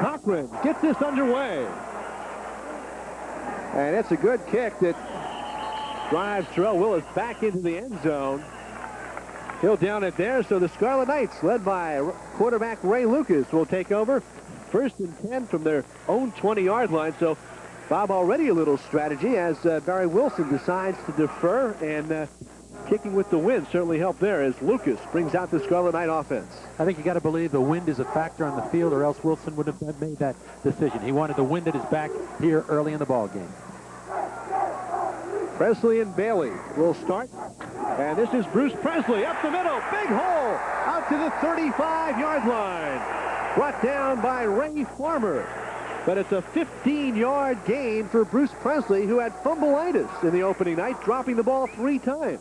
Cochran gets this underway. And it's a good kick that drives Terrell Willis back into the end zone. He'll down it there, so the Scarlet Knights, led by quarterback Ray Lucas, will take over. 1st and 10 from their own 20-yard line. So, Bob, already a little strategy as Barry Wilson decides to defer, and kicking with the wind certainly helped there as Lucas brings out the Scarlet Knight offense. I think you got to believe the wind is a factor on the field, or else Wilson would have made that decision. He wanted the wind at his back here early in the ball game. Presley and Bailey will start. And this is Bruce Presley up the middle. Big hole out to the 35-yard line. Brought down by Ray Farmer. But it's a 15-yard gain for Bruce Presley, who had fumbleitis in the opening night, dropping the ball 3 times.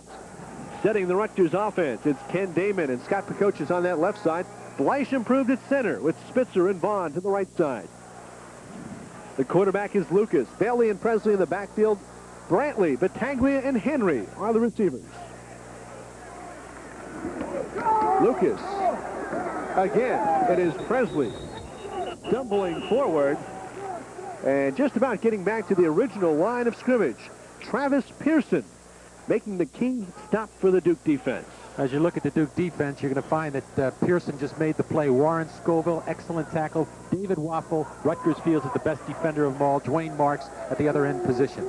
Setting the Rutgers offense, it's Ken Damon and Scott Picocious on that left side. Bleish improved at center with Spitzer and Vaughn to the right side. The quarterback is Lucas. Bailey and Presley in the backfield. Brantley, Battaglia, and Henry are the receivers. Lucas. Again, it is Presley stumbling forward and just about getting back to the original line of scrimmage. Travis Pearson making the key stop for the Duke defense. As you look at the Duke defense, you're going to find that Pearson just made the play. Warren Scoville, excellent tackle. David Waffle, Rutgers Fields is the best defender of them all. Dwayne Marks at the other end position.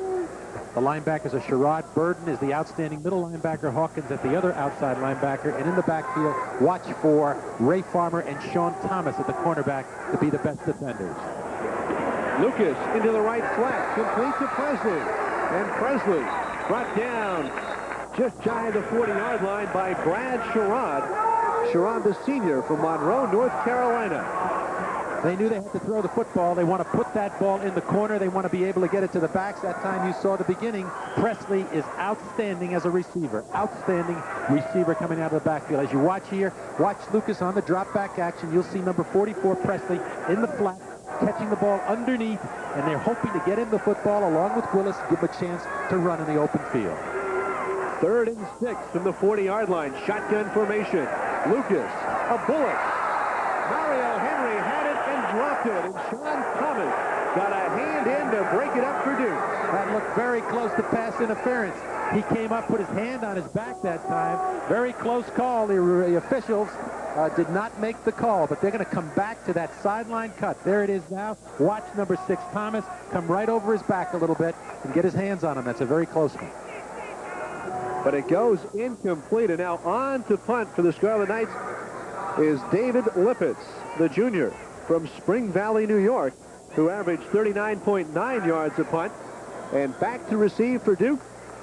The linebackers are Sherrod. Burden is the outstanding middle linebacker. Hawkins at the other outside linebacker. And in the backfield, watch for Ray Farmer and Sean Thomas at the cornerback to be the best defenders. Lucas into the right flat, complete to Presley. And Presley brought down just shy of the 40-yard line by Brad Sherrod. Sherrod, the senior from Monroe, North Carolina. They knew they had to throw the football. They want to put that ball in the corner. They want to be able to get it to the backs. That time you saw the beginning. Presley is outstanding as a receiver. Outstanding receiver coming out of the backfield. As you watch here, watch Lucas on the drop back action. You'll see number 44, Presley, in the flat, catching the ball underneath, and they're hoping to get him the football along with Willis, give him a chance to run in the open field. 3rd and 6 from the 40-yard line. Shotgun formation. Lucas, a bullet. Mario Henry had it and dropped it, and Sean Thomas got a hand in to break it up for Duke. That looked very close to pass interference. He came up, put his hand on his back that time. Very close call. The officials did not make the call, but they're going to come back to that sideline cut. There it is now. Watch number 6, Thomas, come right over his back a little bit and get his hands on him. That's a very close one. But it goes incomplete, and now on to punt for the Scarlet Knights is David Lippitz, the junior from Spring Valley, New York, who averaged 39.9 yards a punt. And back to receive for Duke,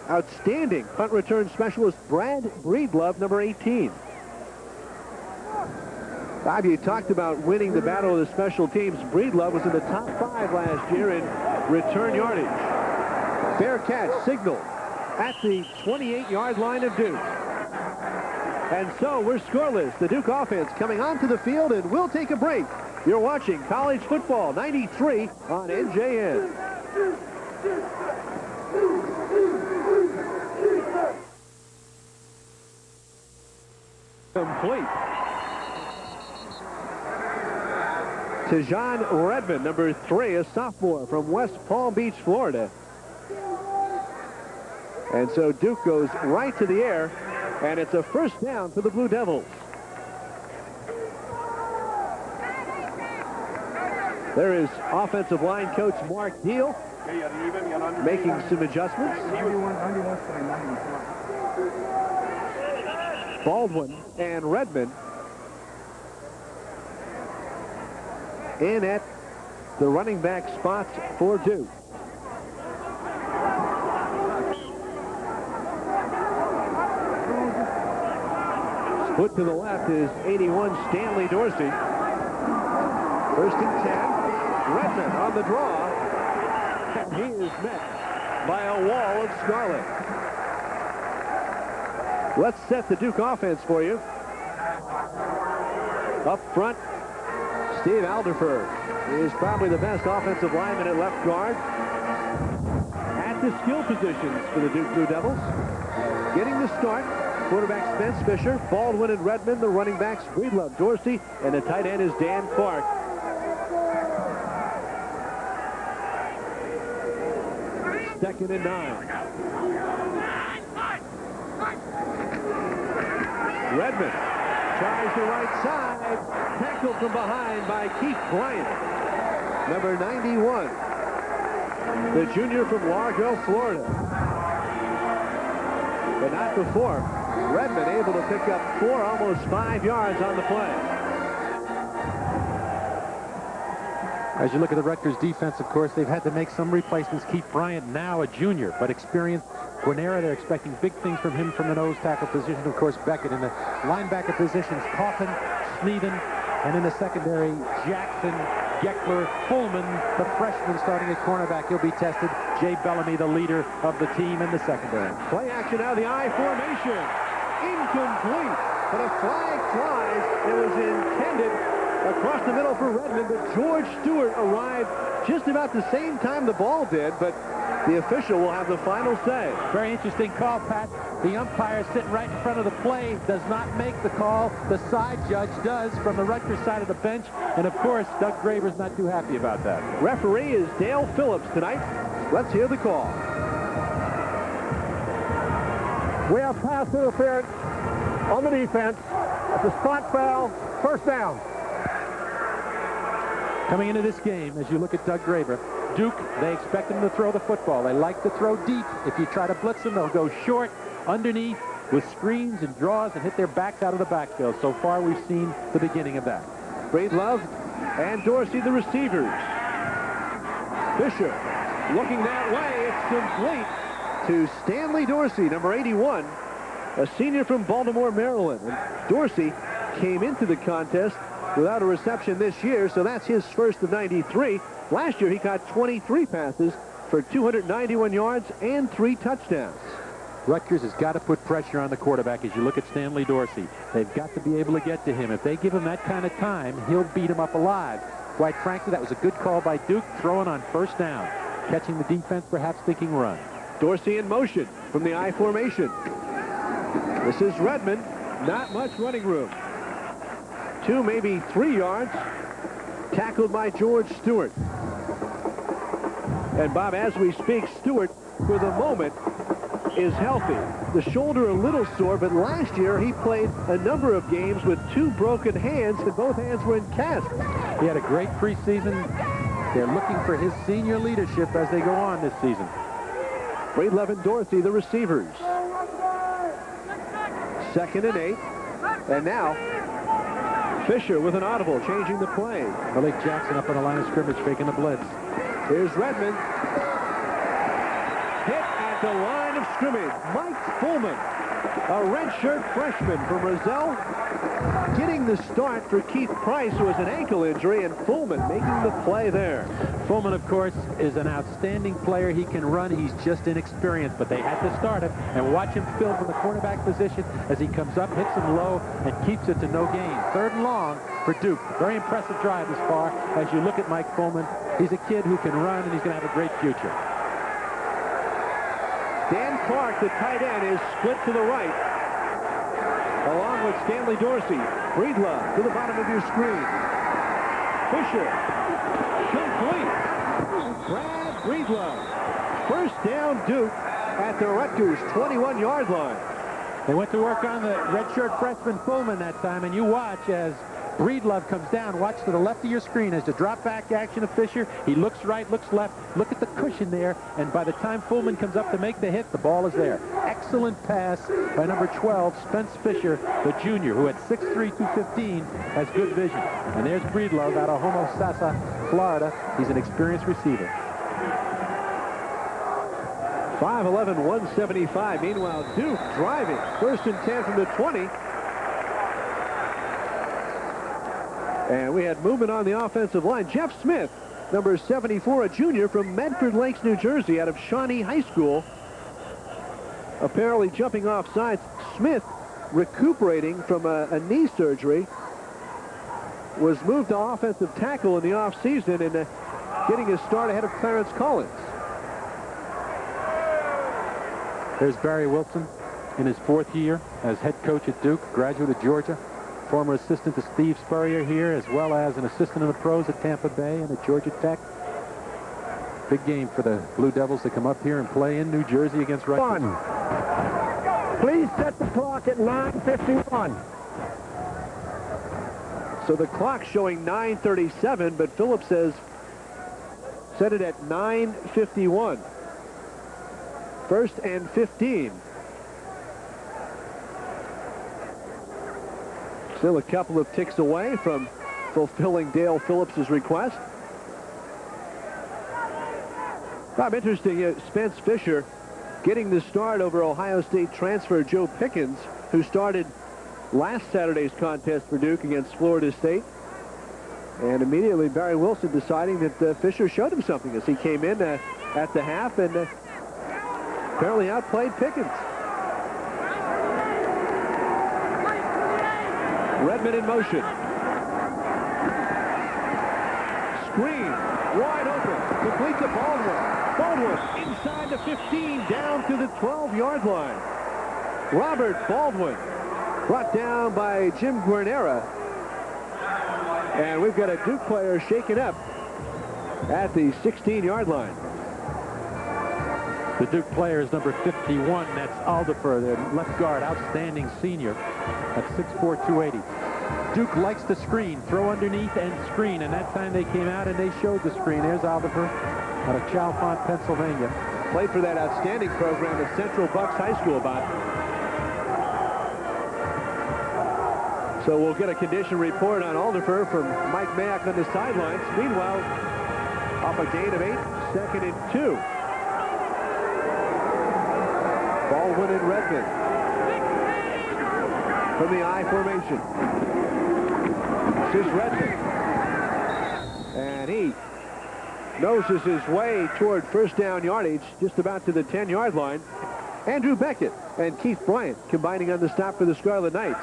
outstanding punt return specialist Brad Breedlove, number 18. Bob, you talked about winning the battle of the special teams. Breedlove was in the top 5 last year in return yardage. Fair catch signal at the 28-yard line of Duke. And so we're scoreless. The Duke offense coming onto the field, and we'll take a break. You're watching College Football 93 on NJN. Complete. Tejan Redmond, number 3, a sophomore from West Palm Beach, Florida. And so Duke goes right to the air, and it's a first down for the Blue Devils. There is offensive line coach Mark Deal making some adjustments. Baldwin and Redmond in at the running back spots for Duke. Put to the left is 81 Stanley Dorsey. 1st and 10. Redmond on the draw. And he is met by a wall of scarlet. Let's set the Duke offense for you. Up front, Steve Alderfer is probably the best offensive lineman at left guard. At the skill positions for the Duke Blue Devils. Getting the start. Quarterback Spence Fisher, Baldwin and Redmond, the running backs Breedlove, Dorsey, and the tight end is Dan Clark. 2nd and 9. Redmond tries the right side. Tackled from behind by Keith Bryant, number 91, the junior from Largo, Florida. But not before. Redmond able to pick up 4, almost 5 yards on the play. As you look at the Rutgers defense, of course, they've had to make some replacements. Keith Bryant, now a junior, but experienced. Guarnera, they're expecting big things from him from the nose tackle position. Of course, Beckett in the linebacker positions, Coffin, Sneeden, and in the secondary, Jackson, Geckler, Fullman, the freshman starting at cornerback. He'll be tested. Jay Bellamy, the leader of the team in the secondary. Play action out of the I formation. Incomplete, but a flag flies. It was intended across the middle for Redmond, but George Stewart arrived just about the same time the ball did, but the official will have the final say. Very interesting call, Pat. The umpire sitting right in front of the play does not make the call. The side judge does from the Rutgers side of the bench, and of course, Doug Graber's not too happy about that. Referee is Dale Phillips tonight. Let's hear the call. We have pass interference on the defense. It's a spot foul, first down. Coming into this game, as you look at Doug Graber, Duke, they expect him to throw the football. They like to throw deep. If you try to blitz them, they'll go short, underneath, with screens and draws and hit their backs out of the backfield. So far, we've seen the beginning of that. Breedlove and Dorsey, the receivers. Fisher looking that way. It's complete to Stanley Dorsey, number 81, a senior from Baltimore, Maryland. And Dorsey came into the contest without a reception this year, so that's his first of 93. Last year, he caught 23 passes for 291 yards and 3 touchdowns. Rutgers has got to put pressure on the quarterback as you look at Stanley Dorsey. They've got to be able to get to him. If they give him that kind of time, he'll beat him up alive. Quite frankly, that was a good call by Duke, throwing on first down. Catching the defense, perhaps thinking run. Dorsey in motion from the I formation. This is Redmond. Not much running room. 2, maybe 3 yards. Tackled by George Stewart. And Bob, as we speak, Stewart, for the moment, is healthy. The shoulder a little sore, but last year he played a number of games with 2 broken hands, and both hands were in casts. He had a great preseason. They're looking for his senior leadership as they go on this season. Breedlove and Dorsey, the receivers. 2nd and 8. And now, Fisher with an audible, changing the play. Malik Jackson up on the line of scrimmage, faking the blitz. Here's Redmond. Hit at the line of scrimmage. Mike Fullman, a redshirt freshman from Roselle, getting the start for Keith Price, who has an ankle injury, and Fullman making the play there. Fullman, of course, is an outstanding player. He can run. He's just inexperienced, but they had to start him and watch him fill from the cornerback position as he comes up, hits him low, and keeps it to no gain. 3rd and long for Duke. Very impressive drive this far. As you look at Mike Fullman, he's a kid who can run, and he's going to have a great future. Dan Clark, the tight end, is split to the right, along with Stanley Dorsey. Breedlove to the bottom of your screen. Fisher, complete. Brad Breedlove. First down, Duke at the Rutgers 21-yard line. They went to work on the redshirt freshman Fullman that time, and you watch as Breedlove comes down. Watch to the left of your screen as the drop-back action of Fisher. He looks right, looks left. Look at the cushion there, and by the time Fullman comes up to make the hit, the ball is there. Excellent pass by number 12, Spence Fisher, the junior, who at 6'3", 215, has good vision. And there's Breedlove out of Homosassa, Florida. He's an experienced receiver. 5'11", 175. Meanwhile, Duke driving. 1st and 10 from the 20. And we had movement on the offensive line. Jeff Smith, number 74, a junior from Medford Lakes, New Jersey, out of Shawnee High School. Apparently jumping off sides. Smith, recuperating from a knee surgery, was moved to offensive tackle in the offseason and getting his start ahead of Clarence Collins. There's Barry Wilson in his 4th year as head coach at Duke, graduate of Georgia. Former assistant to Steve Spurrier here, as well as an assistant in the pros at Tampa Bay and at Georgia Tech. Big game for the Blue Devils to come up here and play in New Jersey against Rutgers. Please set the clock at 9:51. So the clock showing 9:37, but Phillips says set it at 9:51. 1st and 15. Still a couple of ticks away from fulfilling Dale Phillips's request. Bob, interesting, Spence Fisher getting the start over Ohio State transfer Joe Pickens, who started last Saturday's contest for Duke against Florida State. And immediately Barry Wilson deciding that Fisher showed him something as he came in at the half and apparently outplayed Pickens. Redmond in motion. Screen, wide open, complete to Baldwin. Baldwin inside the 15, down to the 12-yard line. Robert Baldwin brought down by Jim Guarnera. And we've got a Duke player shaken up at the 16-yard line. The Duke player is number 51. That's Alderfer, the left guard, outstanding senior at 6'4", 280. Duke likes the screen, throw underneath and screen, and that time they came out and they showed the screen. There's Alderfer out of Chalfont, Pennsylvania. Played for that outstanding program at Central Bucks High School, Bob. So we'll get a condition report on Alderfer from Mike Mayock on the sidelines. Meanwhile, off a gain of 8, 2nd and 2. Baldwin and Redmond from the I formation. This is Redmond. And he noses his way toward first down yardage, just about to the 10-yard line. Andrew Beckett and Keith Bryant combining on the stop for the Scarlet Knights.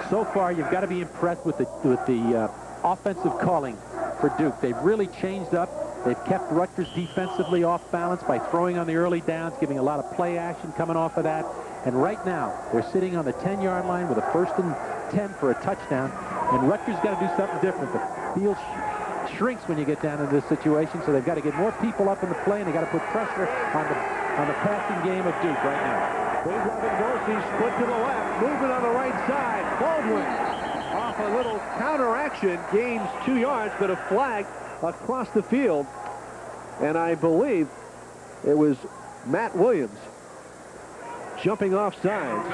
So far, you've got to be impressed with the offensive calling for Duke. They've really changed up. They've kept Rutgers defensively off balance by throwing on the early downs, giving a lot of play action coming off of that. And right now, they're sitting on the 10-yard line with a 1st and 10 for a touchdown. And Rutgers got to do something different. The field shrinks when you get down into this situation, so they've got to get more people up in the play, and they got to put pressure on the passing game of Duke right now. Big Robin Dorsey split to the left, moving on the right side. Baldwin off a little counter action, gains 2 yards, but a flag across the field. And I believe it was Matt Williams jumping off sides.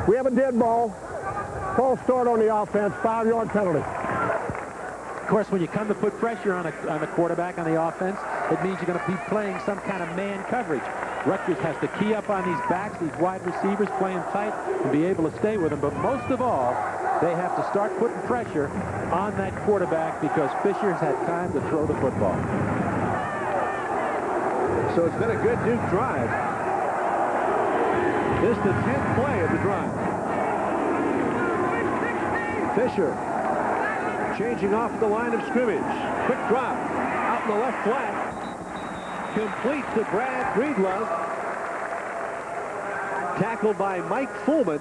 We have a dead ball. False start on the offense, 5-yard penalty. Of course, when you come to put pressure on a quarterback on the offense, it means you're going to be playing some kind of man coverage. Rutgers has to key up on these backs, these wide receivers, playing tight and be able to stay with them. But most of all, they have to start putting pressure on that quarterback because Fisher's had time to throw the football. So it's been a good Duke drive. This is the 10th play of the drive. Fisher changing off the line of scrimmage. Quick drop out in the left flat. Complete to Brad Breedlove. Tackled by Mike Fullman.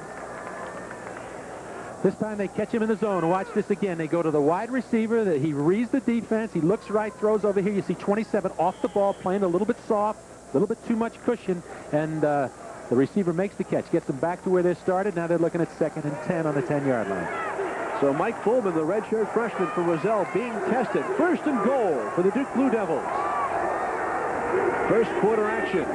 This time they catch him in the zone. Watch this again. They go to the wide receiver. He reads the defense. He looks right, throws over here. You see 27 off the ball, playing a little bit soft, a little bit too much cushion, and the receiver makes the catch, gets them back to where they started. Now they're looking at 2nd and 10 on the 10-yard line. So Mike Fullman, the redshirt freshman from Roselle, being tested. 1st and goal for the Duke Blue Devils. First quarter action.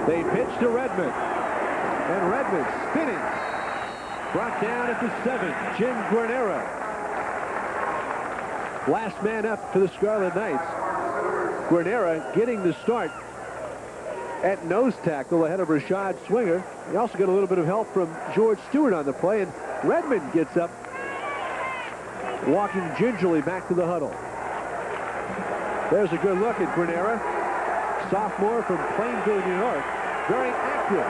They pitch to Redmond. And Redmond spinning. Brought down at the 7. Jim Guarnera. Last man up for the Scarlet Knights. Guarnera getting the start at nose tackle ahead of Rashad Swinger. He also got a little bit of help from George Stewart on the play, and Redmond gets up, walking gingerly back to the huddle. There's a good look at Guarnera, sophomore from Plainville, New York. Very active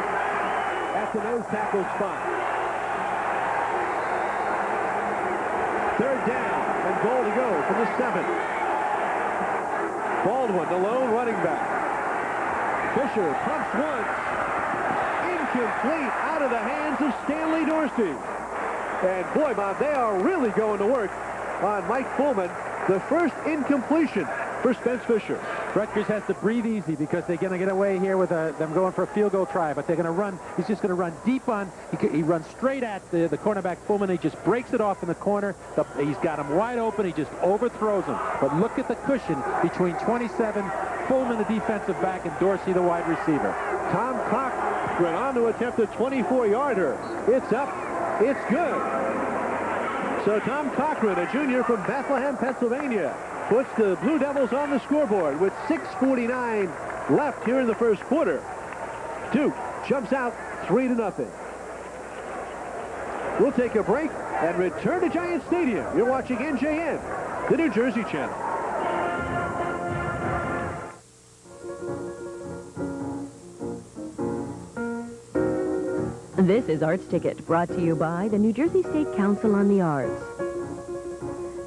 at the nose tackle spot. 3rd down and goal to go from the 7. Baldwin, the lone running back. Fisher pumps once. Incomplete, out of the hands of Stanley Dorsey. And boy, Bob, they are really going to work on Mike Pullman. The first incompletion for Spence Fisher. Rutgers has to breathe easy because they're going to get away here with them going for a field goal try, but they're going to run. He's just going to run deep on. He runs straight at the cornerback Pullman. He just breaks it off in the corner. He's got him wide open. He just overthrows him. But look at the cushion between 27, Pullman, the defensive back, and Dorsey, the wide receiver. Tom Cochran on to attempt a 24-yarder. It's up. It's good. So Tom Cochran, a junior from Bethlehem, Pennsylvania, puts the Blue Devils on the scoreboard with 6:49 left here in the first quarter. Duke jumps out 3-0. We'll take a break and return to Giant Stadium. You're watching NJN, the New Jersey channel. This is Arts Ticket, brought to you by the New Jersey State Council on the Arts.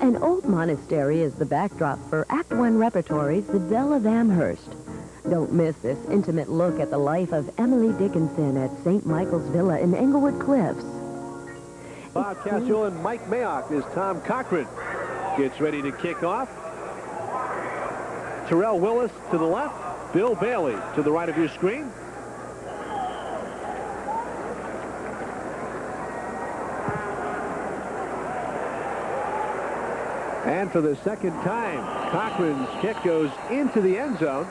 An old monastery is the backdrop for Act One Repertory's The Dell of Amherst. Don't miss this intimate look at the life of Emily Dickinson at St. Michael's Villa in Englewood Cliffs. Bob Cassiel and Mike Mayock as Tom Cochran gets ready to kick off. Terrell Willis to the left, Bill Bailey to the right of your screen. And for the second time, Cochran's kick goes into the end zone.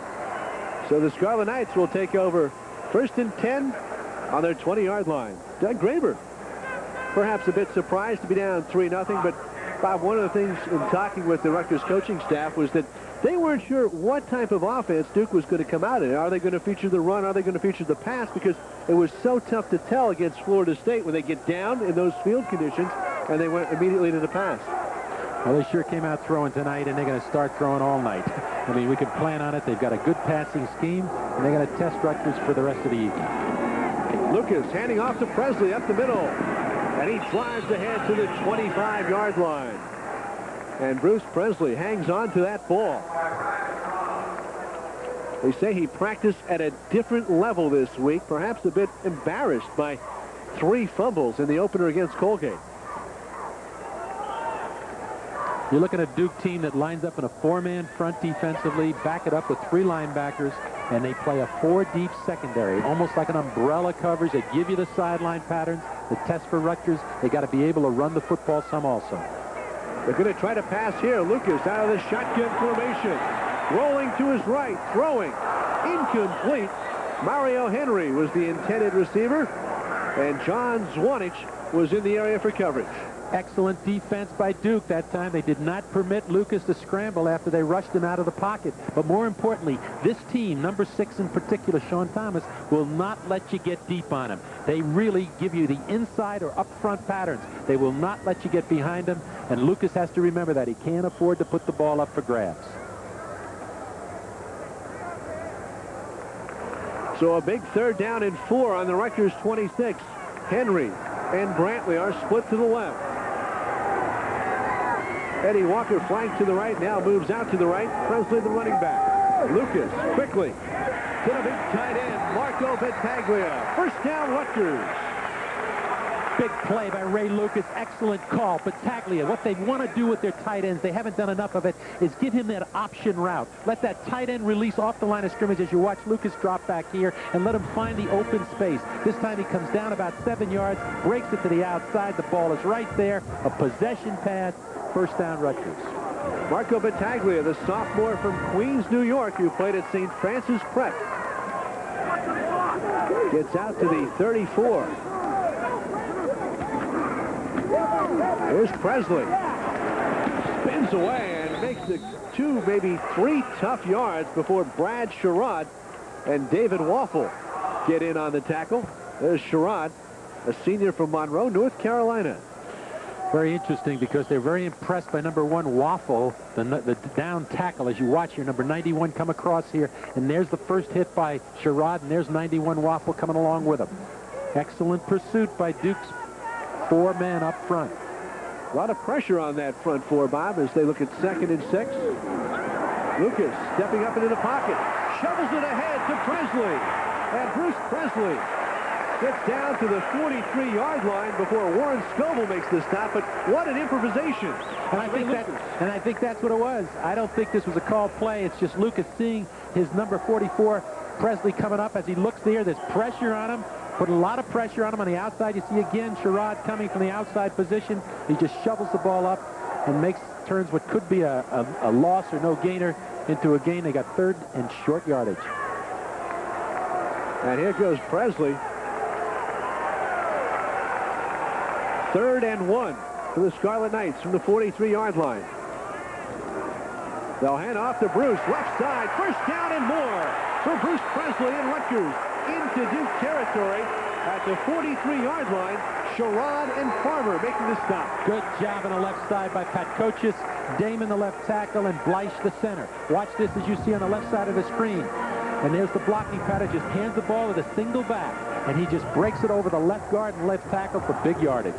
So the Scarlet Knights will take over 1st and 10 on their 20-yard line. Doug Graber, perhaps a bit surprised to be down 3-0, but Bob, one of the things in talking with the Rutgers coaching staff was that they weren't sure what type of offense Duke was going to come out in. Are they going to feature the run? Are they going to feature the pass? Because it was so tough to tell against Florida State when they get down in those field conditions, and they went immediately to the pass. Well, they sure came out throwing tonight, and they're going to start throwing all night. I mean, we can plan on it. They've got a good passing scheme, and they're going to test Rutgers for the rest of the evening. Lucas handing off to Presley up the middle, and he drives ahead to the 25-yard line. And Bruce Presley hangs on to that ball. They say he practiced at a different level this week, perhaps a bit embarrassed by 3 fumbles in the opener against Colgate. You're looking at a Duke team that lines up in a 4-man front defensively, back it up with 3 linebackers, and they play a 4-deep secondary, almost like an umbrella coverage. They give you the sideline patterns. The test for Rutgers, they got to be able to run the football some also. They're going to try to pass here. Lucas out of the shotgun formation. Rolling to his right, throwing. Incomplete. Mario Henry was the intended receiver, and John Zwanich was in the area for coverage. Excellent defense by Duke that time. They did not permit Lucas to scramble after they rushed him out of the pocket. But more importantly, this team, number 6 in particular, Sean Thomas, will not let you get deep on him. They really give you the inside or up front patterns. They will not let you get behind him. And Lucas has to remember that. He can't afford to put the ball up for grabs. So a big 3rd down and 4 on the Rutgers 26. Henry and Brantley are split to the left. Eddie Walker flanked to the right, now moves out to the right. Presley, the running back. Lucas quickly to the big tight end, Marco Battaglia. 1st down, Rutgers. Big play by Ray Lucas. Excellent call. Battaglia, what they want to do with their tight ends, they haven't done enough of it, is give him that option route. Let that tight end release off the line of scrimmage as you watch Lucas drop back here and let him find the open space. This time he comes down about 7 yards, breaks it to the outside. The ball is right there. A possession pass. 1st down, Rutgers. Marco Battaglia, the sophomore from Queens, New York, who played at St. Francis Prep. Gets out to the 34. Here's Presley. Spins away and makes the 2, maybe 3 tough yards before Brad Sherrod and David Waffle get in on the tackle. There's Sherrod, a senior from Monroe, North Carolina. Very interesting because they're very impressed by number 1 Waffle, the down tackle. As you watch here, number 91 come across here, and there's the first hit by Sherrod, and there's 91 Waffle coming along with him. Excellent pursuit by Duke's 4 men up front. A lot of pressure on that front 4, Bob, as they look at 2nd and 6. Lucas stepping up into the pocket, shovels it ahead to Presley, and Bruce Presley Gets down to the 43-yard line before Warren Scoble makes the stop, but what an improvisation. And I think that's what it was. I don't think this was a called play. It's just Lucas seeing his number 44, Presley, coming up. As he looks there, there's pressure on him. Put a lot of pressure on him on the outside. You see again Sherrod coming from the outside position. He just shovels the ball up and turns what could be a loss or no gainer into a gain. They got 3rd and short yardage. And here goes Presley. 3rd and 1 for the Scarlet Knights from the 43-yard line. They'll hand off to Bruce, left side, first down and more for Bruce Presley and Rutgers into Duke territory at the 43-yard line. Sherrod and Farmer making the stop. Good job on the left side by Pat Coaches, Damon the left tackle, and Bleich the center. Watch this as you see on the left side of the screen. And there's the blocking pattern. Just hands the ball to the single back, and he just breaks it over the left guard and left tackle for big yardage.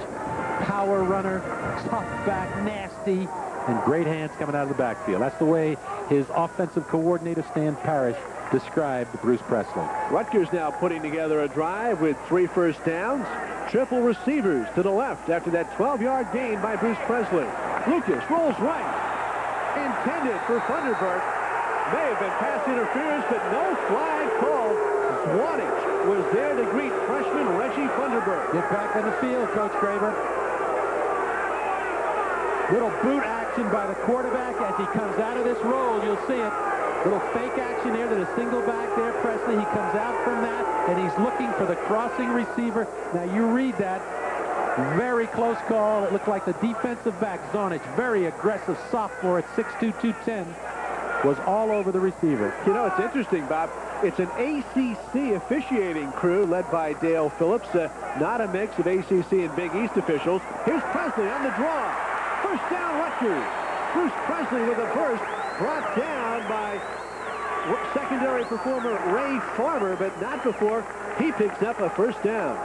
Power runner, tough back, nasty, and great hands coming out of the backfield. That's the way his offensive coordinator, Stan Parrish, described Bruce Presley. Rutgers now putting together a drive with 3 first downs. Triple receivers to the left after that 12-yard gain by Bruce Presley. Lucas rolls right. Intended for Thunderbird. May have been pass interference, but no flag called. Zwanich was there to greet freshman Reggie Thunderbird. Get back on the field, Coach Graber. Little boot action by the quarterback as he comes out of this roll. You'll see it. Little fake action there to the single back there, Presley. He comes out from that, and he's looking for the crossing receiver. Now, you read that. Very close call. It looked like the defensive back, Zonich, very aggressive sophomore at 6'2", 210, was all over the receiver. You know, it's interesting, Bob. It's an ACC officiating crew led by Dale Phillips, not a mix of ACC and Big East officials. Here's Presley on the draw. First down, Rutgers. Bruce Presley with a burst, brought down by secondary performer Ray Farmer, but not before he picks up a first down.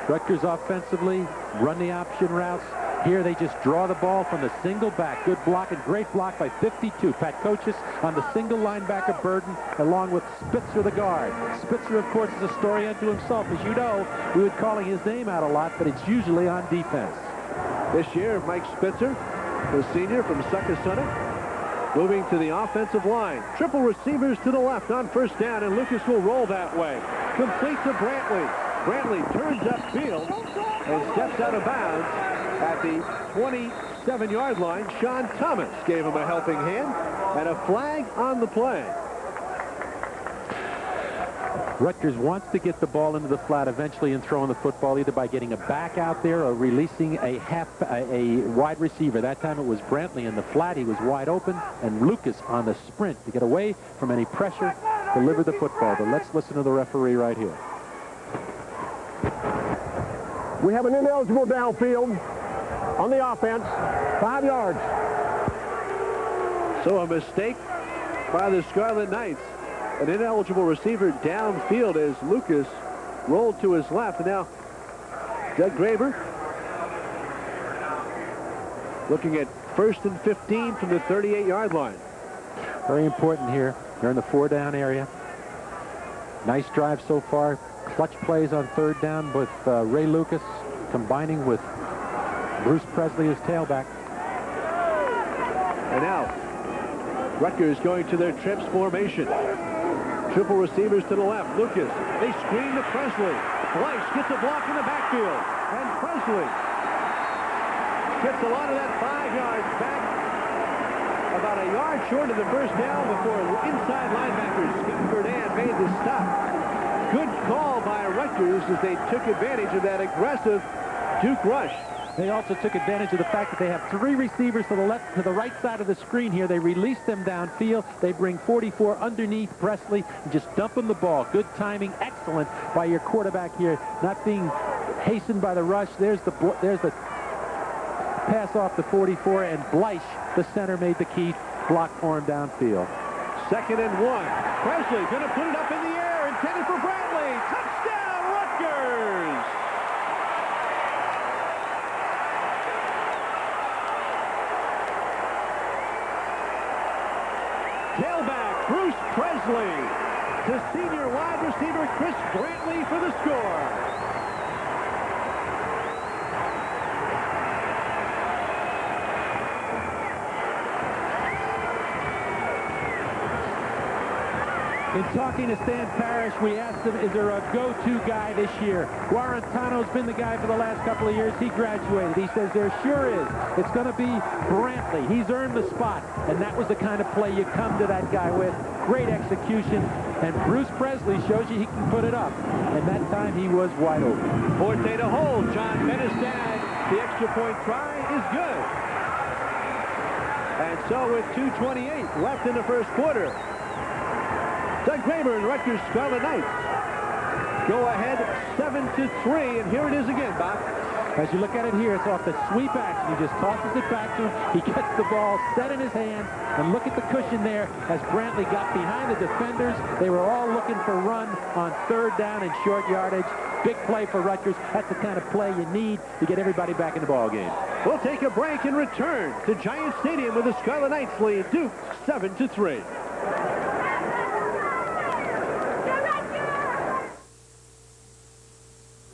Rutgers offensively run the option routes. Here they just draw the ball from the single back. Good block and great block by 52. Pat Coaches on the single linebacker Burden along with Spitzer the guard. Spitzer, of course, is a story unto himself. As you know, we would calling his name out a lot, but it's usually on defense. This year, Mike Spitzer, the senior from Succosutter, moving to the offensive line. Triple receivers to the left on first down, and Lucas will roll that way. Complete to Brantley. Brantley turns upfield and steps out of bounds at the 27-yard line. Sean Thomas gave him a helping hand, and a flag on the play. Rutgers wants to get the ball into the flat eventually and throwing the football either by getting a back out there or releasing a wide receiver. That time it was Brantley in the flat. He was wide open, and Lucas on the sprint to get away from any pressure, deliver the football. But let's listen to the referee right here. We have an ineligible downfield on the offense, 5 yards. So a mistake by the Scarlet Knights. An ineligible receiver downfield as Lucas rolled to his left. And now Doug Graber looking at 1st and 15 from the 38-yard line. Very important here. They're in the 4-down area. Nice drive so far. Clutch plays on 3rd down with Ray Lucas combining with Bruce Presley as tailback. And now Rutgers going to their trips formation. Triple receivers to the left. Lucas. They screen to Presley. Bleich gets a block in the backfield. And Presley gets a lot of that 5 yards back. About a yard short of the first down before inside linebackers Steve Verdand made the stop. Good call by Rutgers as they took advantage of that aggressive Duke rush. They also took advantage of the fact that they have 3 receivers to the right side of the screen here. They release them downfield. They bring 44 underneath Presley and just dump him the ball. Good timing, excellent by your quarterback here, not being hastened by the rush. There's the pass off the 44, and Bleich, the center, made the key block for him downfield. 2nd and 1. Presley going to put it up in the air, intended for Brantley. Touchdown, Rutgers! Tailback Bruce Presley to senior wide receiver Chris Brantley for the score. In talking to Stan Parrish, we asked him, is there a go-to guy this year? Guarantano's been the guy for the last couple of years. He graduated. He says there sure is. It's going to be Brantley. He's earned the spot. And that was the kind of play you come to that guy with. Great execution. And Bruce Presley shows you he can put it up. And that time he was wide open. Fortay to hold. John Benestad, the extra point try is good. And so with 2:28 left in the first quarter, Doug Graber and Rutgers Scarlet Knights go ahead 7-3, and here it is again, Bob. As you look at it here, it's off the sweep action. He just tosses it back to him. He gets the ball set in his hands, and look at the cushion there as Brantley got behind the defenders. They were all looking for run on third down and short yardage. Big play for Rutgers. That's the kind of play you need to get everybody back in the ball game. We'll take a break and return to Giant Stadium with the Scarlet Knights lead Duke 7-3.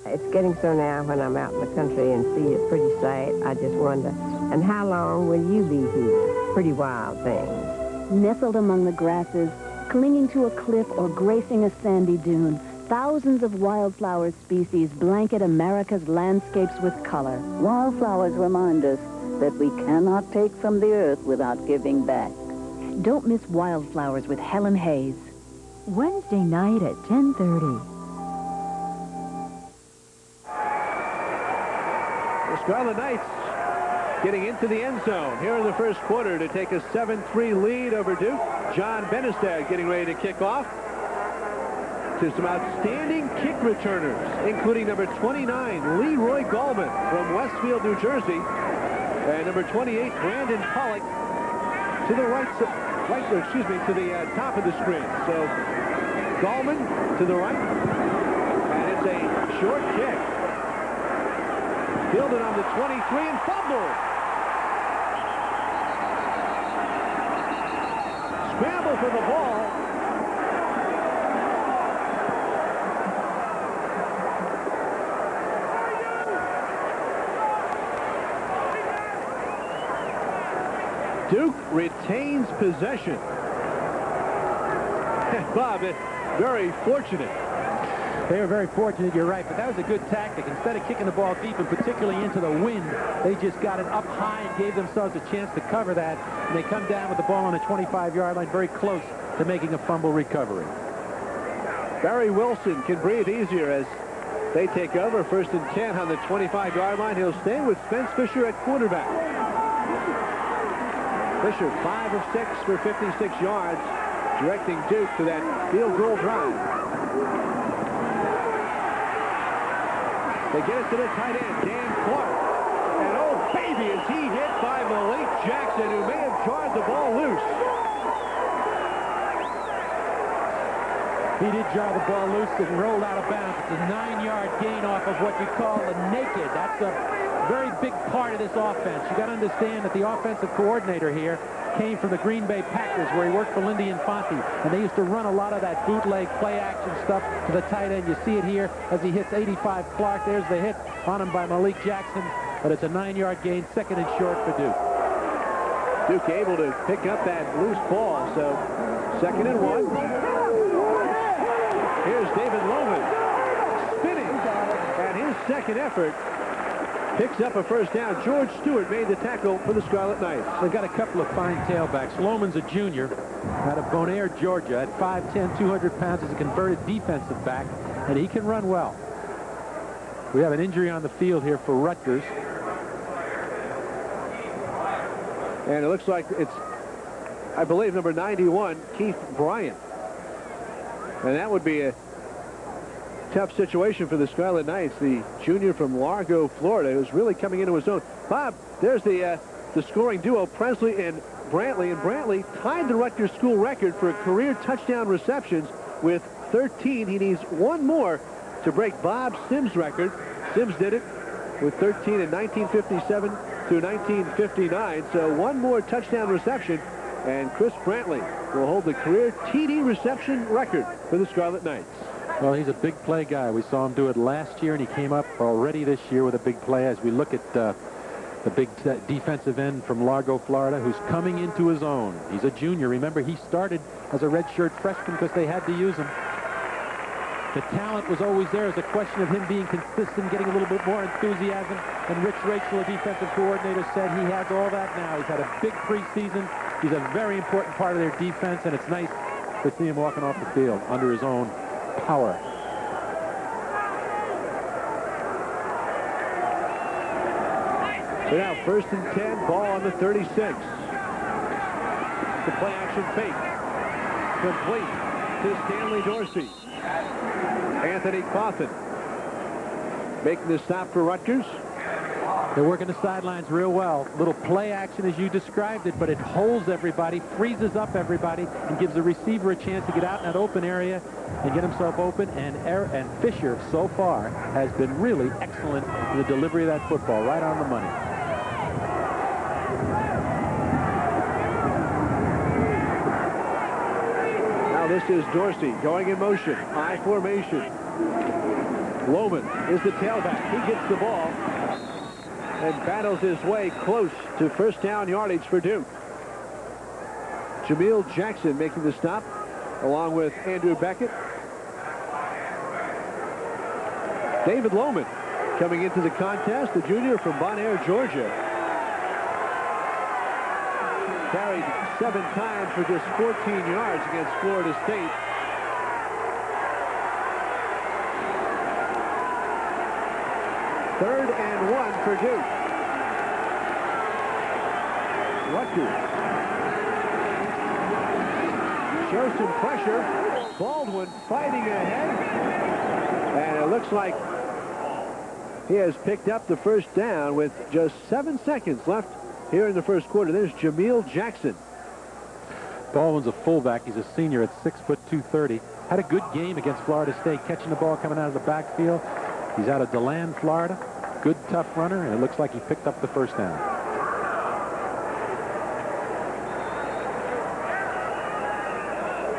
It's getting so now when I'm out in the country and see a pretty sight, I just wonder, and how long will you be here? Pretty wild things. Nestled among the grasses, clinging to a cliff or gracing a sandy dune, thousands of wildflower species blanket America's landscapes with color. Wildflowers remind us that we cannot take from the earth without giving back. Don't miss Wildflowers with Helen Hayes. Wednesday night at 10:30. The Scarlet Knights getting into the end zone here in the first quarter to take a 7-3 lead over Duke. John Benestad getting ready to kick off to some outstanding kick returners, including number 29, Leroy Gallman from Westfield, New Jersey, and number 28, Brandon Pollock to the to the top of the screen. So Gallman to the right, and it's a short kick. Fielded on the 23 and fumbled. Scramble for the ball. Duke retains possession. Bob, very fortunate. They were very fortunate, you're right, but that was a good tactic. Instead of kicking the ball deep and particularly into the wind, they just got it up high and gave themselves a chance to cover that. And they come down with the ball on the 25-yard line, very close to making a fumble recovery. Barry Wilson can breathe easier as they take over. 1st and 10 on the 25-yard line. He'll stay with Spence Fisher at quarterback. Fisher 5 of 6 for 56 yards, directing Duke to that field goal drive. They get it to the tight end, Dan Clark. And oh, baby, is he hit by Malik Jackson, who may have jarred the ball loose. He did jar the ball loose and rolled out of bounds. It's a 9-yard gain off of what you call a naked. That's a very big part of this offense. You got to understand that the offensive coordinator here came from the Green Bay Packers, where he worked for Lindy Infante, and they used to run a lot of that bootleg play-action stuff to the tight end. You see it here as he hits 85 Clark. There's the hit on him by Malik Jackson, but it's a 9-yard gain, 2nd and short for Duke. Duke able to pick up that loose ball, so 2nd and 1. Here's David Loman spinning, and his second effort picks up a first down. George Stewart made the tackle for the Scarlet Knights. They've got a couple of fine tailbacks. Loman's a junior out of Bonaire, Georgia. At 5'10", 200 pounds, is a converted defensive back, and he can run well. We have an injury on the field here for Rutgers. And it looks like it's, I believe, number 91, Keith Bryant. And that would be a tough situation for the Scarlet Knights. The junior from Largo, Florida, who's really coming into his own. Bob, there's the scoring duo, Presley and Brantley. And Brantley tied the Rutgers school record for career touchdown receptions with 13. He needs one more to break Bob Sims' record. Sims did it with 13 in 1957 through 1959. So one more touchdown reception, and Chris Brantley will hold the career TD reception record for the Scarlet Knights. Well, he's a big play guy. We saw him do it last year, and he came up already this year with a big play. As we look at the big defensive end from Largo, Florida, who's coming into his own. He's a junior. Remember, he started as a redshirt freshman because they had to use him. The talent was always there. It's a question of him being consistent, getting a little bit more enthusiasm. And Rich Rachel, the defensive coordinator, said he has all that now. He's had a big preseason. He's a very important part of their defense, and it's nice to see him walking off the field under his own power. So now 1st and 10, ball on the 36. The play action fake. Complete to Stanley Dorsey. Anthony Coffin making the stop for Rutgers. They're working the sidelines real well. Little play action as you described it, but it holds everybody, freezes up everybody, and gives the receiver a chance to get out in that open area and get himself open. And Fisher, so far, has been really excellent in the delivery of that football, right on the money. Now this is Dorsey going in motion. I formation. Lohman is the tailback. He gets the ball and battles his way close to first down yardage for Duke. Jameel Jackson making the stop along with Andrew Beckett. David Lohman coming into the contest, the junior from Bon Air, Georgia. Carried 7 times for just 14 yards against Florida State. Third and 1 for Duke. Rutgers shows some pressure. Baldwin fighting ahead. And it looks like he has picked up the first down with just 7 seconds left here in the first quarter. There's Jameel Jackson. Baldwin's a fullback. He's a senior at 6 foot 230. Had a good game against Florida State, catching the ball coming out of the backfield. He's out of DeLand, Florida. Good, tough runner, and it looks like he picked up the first down.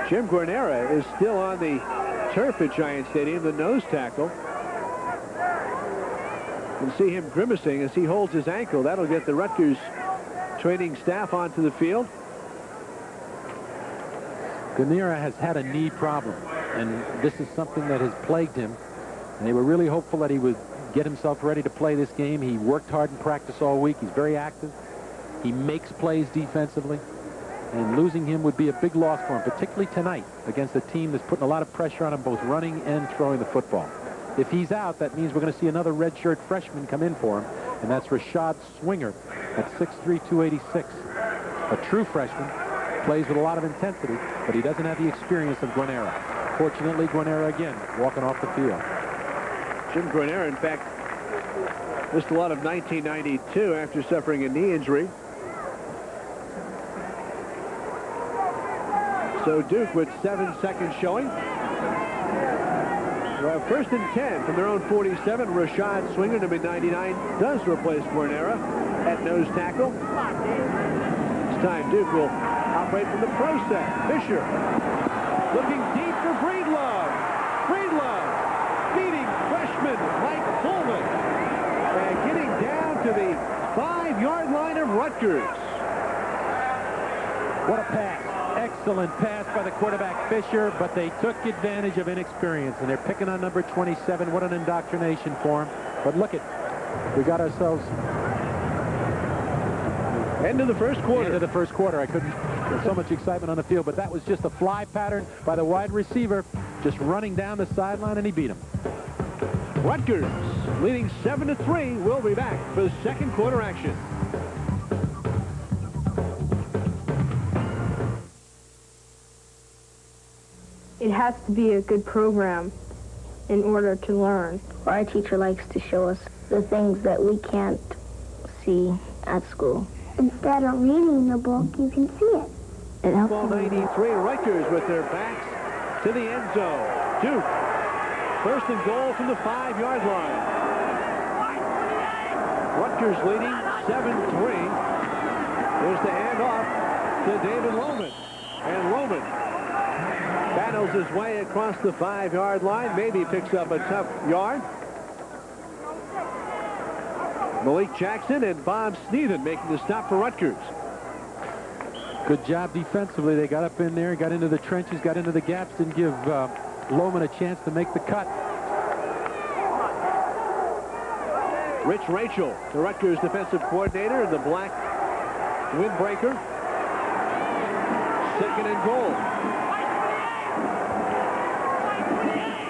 Jim Guarnera is still on the turf at Giant Stadium, the nose tackle. You can see him grimacing as he holds his ankle. That'll get the Rutgers training staff onto the field. Guarnera has had a knee problem, and this is something that has plagued him. And they were really hopeful that he would get himself ready to play this game. He worked hard in practice all week. He's very active. He makes plays defensively. And losing him would be a big loss for him, particularly tonight against a team that's putting a lot of pressure on him, both running and throwing the football. If he's out, that means we're going to see another redshirt freshman come in for him, and that's Rashad Swinger at 6'3", 286. A true freshman, plays with a lot of intensity, but he doesn't have the experience of Guarnera. Fortunately, Guarnera again walking off the field. Jim Guarnera, in fact, missed a lot of 1992 after suffering a knee injury. So Duke with 7 seconds showing. Well, 1st and 10 from their own 47. Rashad Swinger, number 99, does replace Guarnera at nose tackle. This time Duke will operate from the pro set. Fisher looking deep for Breedlove. Breedlove beating freshman Mike Pullman and getting down to the 5-yard line of Rutgers. What a pass. Excellent pass by the quarterback Fisher, but they took advantage of inexperience, and they're picking on number 27. What an indoctrination for him. But look at, we got ourselves end of the first quarter. End of the first quarter. I couldn't, there's so much excitement on the field, but that was just a fly pattern by the wide receiver, just running down the sideline, and he beat him. Rutgers leading 7-3. We'll be back for the second quarter action. It has to be a good program in order to learn. Our teacher likes to show us the things that we can't see at school. Instead of reading the book, you can see it. It helps. Ball 93, Rutgers with their backs to the end zone. Duke, 1st and goal from the 5-yard line. Rutgers leading 7-3. There's the handoff to David Lohman. And Lohman battles his way across the 5-yard line. Maybe picks up a tough yard. Malik Jackson and Bob Sneathen making the stop for Rutgers. Good job defensively. They got up in there, got into the trenches, got into the gaps, didn't give Lohman a chance to make the cut. Rich Rachel, the Rutgers defensive coordinator, and the black windbreaker. 2nd and goal.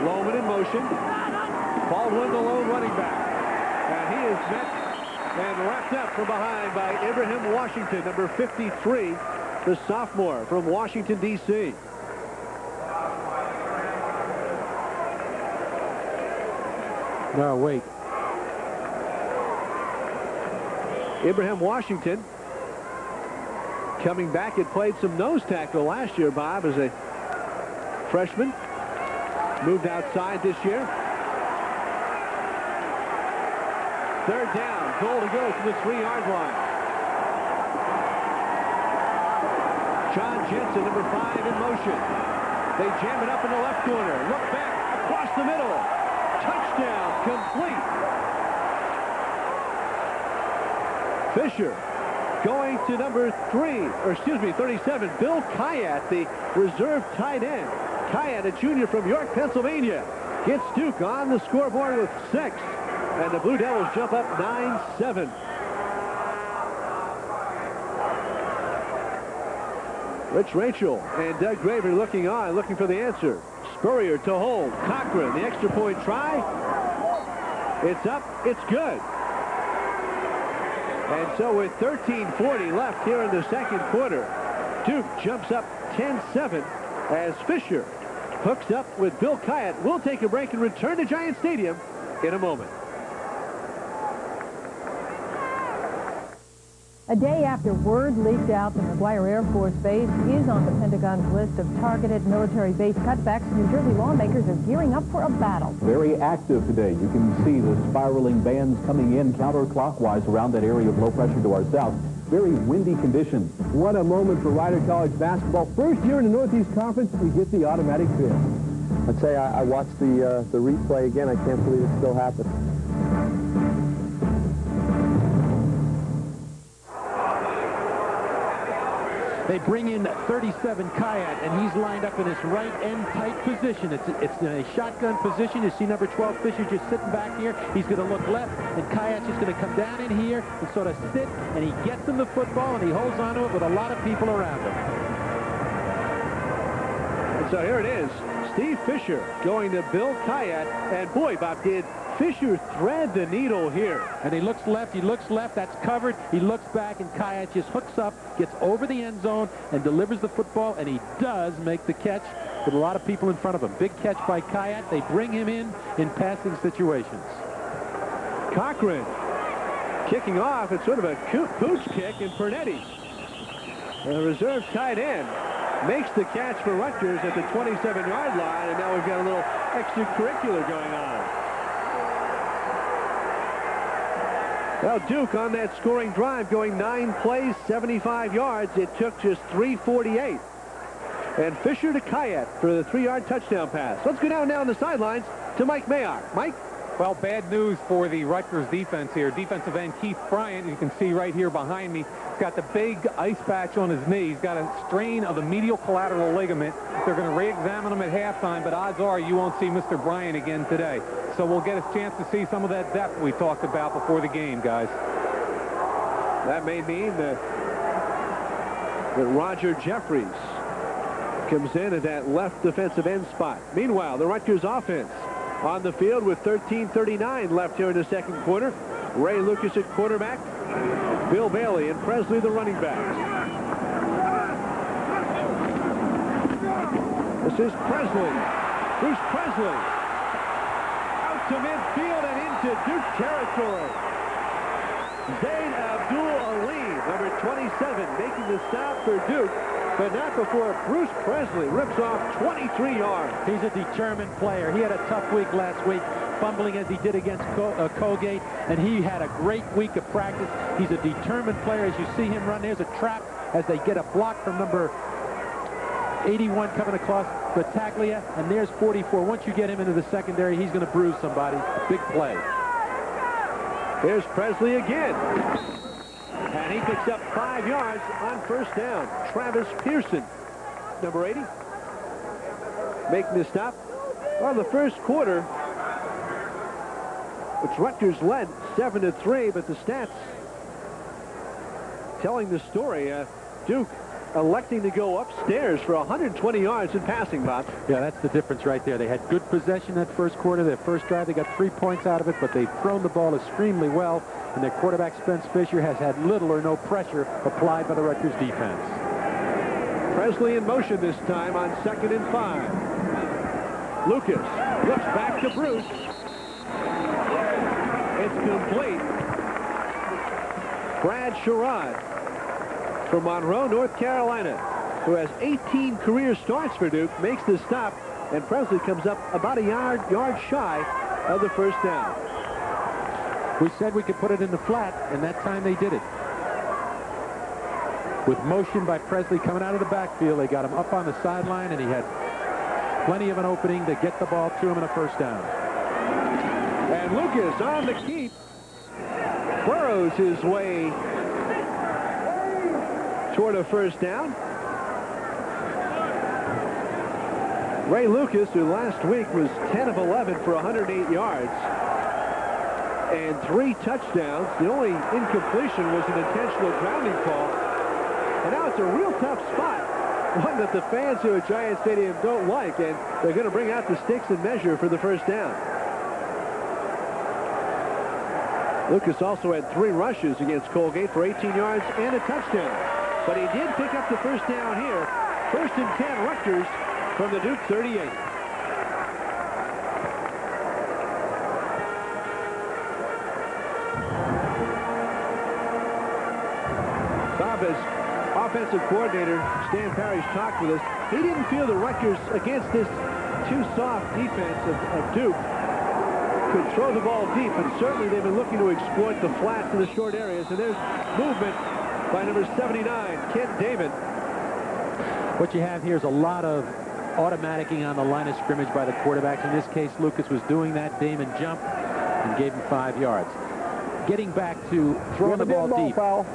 Lohman in motion. Baldwin, the lone running back. And he is met and wrapped up from behind by Ibrahim Washington, number 53, the sophomore from Washington, D.C. No, wait. Ibrahim Washington coming back, had played some nose tackle last year, Bob, as a freshman. Moved outside this year. 3rd down, goal to go to the 3-yard line. John Jensen, number 5, in motion. They jam it up in the left corner. Look back, across the middle. Touchdown, complete. Fisher going to number 37, Bill Kayat, the reserve tight end. Kayat, a junior from York, Pennsylvania, gets Duke on the scoreboard with 6. And the Blue Devils jump up 9-7. Rich Rachel and Doug Graver looking on, looking for the answer. Spurrier to hold. Cochran, the extra point try. It's up. It's good. And so with 13:40 left here in the second quarter, Duke jumps up 10-7 as Fisher hooks up with Bill Kayat. We'll take a break and return to Giant Stadium in a moment. A day after word leaked out that McGuire Air Force Base is on the Pentagon's list of targeted military base cutbacks, New Jersey lawmakers are gearing up for a battle. Very active today. You can see the spiraling bands coming in counterclockwise around that area of low pressure to our south. Very windy conditions. What a moment for Rider College basketball. First year in the Northeast Conference, we get the automatic bid. I'd say I watched the replay again. I can't believe it still happened. They bring in 37 Kayat, and he's lined up in his right end tight position. It's in a shotgun position. You see number 12 Fisher just sitting back here. He's going to look left, and Kayat's just going to come down in here and sort of sit, and he gets him the football, and he holds onto it with a lot of people around him. And so here it is. Steve Fisher going to Bill Kayat, and boy, Bob, did Fisher thread the needle here. And he looks left, that's covered. He looks back, and Kayat just hooks up, gets over the end zone, and delivers the football, and he does make the catch with a lot of people in front of him. Big catch by Kayat. They bring him in passing situations. Cochran kicking off. It's sort of a pooch kick, and Pernetti, the reserve tight end, makes the catch for Rutgers at the 27-yard line, and now we've got a little extracurricular going on. Well, Duke on that scoring drive going 9 plays, 75 yards. It took just 3:48. And Fisher to Kayat for the 3-yard touchdown pass. Let's go down on the sidelines to Mike Mayock. Mike? Well, bad news for the Rutgers defense here. Defensive end Keith Bryant, you can see right here behind me, he's got the big ice patch on his knee. He's got a strain of the medial collateral ligament. They're going to re-examine him at halftime, but odds are you won't see Mr. Bryant again today. So we'll get a chance to see some of that depth we talked about before the game, guys. That may mean that Roger Jeffries comes in at that left defensive end spot. Meanwhile, the Rutgers offense on the field with 13:39 left here in the second quarter. Ray Lucas at quarterback. Bill Bailey and Presley the running backs. This is Presley. Bruce Presley. Out to midfield and into Duke territory. Zayn Abdul-Ali, number 27, making the stop for Duke. But not before Bruce Presley rips off 23 yards. He's a determined player. He had a tough week last week, fumbling as he did against Colgate, and he had a great week of practice. He's a determined player. As you see him run, there's a trap as they get a block from number 81 coming across Battaglia, and there's 44. Once you get him into the secondary, he's going to bruise somebody. Big play. Here's Presley again. And he picks up 5 yards on first down. Travis Pearson, number 80, making the stop. Well, the first quarter, which Rutgers led 7-3, but the stats telling the story. Duke electing to go upstairs for 120 yards in passing, Bob. Yeah, that's the difference right there. They had good possession that first quarter. Their first drive, they got 3 points out of it, but they've thrown the ball extremely well, and their quarterback, Spence Fisher, has had little or no pressure applied by the Rutgers defense. Presley in motion this time on 2nd and 5. Lucas looks back to Bruce. It's complete. Brad Sherrod from Monroe, North Carolina, who has 18 career starts for Duke, makes the stop, and Presley comes up about a yard shy of the first down. We said we could put it in the flat, and that time they did it. With motion by Presley coming out of the backfield, they got him up on the sideline, and he had plenty of an opening to get the ball to him in a first down. And Lucas on the keep burrows his way toward a first down. Ray Lucas, who last week was 10 of 11 for 108 yards and 3 touchdowns. The only incompletion was an intentional grounding call. And now it's a real tough spot, one that the fans here at Giant Stadium don't like, and they're going to bring out the sticks and measure for the first down. Lucas also had 3 rushes against Colgate for 18 yards and a touchdown. But he did pick up the first down here. 1st and 10, Rutgers from the Duke 38. Bob, as offensive coordinator Stan Parrish talked with us, he didn't feel the Rutgers against this too soft defense of Duke could throw the ball deep, and certainly they've been looking to exploit the flats and the short areas. And there's movement by number 79, Kent Damon. What you have here is a lot of automaticing on the line of scrimmage by the quarterbacks. In this case, Lucas was doing that. Damon jumped and gave him 5 yards. Getting back to throwing the ball deep. Foul.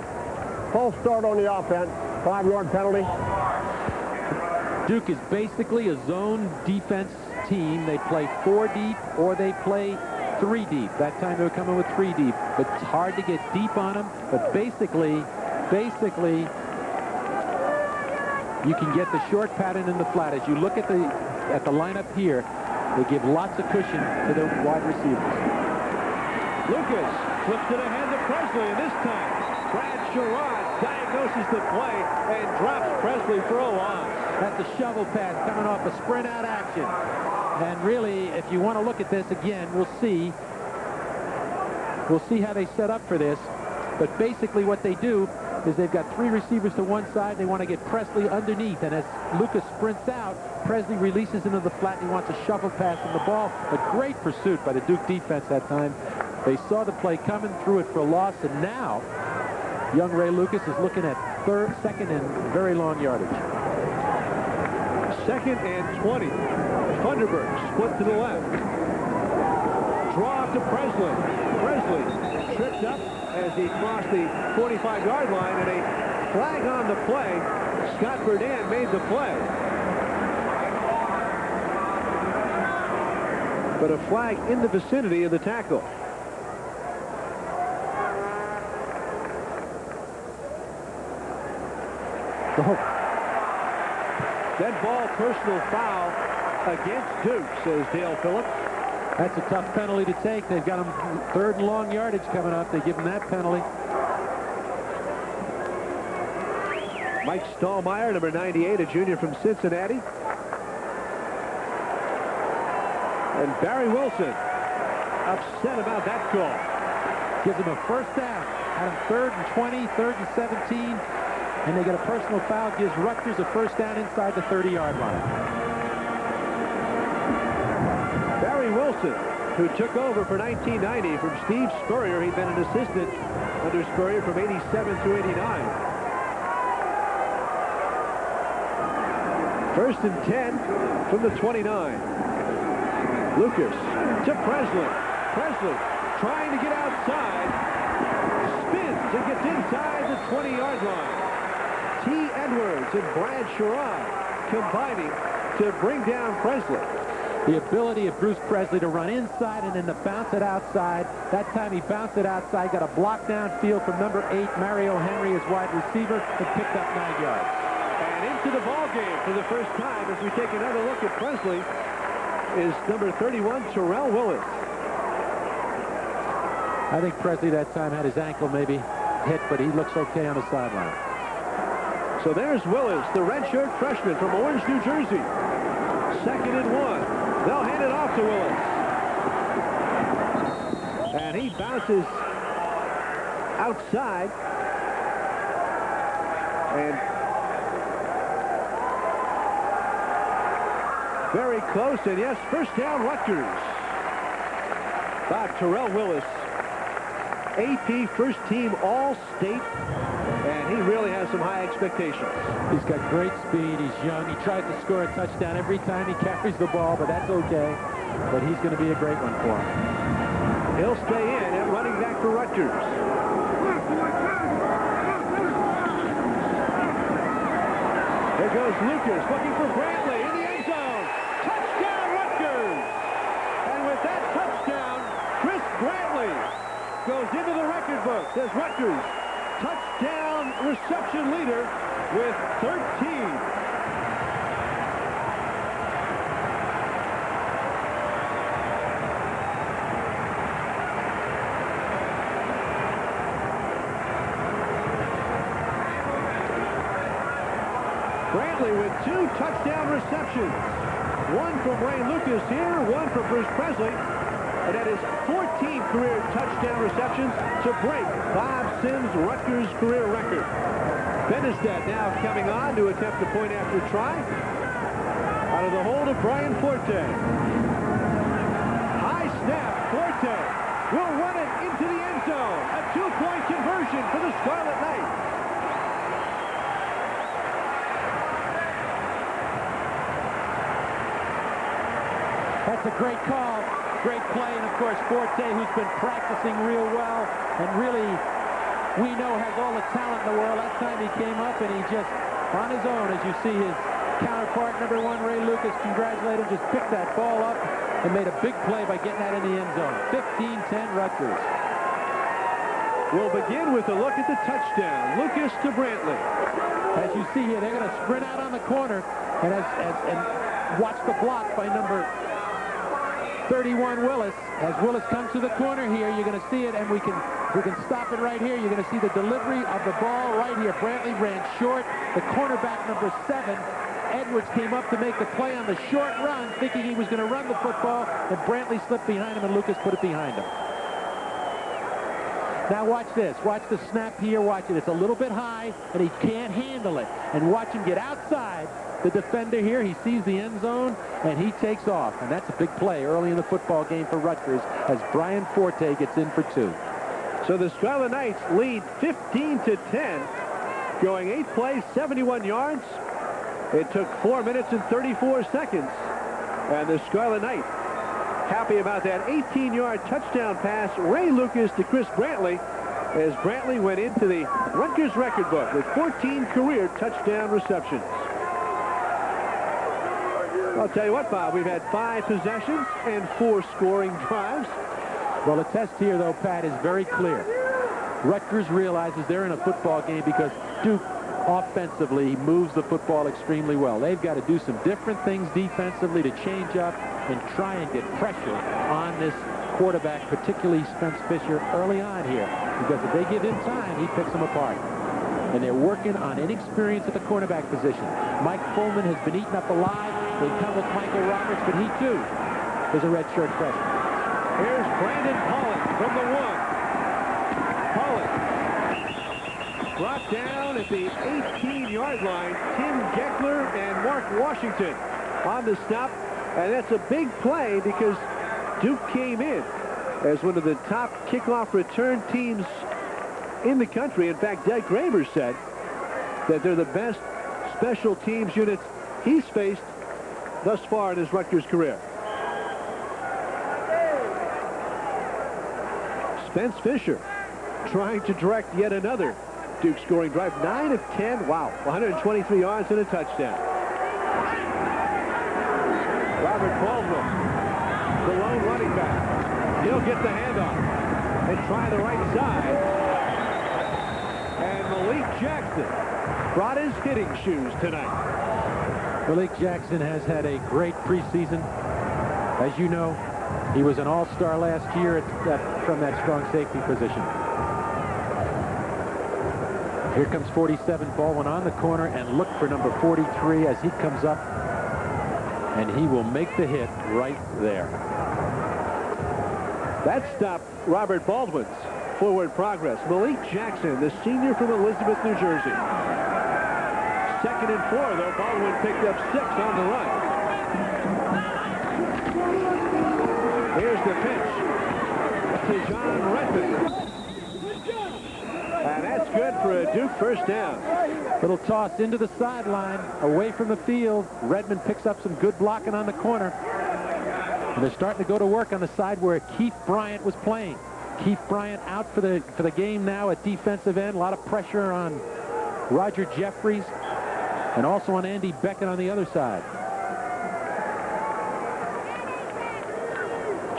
False start on the offense. 5-yard penalty. Duke is basically a zone defense team. They play 4 deep or they play 3 deep. That time they were coming with 3 deep. But it's hard to get deep on them. But basically, you can get the short pattern in the flat. As you look at the lineup here, they give lots of cushion to the wide receivers. Lucas flips it ahead to Presley, and this time Brad Sherrod diagnoses the play and drops Presley for a loss. That's a shovel pass coming off a sprint out action. And really, if you want to look at this again, we'll see how they set up for this. But basically what they do is they've got 3 receivers to one side. They want to get Presley underneath. And as Lucas sprints out, Presley releases into the flat, and he wants a shovel pass on the ball. A great pursuit by the Duke defense that time. They saw the play coming, threw it for a loss, and now young Ray Lucas is looking at 2nd and very long yardage. 2nd and 20. Thunderbird split to the left. Draw to Presley. Presley tripped up as he crossed the 45-yard line, and a flag on the play. Scott Burdan made the play. But a flag in the vicinity of the tackle. Dead ball, personal foul against Duke, says Dale Phillips. That's a tough penalty to take. They've got them 3rd and long yardage coming up. They give them that penalty. Mike Stallmeyer, number 98, a junior from Cincinnati. And Barry Wilson upset about that call. Gives them a first down. Had them 3rd and 20, 3rd and 17. And they get a personal foul. Gives Rutgers a first down inside the 30-yard line. Barry Wilson, who took over for 1990 from Steve Spurrier. He'd been an assistant under Spurrier from 87 through 89. 1st and 10 from the 29. Lucas to Presley. Presley trying to get outside. Spins and gets inside the 20-yard line. T. Edwards and Brad Sherrod combining to bring down Presley. The ability of Bruce Presley to run inside and then to bounce it outside. That time he bounced it outside, got a block downfield from number 8, Mario Henry, as wide receiver, and picked up 9 yards. And into the ball game for the first time as we take another look at Presley is number 31, Terrell Willis. I think Presley that time had his ankle maybe hit, but he looks okay on the sideline. So there's Willis, the redshirt freshman from Orange, New Jersey. 2nd and 1. They'll hand it off to Willis. And he bounces outside. And very close. And yes, first down Rutgers. By Terrell Willis. AP first team All-State. And he really has some high expectations. He's got great speed. He's young. He tries to score a touchdown every time he carries the ball, but that's okay. But he's going to be a great one for him. He'll stay in at running back for Rutgers. There goes Lucas looking for Brantley in the end zone. Touchdown, Rutgers! And with that touchdown, Chris Brantley goes into the record books as Rutgers touchdown reception leader with 13. Brantley with 2 touchdown receptions. One from Ray Lucas here, one from Bruce Presley. And that is 14 career touchdown receptions to break Bob Sims' Rutgers career record. Benestead now coming on to attempt a point after try. Out of the hold of Bryan Fortay. High snap, Fortay will run it into the end zone. A 2-point conversion for the Scarlet Knights. That's a great call. Great play, and of course Fortay, who's been practicing real well and really, we know, has all the talent in the world. That time he came up and he just, on his own, as you see his counterpart, number 1, Ray Lucas, congratulate him, just picked that ball up and made a big play by getting that in the end zone. 15-10 Rutgers. We'll begin with a look at the touchdown. Lucas to Brantley. As you see here, they're going to sprint out on the corner and watch the block by number 31 Willis. As Willis comes to the corner here, you're going to see it, and we can stop it right here. You're going to see the delivery of the ball right here. Brantley ran short. The cornerback, number 7, Edwards, came up to make the play on the short run, thinking he was going to run the football, and Brantley slipped behind him, and Lucas put it behind him. Now watch this. Watch the snap here. Watch it. It's a little bit high, and he can't handle it. And watch him get outside. The defender here, he sees the end zone, and he takes off. And that's a big play early in the football game for Rutgers as Bryan Fortay gets in for 2. So the Scarlet Knights lead 15-10, going 8 plays, 71 yards. It took 4 minutes and 34 seconds. And the Scarlet Knights happy about that 18-yard touchdown pass, Ray Lucas to Chris Brantley, as Brantley went into the Rutgers record book with 14 career touchdown receptions. I'll tell you what, Bob, we've had 5 possessions and 4 scoring drives. Well, the test here, though, Pat, is very clear. Rutgers realizes they're in a football game because Duke offensively moves the football extremely well. They've got to do some different things defensively to change up and try and get pressure on this quarterback, particularly Spence Fisher, early on here. Because if they give him time, he picks them apart. And they're working on inexperience at the cornerback position. Mike Fullman has been eaten up alive. They come with Michael Roberts, but he, too, is a redshirt freshman. Here's Brandon Pollock from the 1. Pollock brought down at the 18-yard line. Tim Geckler and Mark Washington on the stop. And that's a big play because Duke came in as one of the top kickoff return teams in the country. In fact, Doug Graber said that they're the best special teams units he's faced thus far in his Rutgers career. 2nd and 10 Spence Fisher trying to direct yet another Duke scoring drive. 9 of 10. Wow. 123 yards and a touchdown. Robert Baldwin, the lone running back. He'll get the handoff and try the right side. And Malik Jackson brought his hitting shoes tonight. Malik Jackson has had a great preseason. As you know, he was an all-star last year from that strong safety position. Here comes 47, Baldwin on the corner, and look for number 43 as he comes up, and he will make the hit right there. That stopped Robert Baldwin's forward progress. Malik Jackson, the senior from Elizabeth, New Jersey. 2nd and 4, though. Baldwin picked up 6 on the run. Here's the pitch to John Redmond. And that's good for a Duke first down. Little toss into the sideline, away from the field. Redmond picks up some good blocking on the corner. And they're starting to go to work on the side where Keith Bryant was playing. Keith Bryant out for the game now at defensive end. A lot of pressure on Roger Jeffries and also on Andy Beckett on the other side.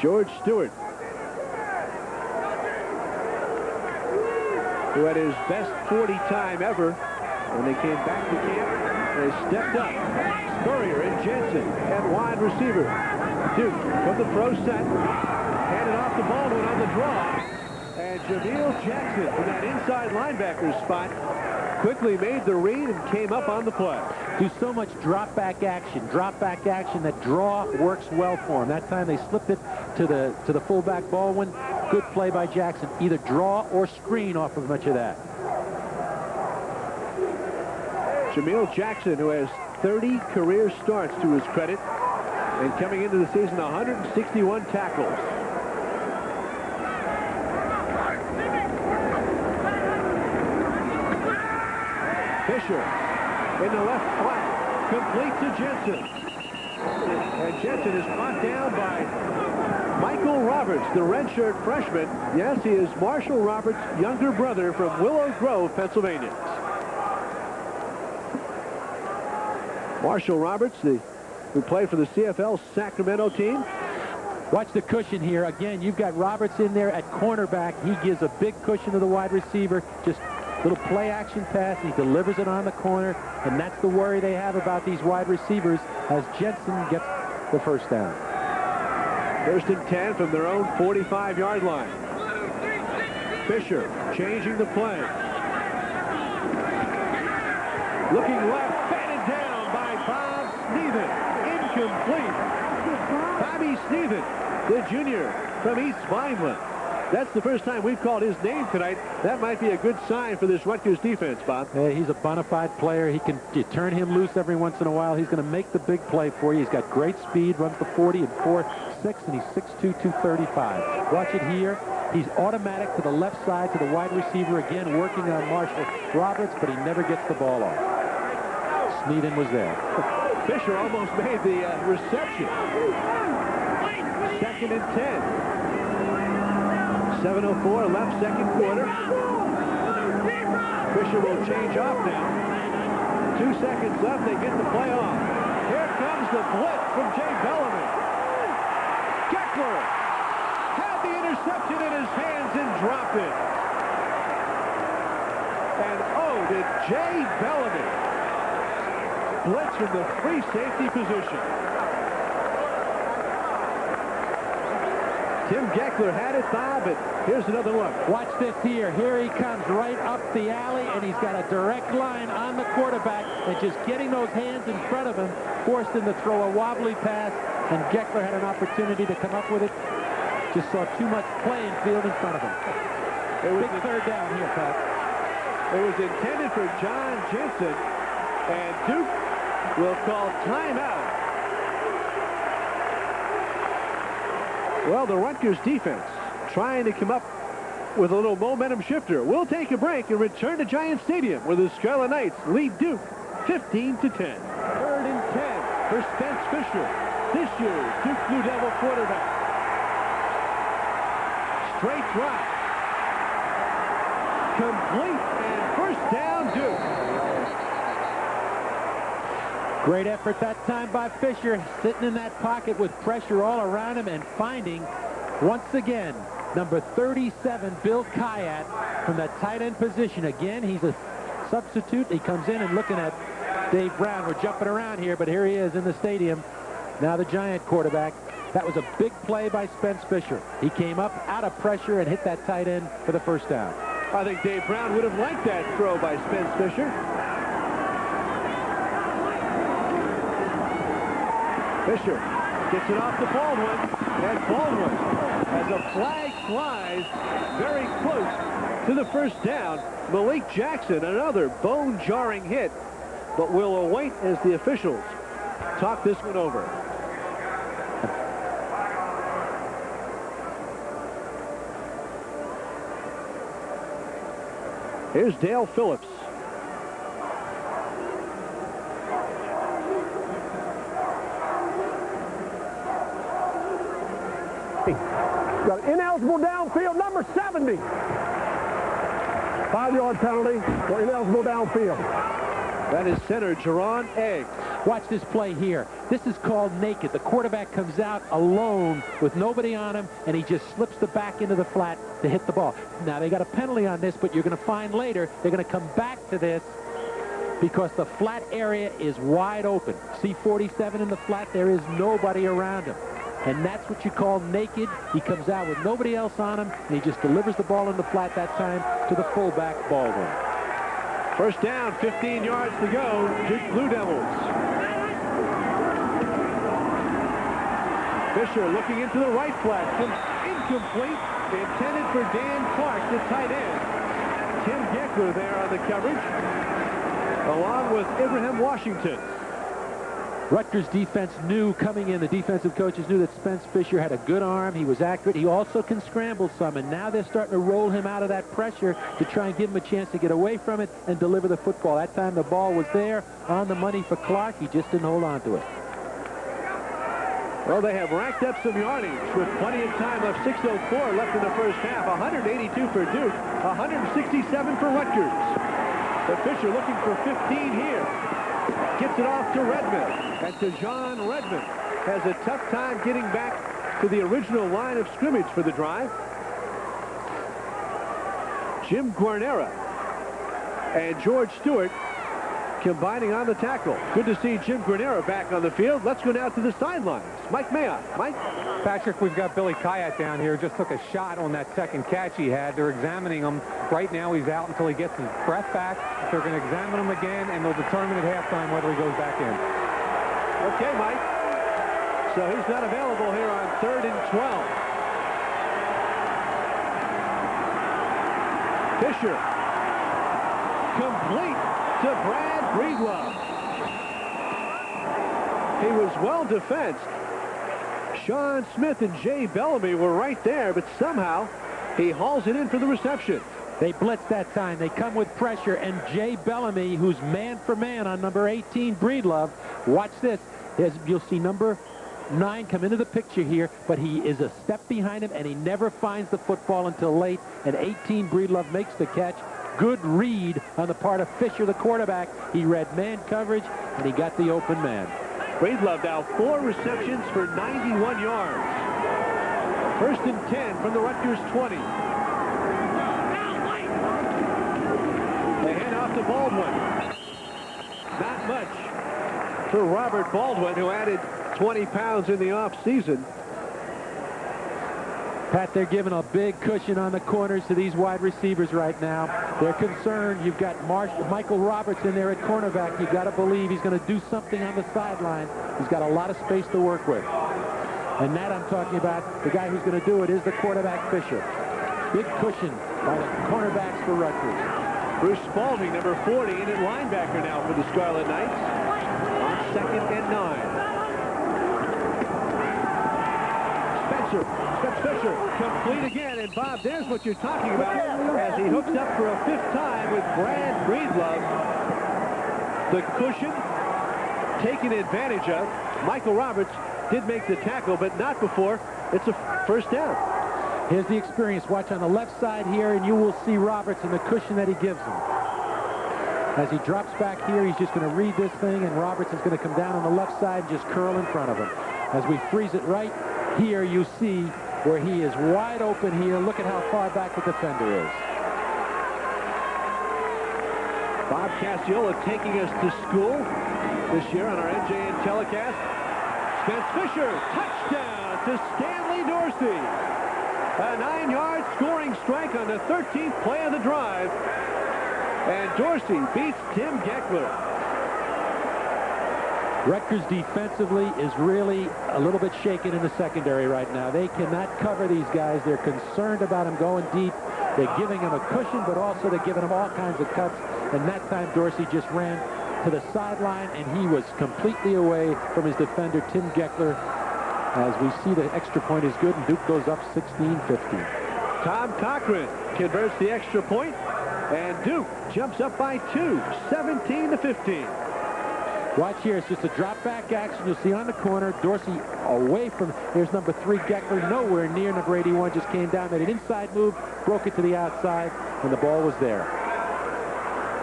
George Stewart, who had his best 40 time ever when they came back to camp. They stepped up. Spurrier and Jensen at wide receiver. Duke from the pro set. Handed off to Baldwin on the draw. And Jameel Jackson from that inside linebacker spot quickly made the read and came up on the play. Do so much drop-back action that draw works well for him. That time they slipped it to the fullback Baldwin. Good play by Jackson. Either draw or screen off of much of that. Jameel Jackson, who has 30 career starts to his credit, and coming into the season, 161 tackles. Fisher in the left flat, complete to Jensen. And Jensen is brought down by Michael Roberts, the redshirt freshman. Yes, he is Marshall Roberts' younger brother from Willow Grove, Pennsylvania. Marshall Roberts, who played for the CFL Sacramento team. Watch the cushion here. Again, you've got Roberts in there at cornerback. He gives a big cushion to the wide receiver. Just little play action pass. He delivers it on the corner. And that's the worry they have about these wide receivers as Jensen gets the first down. 1st and 10 from their own 45-yard line. Fisher changing the play. Looking left, batted down by Bob Sneven. Incomplete. Bobby Sneven, the junior from East Vineland. That's the first time we've called his name tonight. That might be a good sign for this Rutgers defense, Bob. He's a bona fide player. You turn him loose every once in a while. He's going to make the big play for you. He's got great speed, runs the 40 and 4.6, and he's 6'2", 235. Watch it here. He's automatic to the left side to the wide receiver, again working on Marshall Roberts, but he never gets the ball off. Sneeden was there. Fisher almost made the reception. 2nd and 10. 7:04 left, 2nd quarter. Fisher will change off now. 2 seconds left. They get the play off. Here comes the blitz from Jay Bellamy. Geckler had the interception in his hands and dropped it. And oh, did Jay Bellamy blitz from the free safety position. Tim Geckler had it, Bob, but here's another look. Watch this here. Here he comes right up the alley, and he's got a direct line on the quarterback, and just getting those hands in front of him forced him to throw a wobbly pass, and Geckler had an opportunity to come up with it. Just saw too much playing field in front of him. It was big third down here, Pat. It was intended for John Jensen, and Duke will call timeout. Well, the Rutgers defense trying to come up with a little momentum shifter. We'll take a break and return to Giant Stadium where the Scarlet Knights lead Duke 15-10. 3rd and 10 for Spence Fisher, this year's Duke Blue Devil quarterback. Straight drop, complete, and first down, Duke. Great effort that time by Fisher, sitting in that pocket with pressure all around him and finding, once again, number 37, Bill Kayat, from that tight end position. Again, he's a substitute. He comes in and looking at Dave Brown. We're jumping around here, but here he is in the stadium. Now the Giant quarterback. That was a big play by Spence Fisher. He came up out of pressure and hit that tight end for the first down. I think Dave Brown would have liked that throw by Spence Fisher. Fisher gets it off to Baldwin, and Baldwin, as a flag flies very close to the first down. Malik Jackson, another bone-jarring hit, but will await as the officials talk this one over. Here's Dale Phillips. Got an ineligible downfield, number 70. 5-yard penalty for ineligible downfield. That is center Jerron Eggs. Watch this play here. This is called naked. The quarterback comes out alone with nobody on him, and he just slips the back into the flat to hit the ball. Now, they got a penalty on this, but you're going to find later they're going to come back to this because the flat area is wide open. See 47 in the flat? There is nobody around him. And that's what you call naked. He comes out with nobody else on him, and he just delivers the ball in the flat that time to the fullback, Baldwin. First down, 15 yards to go. Duke Blue Devils. Fisher looking into the right flat. Incomplete. Intended for Dan Clark, the tight end. Tim Geckler there on the coverage, along with Ibrahim Washington. Rutgers defense knew coming in, the defensive coaches knew that Spence Fisher had a good arm. He was accurate. He also can scramble some, and now they're starting to roll him out of that pressure to try and give him a chance to get away from it and deliver the football. That time the ball was there on the money for Clark. He just didn't hold on to it. Well, they have racked up some yardage with plenty of time left. 6:04 left in the first half. 182 for Duke, 167 for Rutgers. But Fisher looking for 15 here. Gets it off to Redmond, and to John Redmond has a tough time getting back to the original line of scrimmage for the drive. Jim Guarnera and George Stewart combining on the tackle. Good to see Jim Guarnera back on the field. Let's go now to the sidelines. Mike Mayock. Mike? Patrick, we've got Billy Kayat down here. Just took a shot on that second catch he had. They're examining him. Right now he's out until he gets his breath back. They're going to examine him again, and they'll determine at halftime whether he goes back in. Okay, Mike. So he's not available here on 3rd and 12. Fisher. Complete to Brad Breedlove. He was well defensed. Sean Smith and Jay Bellamy were right there, but somehow he hauls it in for the reception. They blitz that time. They come with pressure, and Jay Bellamy, who's man for man on number 18, Breedlove. Watch this. You'll see number 9 come into the picture here, but he is a step behind him, and he never finds the football until late, and 18, Breedlove makes the catch. Good read on the part of Fisher, the quarterback. He read man coverage, and he got the open man. Breedlove now 4 receptions for 91 yards. 1st and 10 from the Rutgers 20. They hand off to Baldwin. Not much for Robert Baldwin, who added 20 pounds in the offseason. Pat, they're giving a big cushion on the corners to these wide receivers right now. They're concerned. You've got Michael Roberts in there at cornerback. You've got to believe he's going to do something on the sideline. He's got a lot of space to work with. And that I'm talking about, the guy who's going to do it is the quarterback, Fisher. Big cushion by the cornerbacks for Rutgers. Bruce Spalding, number 40, in at linebacker now for the Scarlet Knights. On 2nd and 9. Fisher, complete again, and Bob, there's what you're talking about as he hooks up for a 5th time with Brad Breedlove. The cushion taken advantage of. Michael Roberts did make the tackle, but not before it's a first down. Here's the experience. Watch on the left side here, and you will see Roberts and the cushion that he gives him. As he drops back here, he's just going to read this thing, and Roberts is going to come down on the left side and just curl in front of him. As we freeze it right here, you see where he is wide open here. Look at how far back the defender is. Bob Casciola taking us to school this year on our NJN telecast. Spence Fisher, touchdown to Stanley Dorsey. A 9-yard scoring strike on the 13th play of the drive. And Dorsey beats Tim Geckler. Rutgers defensively is really a little bit shaken in the secondary right now. They cannot cover these guys. They're concerned about them going deep. They're giving them a cushion, but also they're giving them all kinds of cuts. And that time Dorsey just ran to the sideline, and he was completely away from his defender, Tim Geckler. As we see, the extra point is good, and Duke goes up 16-15. Tom Cochran converts the extra point, and Duke jumps up by 2, 17-15. Watch here. It's just a drop-back action. You'll see on the corner, Dorsey away from, here's number 3, Geckler, nowhere near number 81, just came down, made an inside move, broke it to the outside, and the ball was there.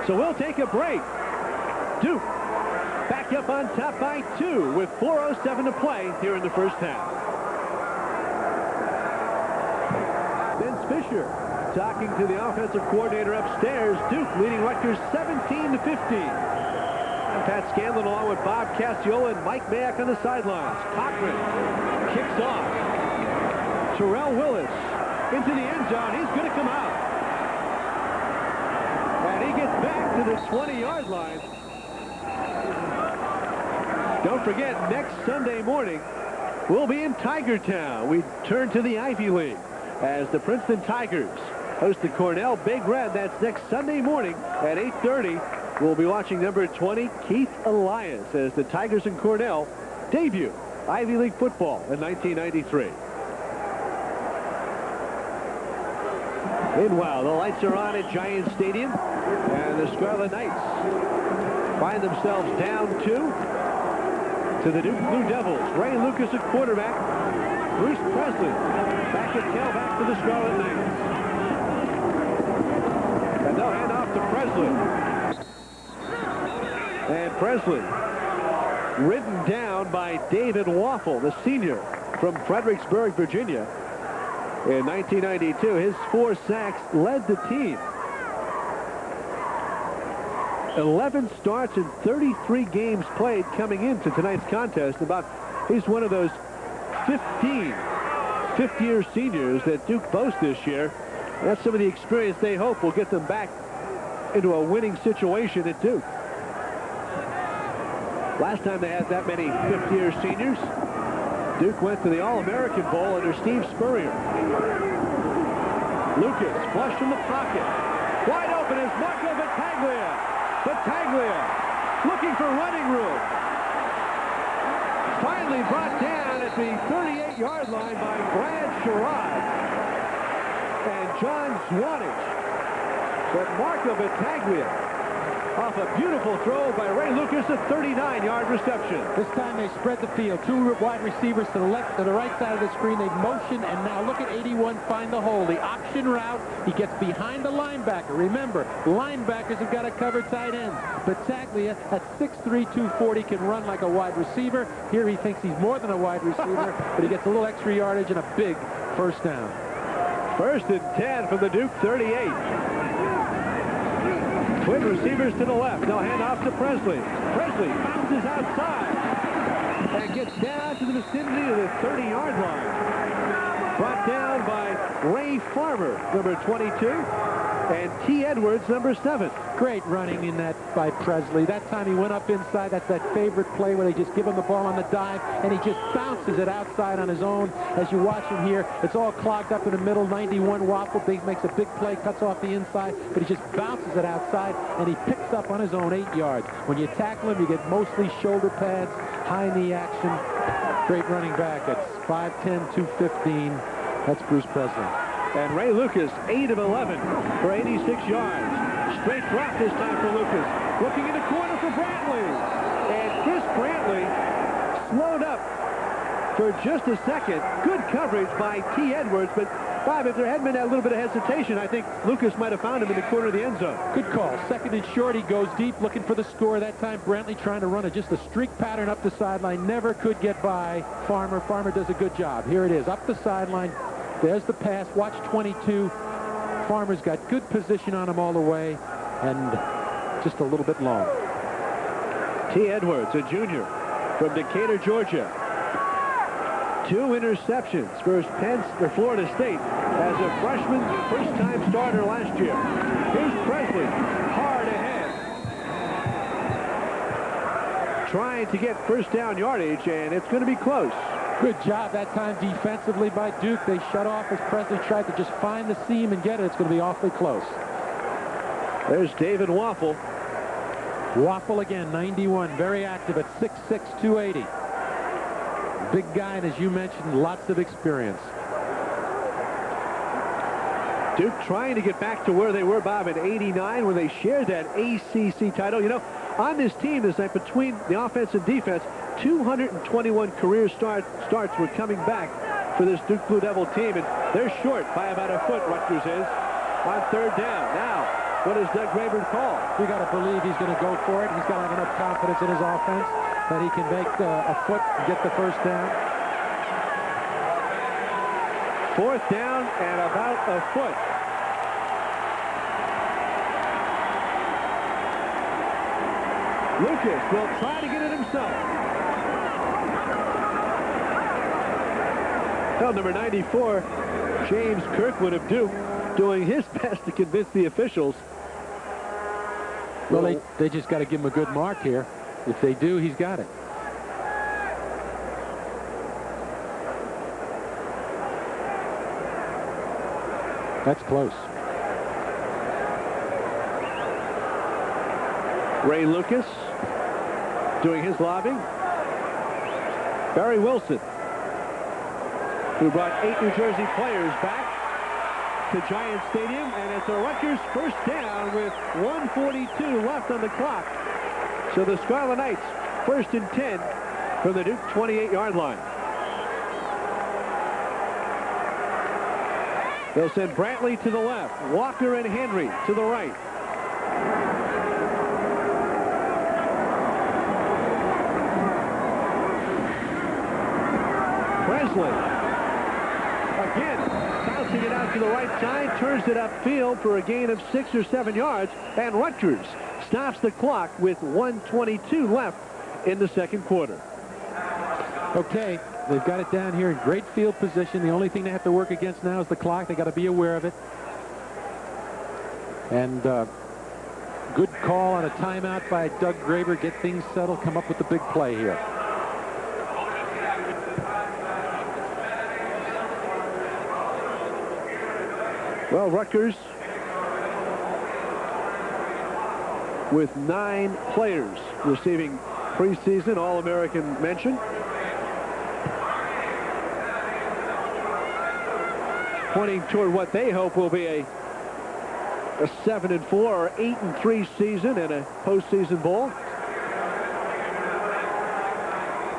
So we'll take a break. Duke back up on top by 2 with 4:07 to play here in the first half. Vince Fisher talking to the offensive coordinator upstairs. Duke leading Rutgers 17-15. Pat Scanlon along with Bob Casciola and Mike Mayock on the sidelines. Cochran kicks off. Terrell Willis into the end zone. He's going to come out. And he gets back to the 20-yard line. Don't forget, next Sunday morning, we'll be in Tigertown. We turn to the Ivy League as the Princeton Tigers host the Cornell Big Red. That's next Sunday morning at 8:30. We'll be watching number 20, Keith Elias, as the Tigers and Cornell debut Ivy League football in 1993. Meanwhile, the lights are on at Giant Stadium, and the Scarlet Knights find themselves down 2 to the Duke Blue Devils. Ray Lucas at quarterback. Bruce Presley back at tailback for the Scarlet Knights. And they'll hand off to Presley. And Presley ridden down by David Waffle, the senior from Fredericksburg, Virginia. In 1992, his 4 sacks led the team. 11 starts and 33 games played coming into tonight's contest. He's one of those 15 fifth-year seniors that Duke boasts this year. That's some of the experience they hope will get them back into a winning situation at Duke. Last time they had that many fifth-year seniors, Duke went to the All-American Bowl under Steve Spurrier. Lucas flush from the pocket. Wide open is Marco Battaglia. Battaglia looking for running room. Finally brought down at the 38-yard line by Brad Sherrod and John Zwanich. But Marco Battaglia off a beautiful throw by Ray Lucas, a 39-yard reception. This time they spread the field. 2 wide receivers to the left, to the right side of the screen. They motion, and now look at 81 find the hole. The option route, he gets behind the linebacker. Remember, linebackers have got to cover tight ends. Battaglia at 6'3", 240 can run like a wide receiver. Here he thinks he's more than a wide receiver, but he gets a little extra yardage and a big first down. 1st and 10 from the Duke 38. Twin receivers to the left. They'll hand off to Presley. Presley bounces outside and gets down to the vicinity of the 30-yard line. Brought down by Ray Farmer, number 22, and T. Edwards, number 7. Great running in that by Presley. That time he went up inside. That's that favorite play where they just give him the ball on the dive, and he just bounces it outside on his own. As you watch him here, it's all clogged up in the middle. 91 Waffle makes a big play, cuts off the inside, but he just bounces it outside, and he picks up on his own 8 yards. When you tackle him, you get mostly shoulder pads, high knee action. Great running back. It's 5'10", 215. That's Bruce Presley. And Ray Lucas, 8 of 11 for 86 yards. Straight drop this time for Lucas. Looking in the corner for Brantley. And Chris Brantley slowed up for just a second. Good coverage by T. Edwards, but Bob, if there had been that little bit of hesitation, I think Lucas might have found him in the corner of the end zone. Good call. Second and short, he goes deep looking for the score. That time, Brantley trying to run just a streak pattern up the sideline. Never could get by Farmer. Farmer does a good job. Here it is, up the sideline. There's the pass. Watch 22. Farmer's got good position on him all the way, and just a little bit long. T. Edwards, a junior from Decatur, Georgia. 2 interceptions for Florida State as a freshman, first-time starter last year. Here's Presley, hard ahead. Trying to get first down yardage, and it's going to be close. Good job that time defensively by Duke. They shut off as Presley tried to just find the seam and get it. It's going to be awfully close. There's David Waffle. Waffle again, 91, very active at 6'6", 280. Big guy, and as you mentioned, lots of experience. Duke trying to get back to where they were, Bob, in '89 when they shared that ACC title. You know, on this team this night, between the offense and defense, 221 career starts were coming back for this Duke Blue Devil team, and they're short by about a foot, Rutgers is, on third down. Now, what does Doug Graber call? We got to believe he's going to go for it. He's got to have enough confidence in his offense that he can make a foot and get the first down. 4th down and about a foot. Lucas will try to get it himself. Well, number 94, James Kirkwood of Duke, doing his best to convince the officials. Well, they just got to give him a good mark here. If they do, he's got it. That's close. Ray Lucas doing his lobbing. Barry Wilson, who brought 8 New Jersey players back to Giant Stadium, and it's a Rutgers first down with 1:42 left on the clock. So the Scarlet Knights, 1st and 10 from the Duke 28-yard line. They'll send Brantley to the left, Walker and Henry to the right. Presley, again, bouncing it out to the right side, turns it upfield for a gain of 6 or 7 yards, and Rutgers stops the clock with 1:22 left in the second quarter. Okay, they've got it down here in great field position. The only thing they have to work against now is the clock. They got to be aware of it. And good call on a timeout by Doug Graber. Get things settled, come up with the big play here. Well, Rutgers with 9 players receiving preseason All-American mention. Pointing toward what they hope will be a 7-4 or 8-3 season and a postseason bowl.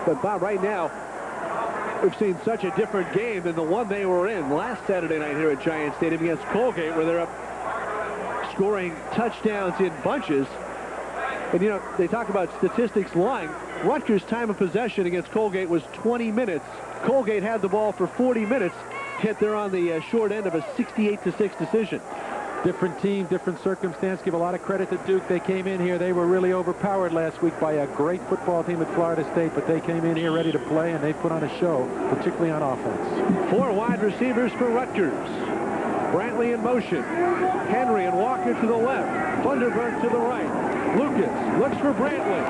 But Bob, right now, we've seen such a different game than the one they were in last Saturday night here at Giant Stadium against Colgate, where they're up scoring touchdowns in bunches. And, you know, they talk about statistics lying. Rutgers' time of possession against Colgate was 20 minutes. Colgate had the ball for 40 minutes, yet they're on the short end of a 68-6 decision. Different team, different circumstance. Give a lot of credit to Duke. They came in here. They were really overpowered last week by a great football team at Florida State, but they came in here ready to play, and they put on a show, particularly on offense. 4 wide receivers for Rutgers. Brantley in motion. Henry and Walker to the left. Funderburg to the right. Lucas looks for Brantley.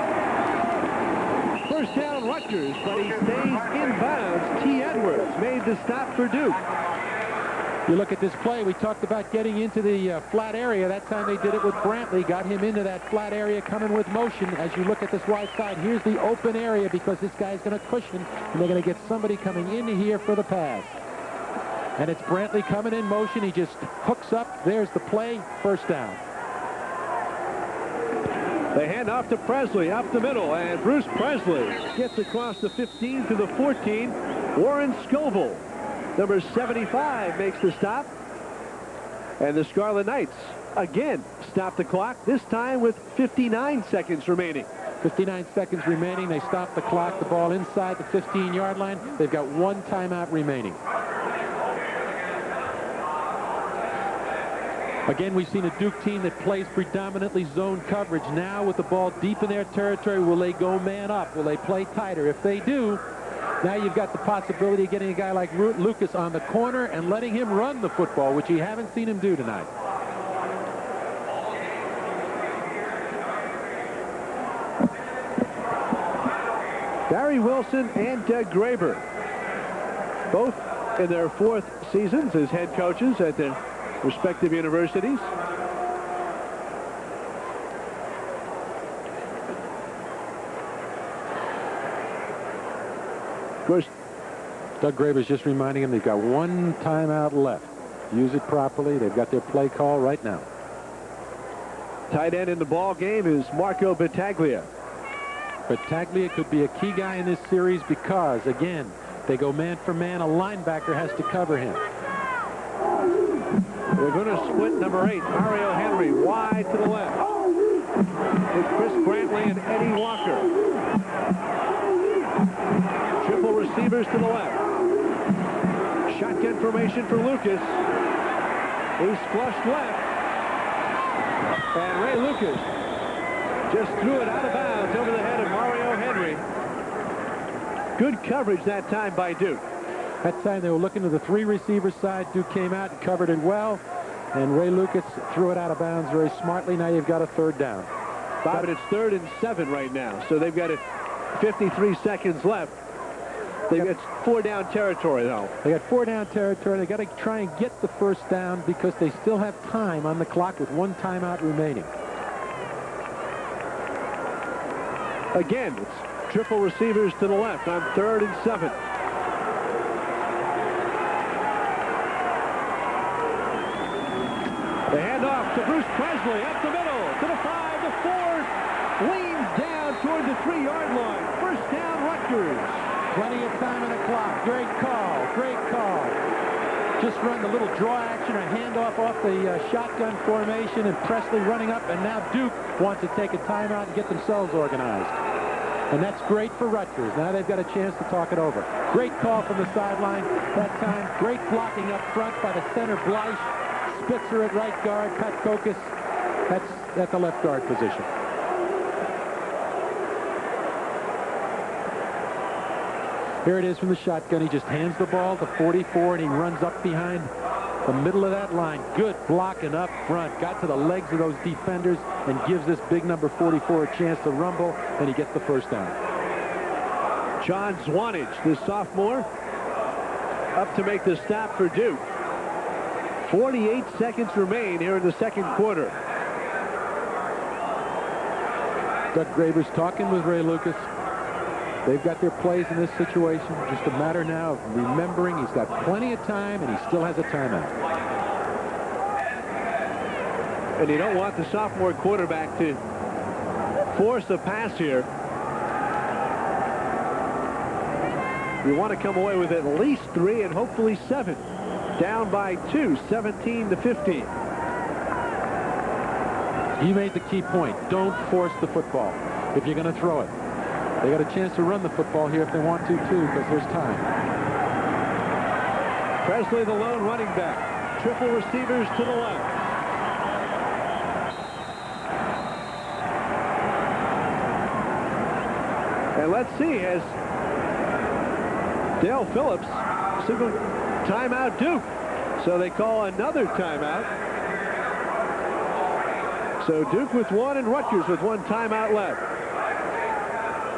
First down Rutgers, but he stays inbounds. T. Edwards made the stop for Duke. You look at this play, we talked about getting into the flat area. That time they did it with Brantley, got him into that flat area, coming with motion. As you look at this wide side, here's the open area because this guy's going to cushion, and they're going to get somebody coming into here for the pass. And it's Brantley coming in motion. He just hooks up. There's the play, first down. They hand off to Presley up the middle, and Bruce Presley gets across the 15 to the 14. Warren Scoville Number 75 makes the stop. And the Scarlet Knights again stop the clock, this time with 59 seconds remaining. 59 seconds remaining. They stop the clock. The ball inside the 15-yard line. They've got one timeout remaining. Again, we've seen a Duke team that plays predominantly zone coverage. Now with the ball deep in their territory, will they go man up? Will they play tighter? If they do, now you've got the possibility of getting a guy like Lucas on the corner and letting him run the football, which you haven't seen him do tonight. Barry Wilson and Doug Graber, both in their 4th seasons as head coaches at their respective universities. Of course, Doug Graber's just reminding him they've got one timeout left. Use it properly. They've got their play call right now. Tight end in the ball game is Marco Battaglia. Battaglia could be a key guy in this series because, again, they go man for man. A linebacker has to cover him. They're going to split number 8, Mario Henry, wide to the left, with Chris Brantley and Eddie Walker. Triple receivers to the left. Shotgun formation for Lucas. He's flushed left. And Ray Lucas just threw it out of bounds over the head of Mario Henry. Good coverage that time by Duke. That time they were looking to the 3 receiver side. Duke came out and covered it well. And Ray Lucas threw it out of bounds very smartly. Now you've got a 3rd down. Bob, and it's 3rd and 7 right now. So they've got 53 seconds left. They've got 4 down territory, though. They got 4 down territory. They got to try and get the 1st down because they still have time on the clock with 1 timeout remaining. Again, it's triple receivers to the left on 3rd and 7. The handoff to Bruce Presley up the middle to the 5, the 4, leans down toward the 3-yard line. 1st down, Rutgers. Plenty of time on the clock. Great call. Great call. Just run the little draw action, a handoff off the shotgun formation, and Presley running up, and now Duke wants to take a timeout and get themselves organized. And that's great for Rutgers. Now they've got a chance to talk it over. Great call from the sideline that time. Great blocking up front by the center, Bleish. Spitzer at right guard. Pat Kokas that's at the left guard position. Here it is from the shotgun. He just hands the ball to 44, and he runs up behind the middle of that line. Good blocking up front. Got to the legs of those defenders and gives this big number 44 a chance to rumble, and he gets the 1st down. John Zwanich, the sophomore, up to make the stop for Duke. 48 seconds remain here in the 2nd quarter. Doug Graber's talking with Ray Lucas. They've got their plays in this situation. Just a matter now of remembering he's got plenty of time and he still has a timeout. And you don't want the sophomore quarterback to force a pass here. You want to come away with at least 3 and hopefully 7. Down by 2, 17-15. He made the key point. Don't force the football if you're going to throw it. They got a chance to run the football here if they want to, too, because there's time. Presley, the lone running back. Triple receivers to the left. And let's see, as Dale Phillips signaled timeout Duke. So they call another timeout. So Duke with 1 and Rutgers with 1 timeout left.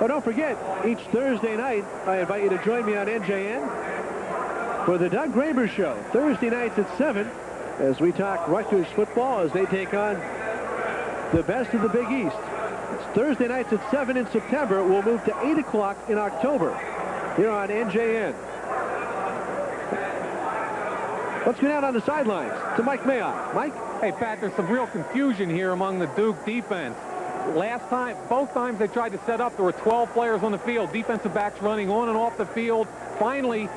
But don't forget, each Thursday night, I invite you to join me on NJN for the Doug Graber Show. Thursday nights at 7 as we talk Rutgers football as they take on the best of the Big East. It's Thursday nights at 7 in September. We'll move to 8 o'clock in October here on NJN. Let's go down on the sidelines to Mike Mayock. Mike? Hey, Pat, there's some real confusion here among the Duke defense. Last time, both times they tried to set up, there were 12 players on the field. Defensive backs running on and off the field. Finally,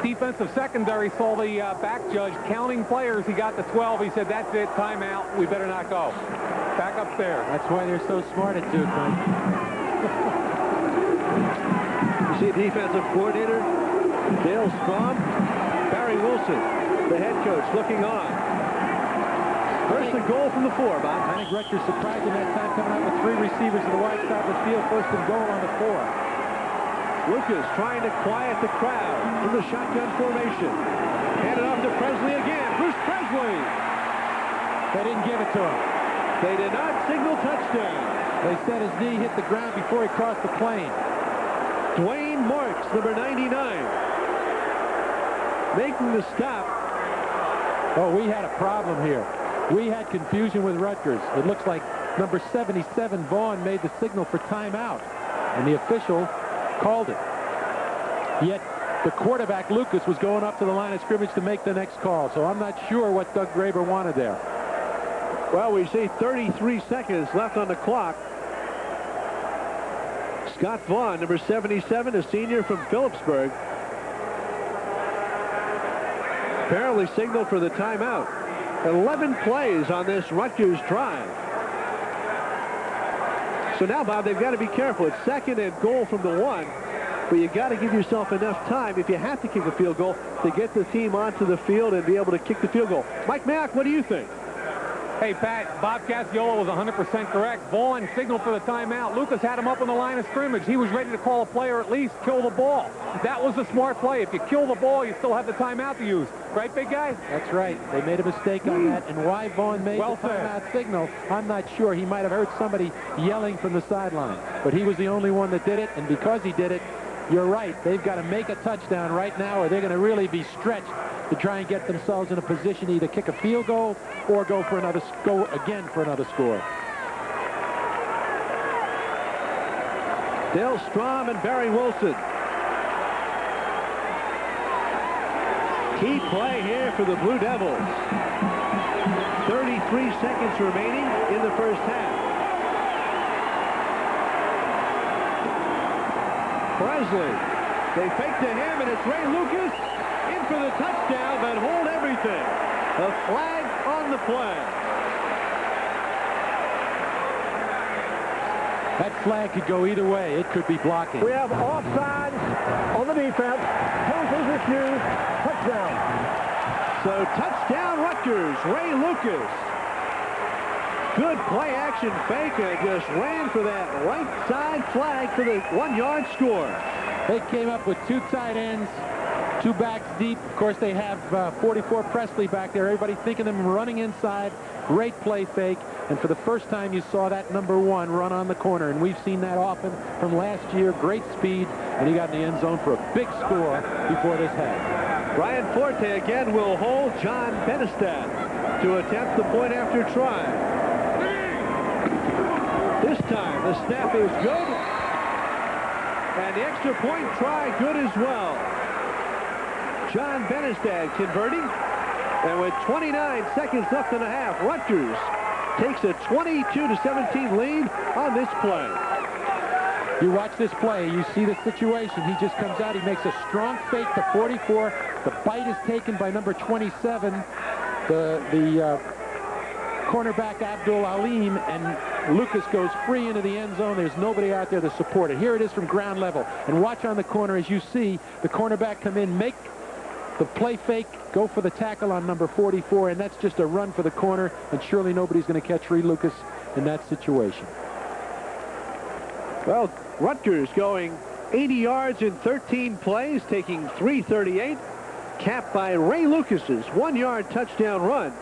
defensive secondary saw the back judge counting players. He got to 12. He said, that's it, timeout. We better not go. Back upstairs. That's why they're so smart at Duke, Mike. You see defensive coordinator Dale Strom, Barry Wilson, the head coach, looking on. First and goal from the 4, Bob. I think Rutgers surprised him that time, coming out with 3 receivers to the wide side of the field. First and goal on the 4. Lucas trying to quiet the crowd in the shotgun formation. Handed off to Presley again. Bruce Presley. They didn't give it to him. They did not signal touchdown. They said his knee hit the ground before he crossed the plane. Dwayne Marks, number 99, making the stop. Oh, we had a problem here. We had confusion with Rutgers. It looks like number 77, Vaughn, made the signal for timeout, and the official called it. Yet the quarterback, Lucas, was going up to the line of scrimmage to make the next call, so I'm not sure what Doug Graber wanted there. Well, we see 33 seconds left on the clock. Scott Vaughn, number 77, a senior from Phillipsburg, apparently signaled for the timeout. 11 plays on this Rutgers drive. So now, Bob, they've got to be careful. It's second and goal from the 1, but you got to give yourself enough time, if you have to kick a field goal, to get the team onto the field and be able to kick the field goal. Mike Mack, what do you think? Hey, Pat, Bob Cacciola was 100% correct. Vaughn signaled for the timeout. Lucas had him up on the line of scrimmage. He was ready to call a play or at least kill the ball. That was a smart play. If you kill the ball, you still have the timeout to use. Right, big guy? That's right. They made a mistake on that, and why Vaughn made the timeout signal, I'm not sure. He might have heard somebody yelling from the sideline, but he was the only one that did it, and because he did it, you're right. They've got to make a touchdown right now, or they're going to really be stretched to try and get themselves in a position to either kick a field goal or go again for another score. Dale Strom and Barry Wilson. Key play here for the Blue Devils. 33 seconds remaining in the first half. Presley. They fake to him, and it's Ray Lucas in for the touchdown, but hold everything. A flag on the play. That flag could go either way. It could be blocking. We have offsides on the defense. Penalties refused. Touchdown. So touchdown Rutgers. Ray Lucas. Good play action fake, and just ran for that right side flag for the 1-yard score. They came up with 2 tight ends, 2 backs deep. Of course, they have 44 Presley back there. Everybody thinking them running inside. Great play fake. And for the first time, you saw that number 1 run on the corner. And we've seen that often from last year. Great speed. And he got in the end zone for a big score before this half. Bryan Fortay again will hold John Benestad to attempt the point after try. This time, the snap is good. And the extra point try good as well. John Benestad converting. And with 29 seconds left in the half, Rutgers takes a 22-17 lead on this play. You watch this play, you see the situation. He just comes out, he makes a strong fake to 44. The bite is taken by number 27, the cornerback Abdul Alim, and Lucas goes free into the end zone. There's nobody out there to support it. Here it is from ground level. And watch on the corner as you see the cornerback come in, make the play fake, go for the tackle on number 44, and that's just a run for the corner, and surely nobody's going to catch Ray Lucas in that situation. Well, Rutgers going 80 yards in 13 plays, taking 338, capped by Ray Lucas's 1-yard touchdown run.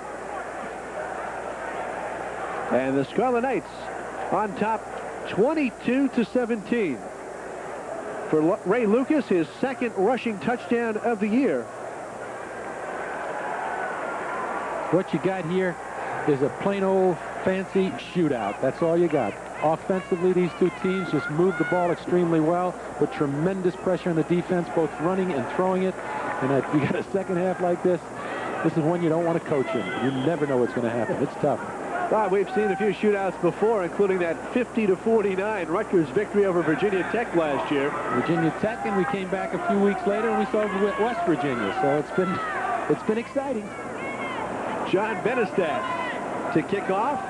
And the Scarlet Knights on top 22-17. For Ray Lucas, his second rushing touchdown of the year. What you got here is a plain old fancy shootout. That's all you got. Offensively, these two teams just move the ball extremely well, with tremendous pressure on the defense, both running and throwing it. And if you got a second half like this, this is one you don't want to coach in. You never know what's going to happen. It's tough. We've seen a few shootouts before, including that 50-49 Rutgers victory over Virginia Tech last year. Virginia Tech, and we came back a few weeks later and we saw West Virginia. So it's been exciting. John Benestad to kick off.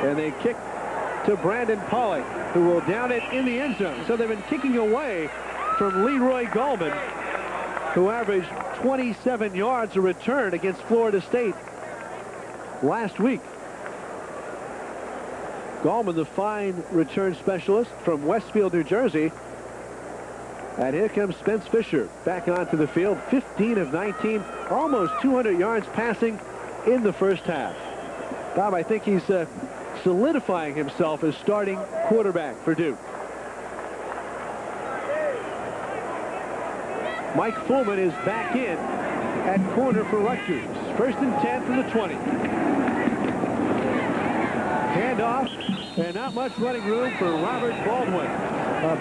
And they kick to Brandon Pollock, who will down it in the end zone. So they've been kicking away from Leroy Gallman, who averaged 27 yards a return against Florida State last week. Gallman, the fine return specialist from Westfield, New Jersey. And here comes Spence Fisher back onto the field. 15 of 19, almost 200 yards passing in the first half. Bob, I think he's solidifying himself as starting quarterback for Duke. Mike Fullman is back in at corner for Rutgers. 1st and 10 from the 20. Handoff, and not much running room for Robert Baldwin.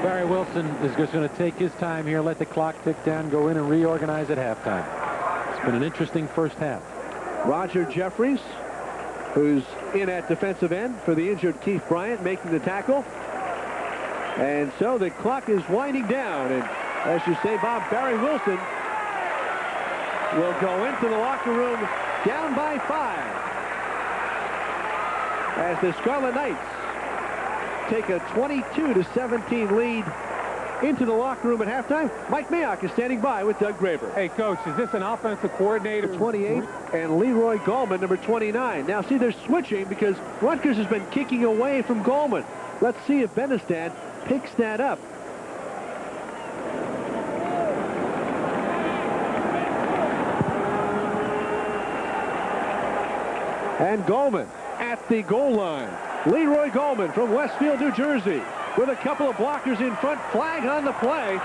Barry Wilson is just going to take his time here, let the clock tick down, go in and reorganize at halftime. It's been an interesting first half. Roger Jeffries, who's in at defensive end for the injured Keith Bryant, making the tackle. And so the clock is winding down, and as you say, Bob, Barry Wilson will go into the locker room down by 5 as the Scarlet Knights take a 22-17 lead into the locker room at halftime. Mike Mayock is standing by with Doug Graber. Hey, Coach, is this an offensive coordinator? 28 and Leroy Gallman, number 29. Now, see, they're switching because Rutgers has been kicking away from Gallman. Let's see if Benestad picks that up. And Gallman at the goal line. Leroy Gallman from Westfield, New Jersey, with a couple of blockers in front. Flag on the play.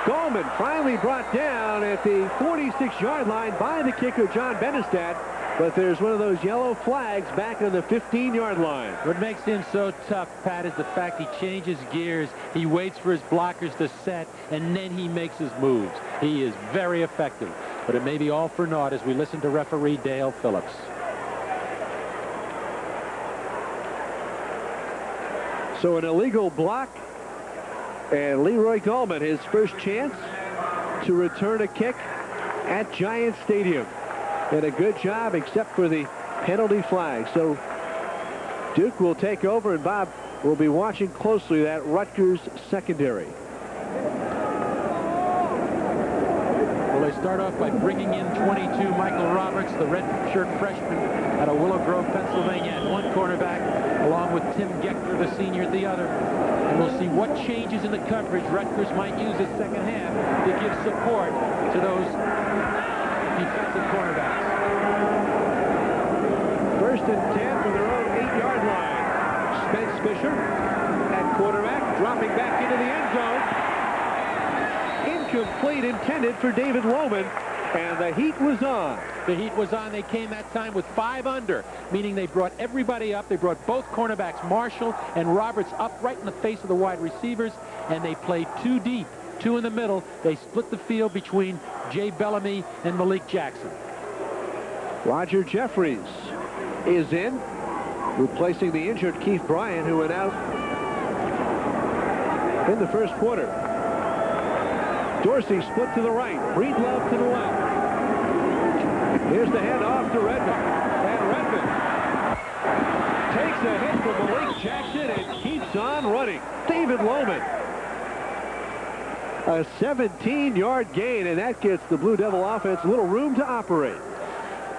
Gallman finally brought down at the 46-yard line by the kicker, John Benestad. But there's one of those yellow flags back on the 15-yard line. What makes him so tough, Pat, is the fact he changes gears. He waits for his blockers to set, and then he makes his moves. He is very effective. But it may be all for naught as we listen to referee Dale Phillips. So an illegal block, and Leroy Gallman, his first chance to return a kick at Giant Stadium. And a good job except for the penalty flag. So Duke will take over, and Bob will be watching closely that Rutgers secondary. Well, they start off by bringing in 22 Michael Roberts, the redshirt freshman out of Willow Grove, Pennsylvania, at one cornerback, along with Tim Gechter, the senior, at the other. And we'll see what changes in the coverage Rutgers might use the second half to give support to those defensive cornerbacks. 1st and 10 from their own 8-yard line. Spence Fisher at quarterback, dropping back into the end zone. Incomplete, intended for David Lohman, and the heat was on. The heat was on. They came that time with 5 under, meaning they brought everybody up. They brought both cornerbacks, Marshall and Roberts, up right in the face of the wide receivers, and they played 2 deep, 2 in the middle. They split the field between Jay Bellamy and Malik Jackson. Roger Jeffries is in, replacing the injured Keith Bryant, who went out in the first quarter. Dorsey split to the right, Breedlove to the left. Here's the handoff to Redmond, and Redmond takes a hit from Malik Jackson and keeps on running. David Lohman. A 17-yard gain, and that gets the Blue Devil offense a little room to operate.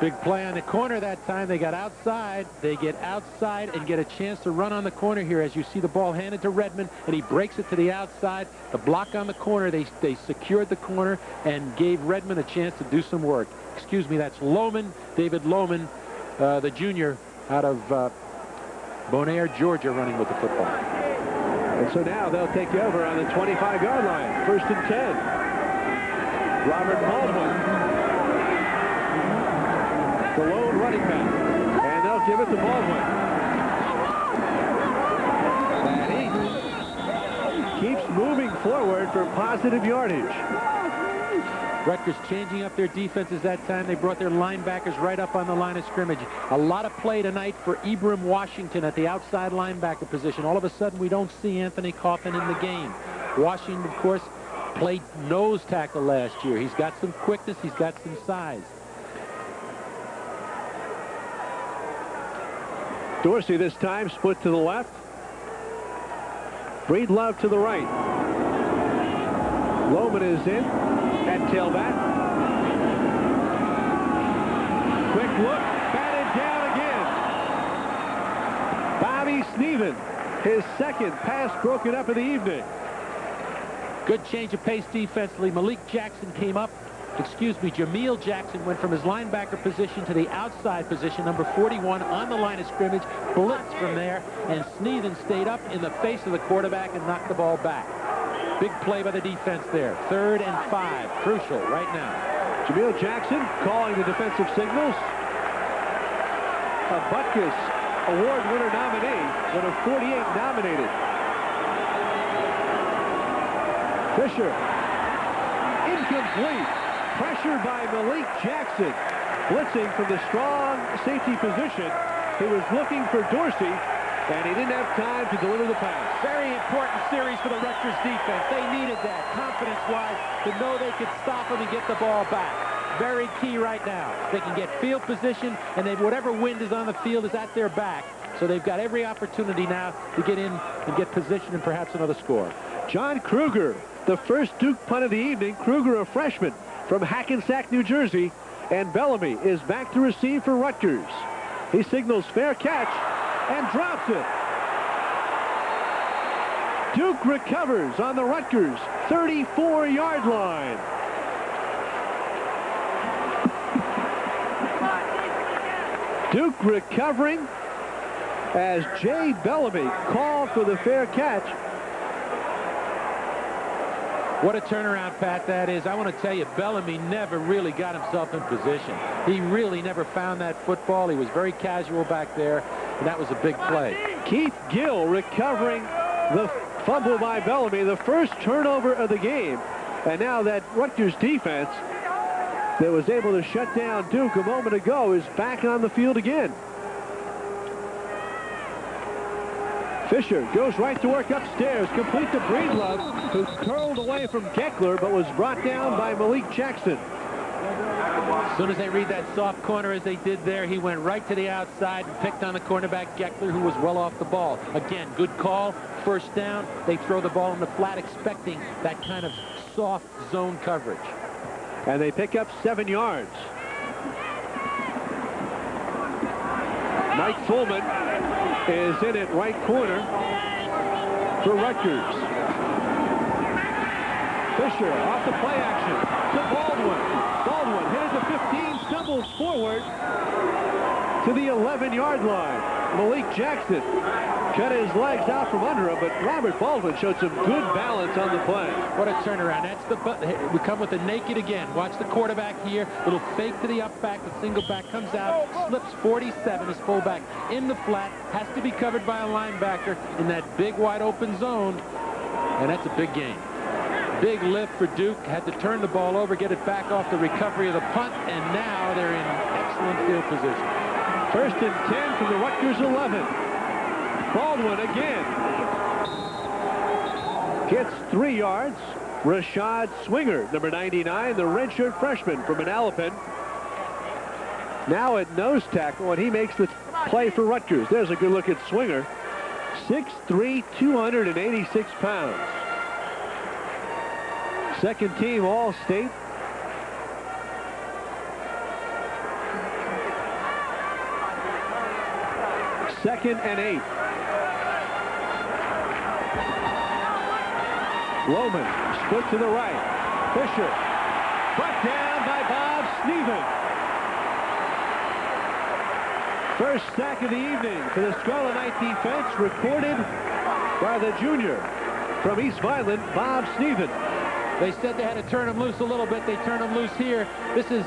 Big play on the corner that time. They got outside. They get outside and get a chance to run on the corner here as you see the ball handed to Redmond, and he breaks it to the outside. The block on the corner, they secured the corner and gave Redmond a chance to do some work. Excuse me, that's Lohman, David Lohman, the junior out of Bonaire, Georgia, running with the football. And so now they'll take over on the 25-yard line. 1st and 10. Robert Baldwin, the lone running back, and they'll give it to Baldwin. And he keeps moving forward for positive yardage. Rutgers changing up their defenses that time. They brought their linebackers right up on the line of scrimmage. A lot of play tonight for Ibram Washington at the outside linebacker position. All of a sudden, we don't see Anthony Coffin in the game. Washington, of course, played nose tackle last year. He's got some quickness. He's got some size. Dorsey this time split to the left. Breedlove to the right. Lohman is in at tailback. Quick look, batted down again. Bobby Sneeden, his second pass broken up of the evening. Good change of pace defensively. Malik Jackson came up. Jameel Jackson went from his linebacker position to the outside position, number 41, on the line of scrimmage. Blitz from there, and Sneeden stayed up in the face of the quarterback and knocked the ball back. Big play by the defense there. 3rd and 5. Crucial right now. Jameel Jackson calling the defensive signals. A Butkus Award winner nominee, one of 48 nominated. Fisher. Incomplete. Pressured by Malik Jackson. Blitzing from the strong safety position. He was looking for Dorsey, and he didn't have time to deliver the pass. Very important series for the Rutgers defense. They needed that, confidence-wise, to know they could stop him and get the ball back. Very key right now. They can get field position, and whatever wind is on the field is at their back. So they've got every opportunity now to get in and get position and perhaps another score. John Kruger, the first Duke punt of the evening. Kruger, a freshman from Hackensack, New Jersey. And Bellamy is back to receive for Rutgers. He signals fair catch and drops it. Duke recovers on the Rutgers 34-yard line. Duke recovering as Jay Bellamy called for the fair catch. What a turnaround, Pat, that is. I want to tell you, Bellamy never really got himself in position. He really never found that football. He was very casual back there, and that was a big play. Keith Gill recovering the fumble by Bellamy, the first turnover of the game. And now that Rutgers defense that was able to shut down Duke a moment ago is back on the field again. Fisher goes right to work upstairs, complete to Breedlove, who curled away from Geckler, but was brought down by Malik Jackson. As soon as they read that soft corner as they did there, he went right to the outside and picked on the cornerback Geckler, who was well off the ball. Again, good call, first down. They throw the ball in the flat, expecting that kind of soft zone coverage. And they pick up 7 yards. Mike Fullman is in at right corner for Rutgers. Fisher off the play action to Baldwin. Baldwin hit at the 15, stumbles forward to the 11-yard line. Malik Jackson cut his legs out from under him, but Robert Baldwin showed some good balance on the play. What a turnaround. That's the we come with the naked again. Watch the quarterback here. Little fake to the up back. The single back comes out, slips 47, his fullback in the flat, has to be covered by a linebacker in that big wide open zone, and that's a big gain. Big lift for Duke. Had to turn the ball over, get it back off the recovery of the punt, and now they're in excellent field position. 1st and 10 from the Rutgers 11. Baldwin again. Gets 3 yards. Rashad Swinger, number 99, the redshirt freshman from Manalapan. Now at nose tackle, and he makes the play for Rutgers. There's a good look at Swinger. 6'3", 286 pounds. Second team All-State. Second and 8. Lohman split to the right. Fisher brought down by Bob Sneeden. First sack of the evening for the Scarlet Knight defense, recorded by the junior from East Vineland, Bob Sneeden. They said they had to turn him loose a little bit. They turned him loose here. This is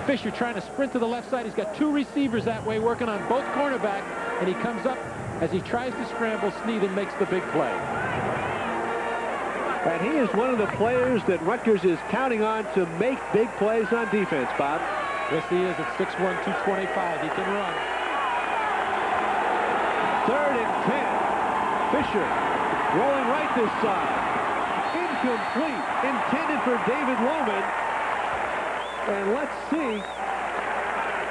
Fisher trying to sprint to the left side. He's got 2 receivers that way working on both cornerbacks, and he comes up as he tries to scramble. Sneeden makes the big play. And he is one of the players that Rutgers is counting on to make big plays on defense, Bob. Yes, he is at 6'1", 225. He can run. 3rd and 10. Fisher rolling right this side. Incomplete. Intended for David Lohman. And let's see.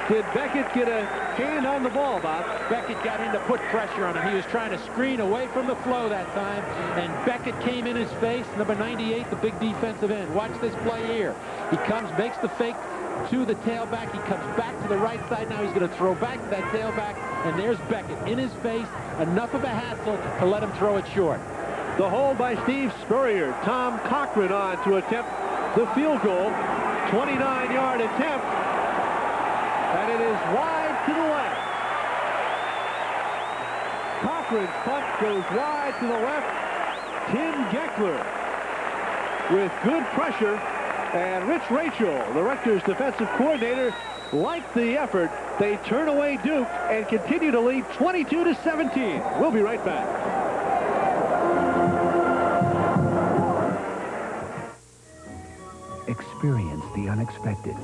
Did Beckett get a hand on the ball, Bob? Beckett got in to put pressure on him. He was trying to screen away from the flow that time, and Beckett came in his face. Number 98, the big defensive end. Watch this play here. He comes, makes the fake to the tailback. He comes back to the right side. Now he's going to throw back to that tailback, and there's Beckett in his face. Enough of a hassle to let him throw it short. The hold by Steve Spurrier. Tom Cochran on to attempt the field goal. 29-yard attempt. And it is wide to the left. Cochran's punt goes wide to the left. Tim Geckler with good pressure. And Rich Rachel, the Rutgers defensive coordinator, liked the effort. They turn away Duke and continue to lead 22-17. We'll be right back. Experience the unexpected.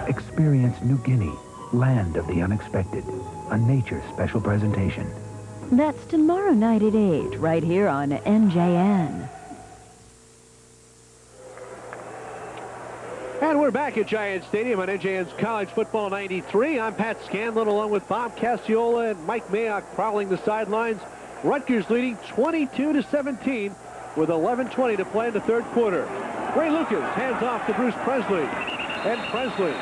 Experience New Guinea, land of the unexpected, a nature special presentation. That's tomorrow night at 8, right here on NJN. And we're back at Giant Stadium on NJN's College Football 93. I'm Pat Scanlon along with Bob Casciola and Mike Mayock prowling the sidelines. Rutgers leading 22-17 with 11:20 to play in the third quarter. Ray Lucas hands off to Bruce Presley. And Presley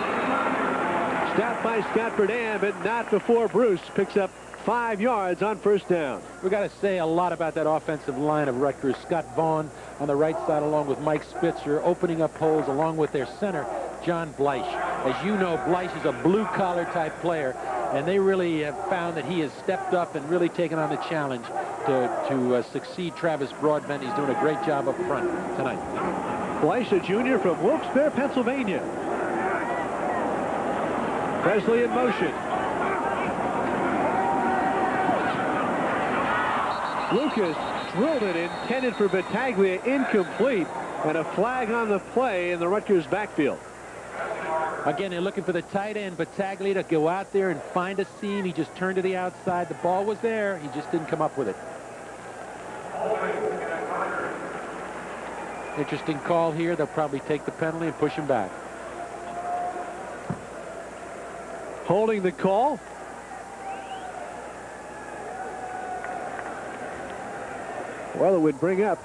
stopped by Scott Burdan, but not before Bruce picks up 5 yards on first down. We got to say a lot about that offensive line of Rutgers. Scott Vaughn on the right side along with Mike Spitzer, opening up holes along with their center, John Bleich. As you know, Bleich is a blue-collar type player, and they really have found that he has stepped up and really taken on the challenge to succeed Travis Broadbent. He's doing a great job up front tonight. Bleich, a junior from Wilkes-Barre, Pennsylvania. Presley in motion. Lucas drilled it, intended for Battaglia, incomplete, and a flag on the play in the Rutgers backfield. Again, they're looking for the tight end, Battaglia, to go out there and find a seam. He just turned to the outside. The ball was there. He just didn't come up with it. Interesting call here. They'll probably take the penalty and push him back. Holding the call. Well, it would bring up.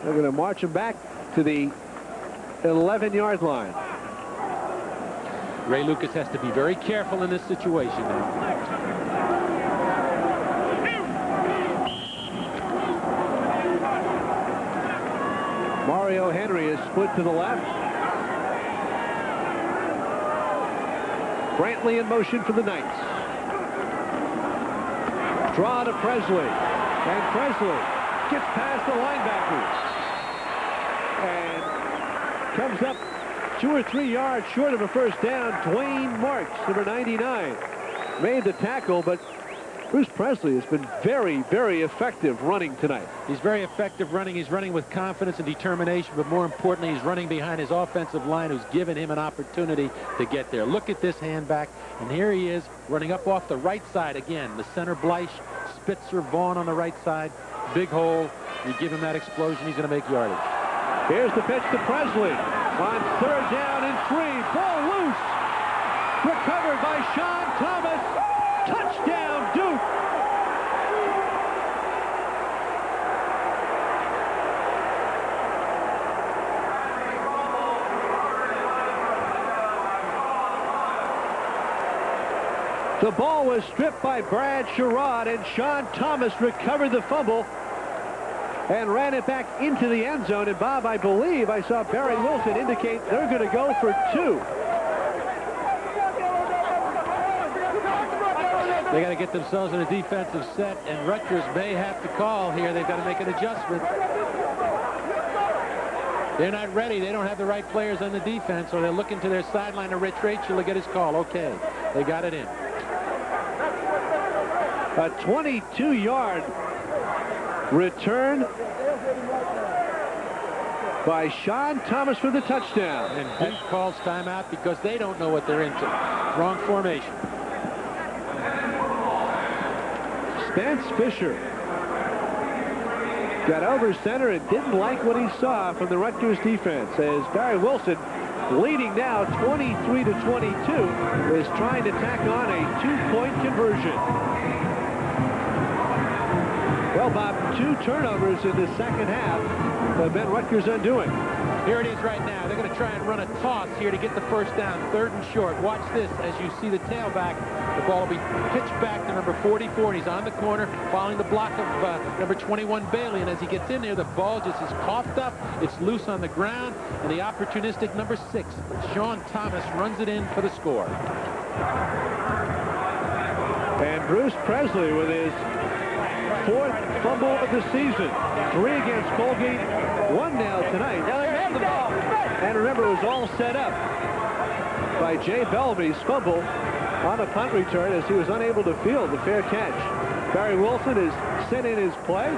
They're going to march him back to the 11-yard line. Ray Lucas has to be very careful in this situation now. Mario Henry is split to the left. Brantley in motion for the Knights. Draw to Presley. And Presley gets past the linebackers. And comes up 2 or 3 yards short of a first down. Dwayne Marks, number 99, made the tackle, but Bruce Presley has been very, very effective running tonight. He's very effective running. He's running with confidence and determination, but more importantly, he's running behind his offensive line, who's given him an opportunity to get there. Look at this handback, and here he is running up off the right side again. The center, Bleich, Spitzer, Vaughn on the right side. Big hole. You give him that explosion, he's going to make yardage. Here's the pitch to Presley on 3rd down and 3. Ball loose. Recovered by Sean Thomas. Touchdown, Duke. The ball was stripped by Brad Sherrod, and Sean Thomas recovered the fumble and ran it back into the end zone. And Bob, I believe I saw Barry Wilson indicate they're going to go for 2. They got to get themselves in a defensive set, and Rutgers may have to call here. They've got to make an adjustment. They're not ready. They don't have the right players on the defense, or they're looking to their sideline to Rich Rachel to get his call. Okay, they got it in. A 22-yard return by Sean Thomas for the touchdown. And Duke calls timeout because they don't know what they're into. Wrong formation. Spence Fisher got over center and didn't like what he saw from the Rutgers defense as Barry Wilson, leading now 23-22, is trying to tack on a 2-point conversion. Well, Bob, 2 turnovers in the second half have been Rutgers' undoing. Here it is right now. They're going to try and run a toss here to get the first down. 3rd and short. Watch this as you see the tailback. The ball will be pitched back to number 44. And he's on the corner following the block of number 21, Bailey. And as he gets in there, the ball just is coughed up. It's loose on the ground. And the opportunistic number 6, Sean Thomas, runs it in for the score. And Bruce Presley with his 4th fumble of the season. 3 against Colgate, 1 now tonight. And remember, it was all set up by Jay Bellamy's fumble on a punt return as he was unable to field the fair catch. Barry Wilson is sent in his play.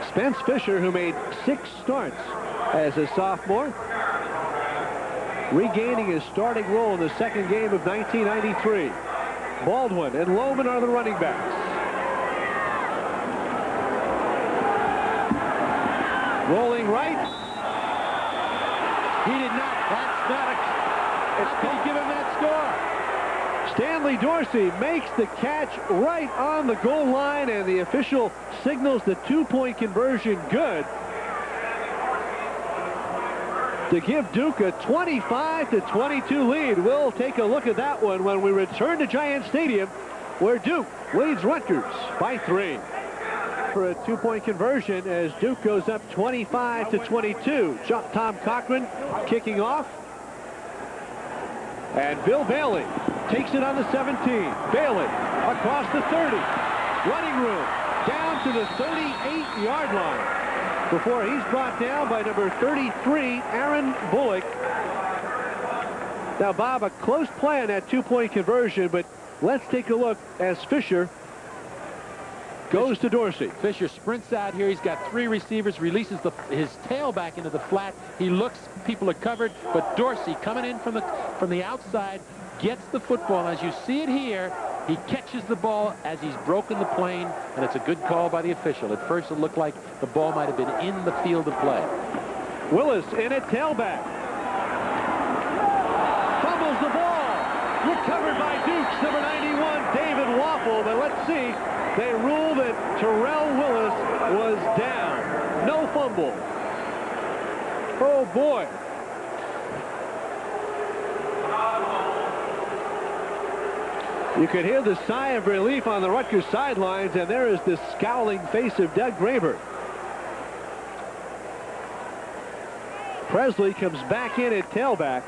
Spence Fisher, who made 6 starts as a sophomore, regaining his starting role in the second game of 1993. Baldwin and Lohman are the running backs. Rolling right. He did not. That's not a... It's going to give him that score. Stanley Dorsey makes the catch right on the goal line, and the official signals the 2-point conversion good to give Duke a 25-22 lead. We'll take a look at that one when we return to Giant Stadium, where Duke leads Rutgers by 3. For a 2-point conversion as Duke goes up 25-22. Tom Cochran kicking off. And Bill Bailey takes it on the 17. Bailey across the 30. Running room down to the 38-yard line before he's brought down by number 33, Aaron Bullock. Now, Bob, a close play on that 2-point conversion, but let's take a look as Fisher goes to Dorsey. Fisher sprints out here. He's got 3 receivers, releases his tail back into the flat. He looks, people are covered, but Dorsey coming in from the outside gets the football. As you see it here, he catches the ball as he's broken the plane, and it's a good call by the official. At first, it looked like the ball might have been in the field of play. Willis in at tailback. Fumbles the ball. Recovered by Duke's number 91, David Waffle. But let's see. They rule that Terrell Willis was down. No fumble. Oh, boy. You could hear the sigh of relief on the Rutgers sidelines, and there is the scowling face of Doug Graber. Presley comes back in at tailback.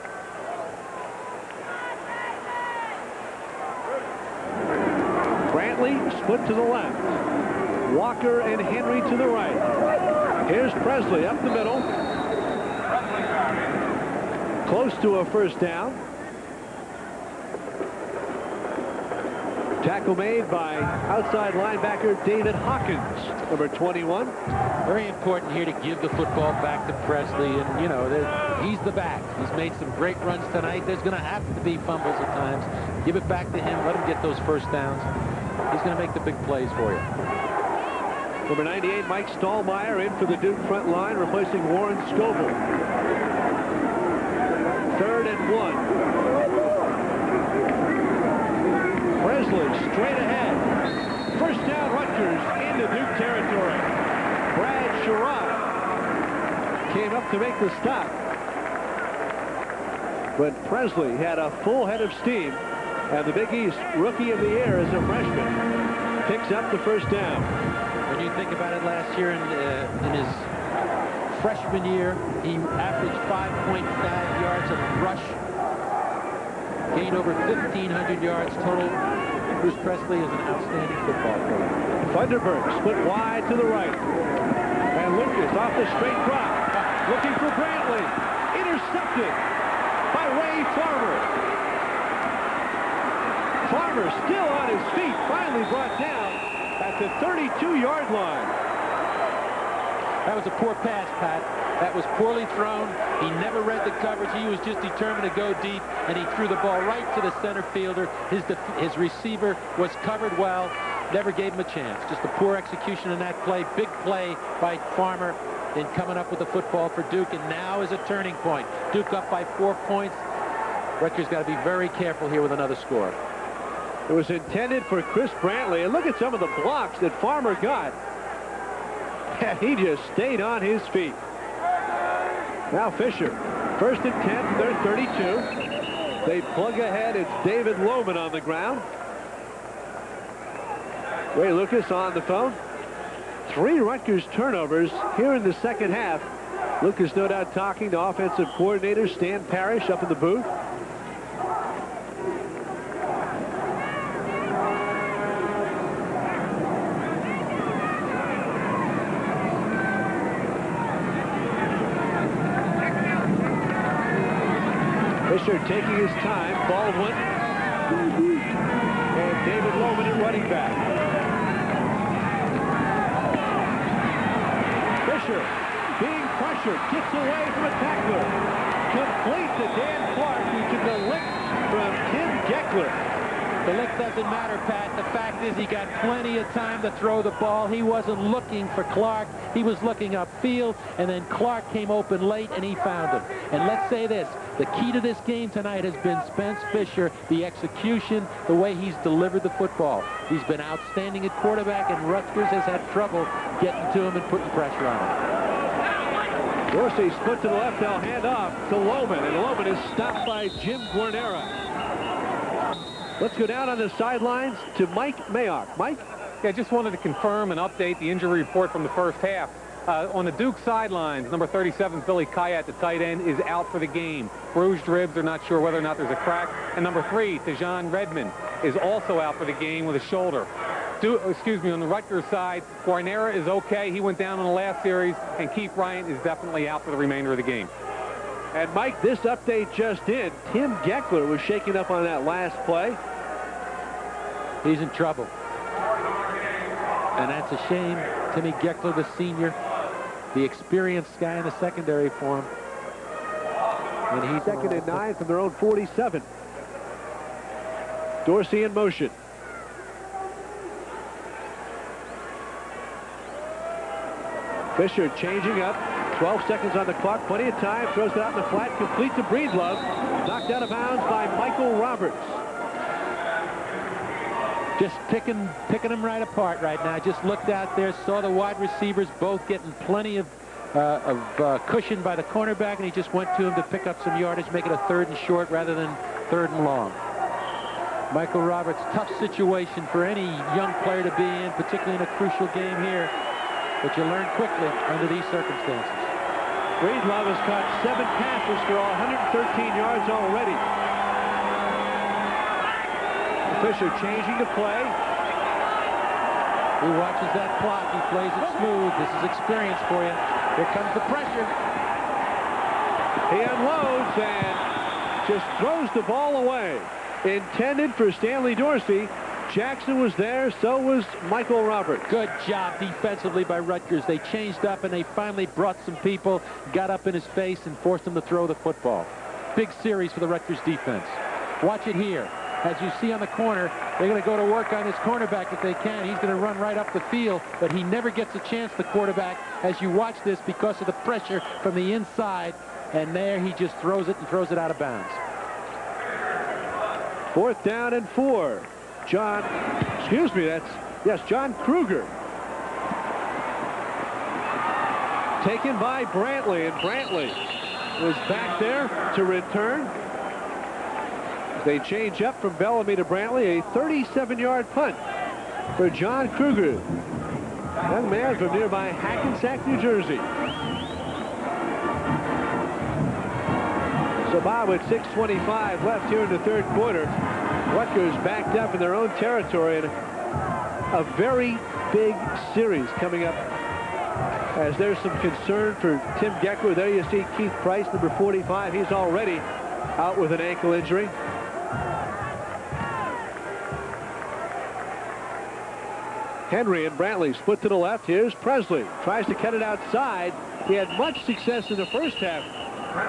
Brantley split to the left. Walker and Henry to the right. Here's Presley up the middle. Close to a first down. Tackle made by outside linebacker David Hawkins, number 21. Very important here to give the football back to Presley. And, you know, he's the back. He's made some great runs tonight. There's going to have to be fumbles at times. Give it back to him. Let him get those first downs. He's going to make the big plays for you. Number 98, Mike Stallmeyer, in for the Duke front line, replacing Warren Scoble. 3rd and 1. Presley straight ahead. First down, Rutgers into Duke territory. Brad Sherrod came up to make the stop. But Presley had a full head of steam. And the Big East Rookie of the Year as a freshman picks up the first down. When you think about it, last year in his Freshman year, he averaged 5.5 yards a rush. Gained over 1,500 yards total. Bruce Presley is an outstanding football player. Thunderbird split wide to the right. And Lucas off the straight drop. Looking for Brantley. Intercepted by Ray Farmer. Farmer still on his feet. Finally brought down at the 32-yard line. That was a poor pass, Pat. That was poorly thrown. He never read the coverage. He was just determined to go deep, and he threw the ball right to the center fielder. His receiver was covered well, never gave him a chance. Just a poor execution in that play. Big play by Farmer in coming up with the football for Duke, and now is a turning point. Duke up by 4 points. Rutgers got to be very careful here with another score. It was intended for Chris Brantley, and look at some of the blocks that Farmer got. And he just stayed on his feet. Now Fisher, 1st and 10, they're 32. They plug ahead. It's David Lohman on the ground. Ray Lucas on the phone. 3 Rutgers turnovers here in the second half. Lucas no doubt talking to offensive coordinator Stan Parrish up in the booth. Fisher taking his time. Baldwin. And David Lohman at running back. Fisher being pressured. Gets away from a tackler. Complete to Dan Clark, who took a lick from Tim Geckler. The lick doesn't matter, Pat. The fact is he got plenty of time to throw the ball. He wasn't looking for Clark. He was looking upfield, and then Clark came open late, and he found him. And let's say this. The key to this game tonight has been Spence Fisher, the execution, the way he's delivered the football. He's been outstanding at quarterback, and Rutgers has had trouble getting to him and putting pressure on him. Dorsey split to the left. They'll hand off to Lohman, and Lohman is stopped by Jim Guarnera. Let's go down on the sidelines to Mike Mayock. Mike? Yeah, I just wanted to confirm and update the injury report from the first half. On the Duke sidelines, number 37, Billy Kayat, the tight end, is out for the game. Bruised ribs, they're not sure whether or not there's a crack. And number 3, Tejan Redmond, is also out for the game with a shoulder. On the Rutgers side, Guarnera is okay. He went down in the last series, and Keith Bryant is definitely out for the remainder of the game. And Mike, this update just in. Tim Geckler was shaken up on that last play. He's in trouble. And that's a shame. Timmy Geckler, the senior, the experienced guy in the secondary for him. And he's 2nd and 9 from their own 47. Dorsey in motion. Fisher changing up. 12 seconds on the clock. Plenty of time. Throws it out in the flat. Complete to Breedlove. Knocked out of bounds by Michael Roberts. Just picking them right apart right now. Just looked out there, saw the wide receivers both getting plenty of cushion by the cornerback, and he just went to him to pick up some yardage, make it a 3rd and short rather than 3rd and long. Michael Roberts, tough situation for any young player to be in, particularly in a crucial game here, but you learn quickly under these circumstances. Breedlove has caught 7 passes for 113 yards already. Fisher changing to play. He watches that clock. He plays it smooth. This is experience for you. Here comes the pressure. He unloads and just throws the ball away. Intended for Stanley Dorsey. Jackson was there, so was Michael Roberts. Good job defensively by Rutgers. They changed up, and they finally brought some people, got up in his face, and forced him to throw the football. Big series for the Rutgers defense. Watch it here. As you see on the corner, they're going to go to work on his cornerback if they can. He's going to run right up the field, but he never gets a chance, the quarterback, as you watch this, because of the pressure from the inside. And there he just throws it and throws it out of bounds. 4th down and 4. John Kruger. Taken by Brantley, and Brantley was back there to return. They change up from Bellamy to Brantley, a 37-yard punt for John Kruger. Young man from nearby Hackensack, New Jersey. So Bob, with 6:25 left here in the third quarter, Rutgers backed up in their own territory, and a very big series coming up, as there's some concern for Tim Geckler. There you see Keith Price, number 45. He's already out with an ankle injury. Henry and Brantley split to the left. Here's Presley. Tries to cut it outside. He had much success in the first half.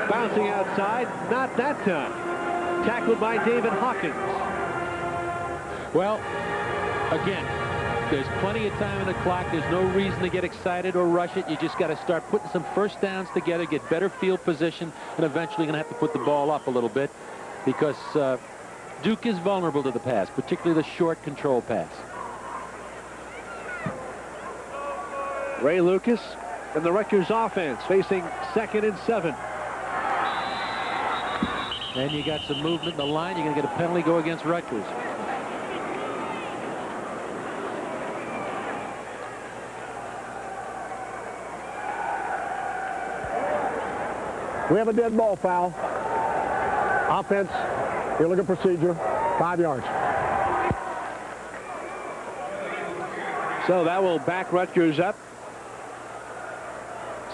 Bouncing outside, not that time. Tackled by David Hawkins. Well, again, there's plenty of time in the clock. There's no reason to get excited or rush it. You just got to start putting some first downs together, get better field position, and eventually going to have to put the ball up a little bit, because Duke is vulnerable to the pass, particularly the short control pass. Ray Lucas and the Rutgers offense facing 2nd and 7. And you got some movement in the line. You're going to get a penalty, go against Rutgers. We have a dead ball foul. Offense, illegal procedure, 5 yards. So that will back Rutgers up.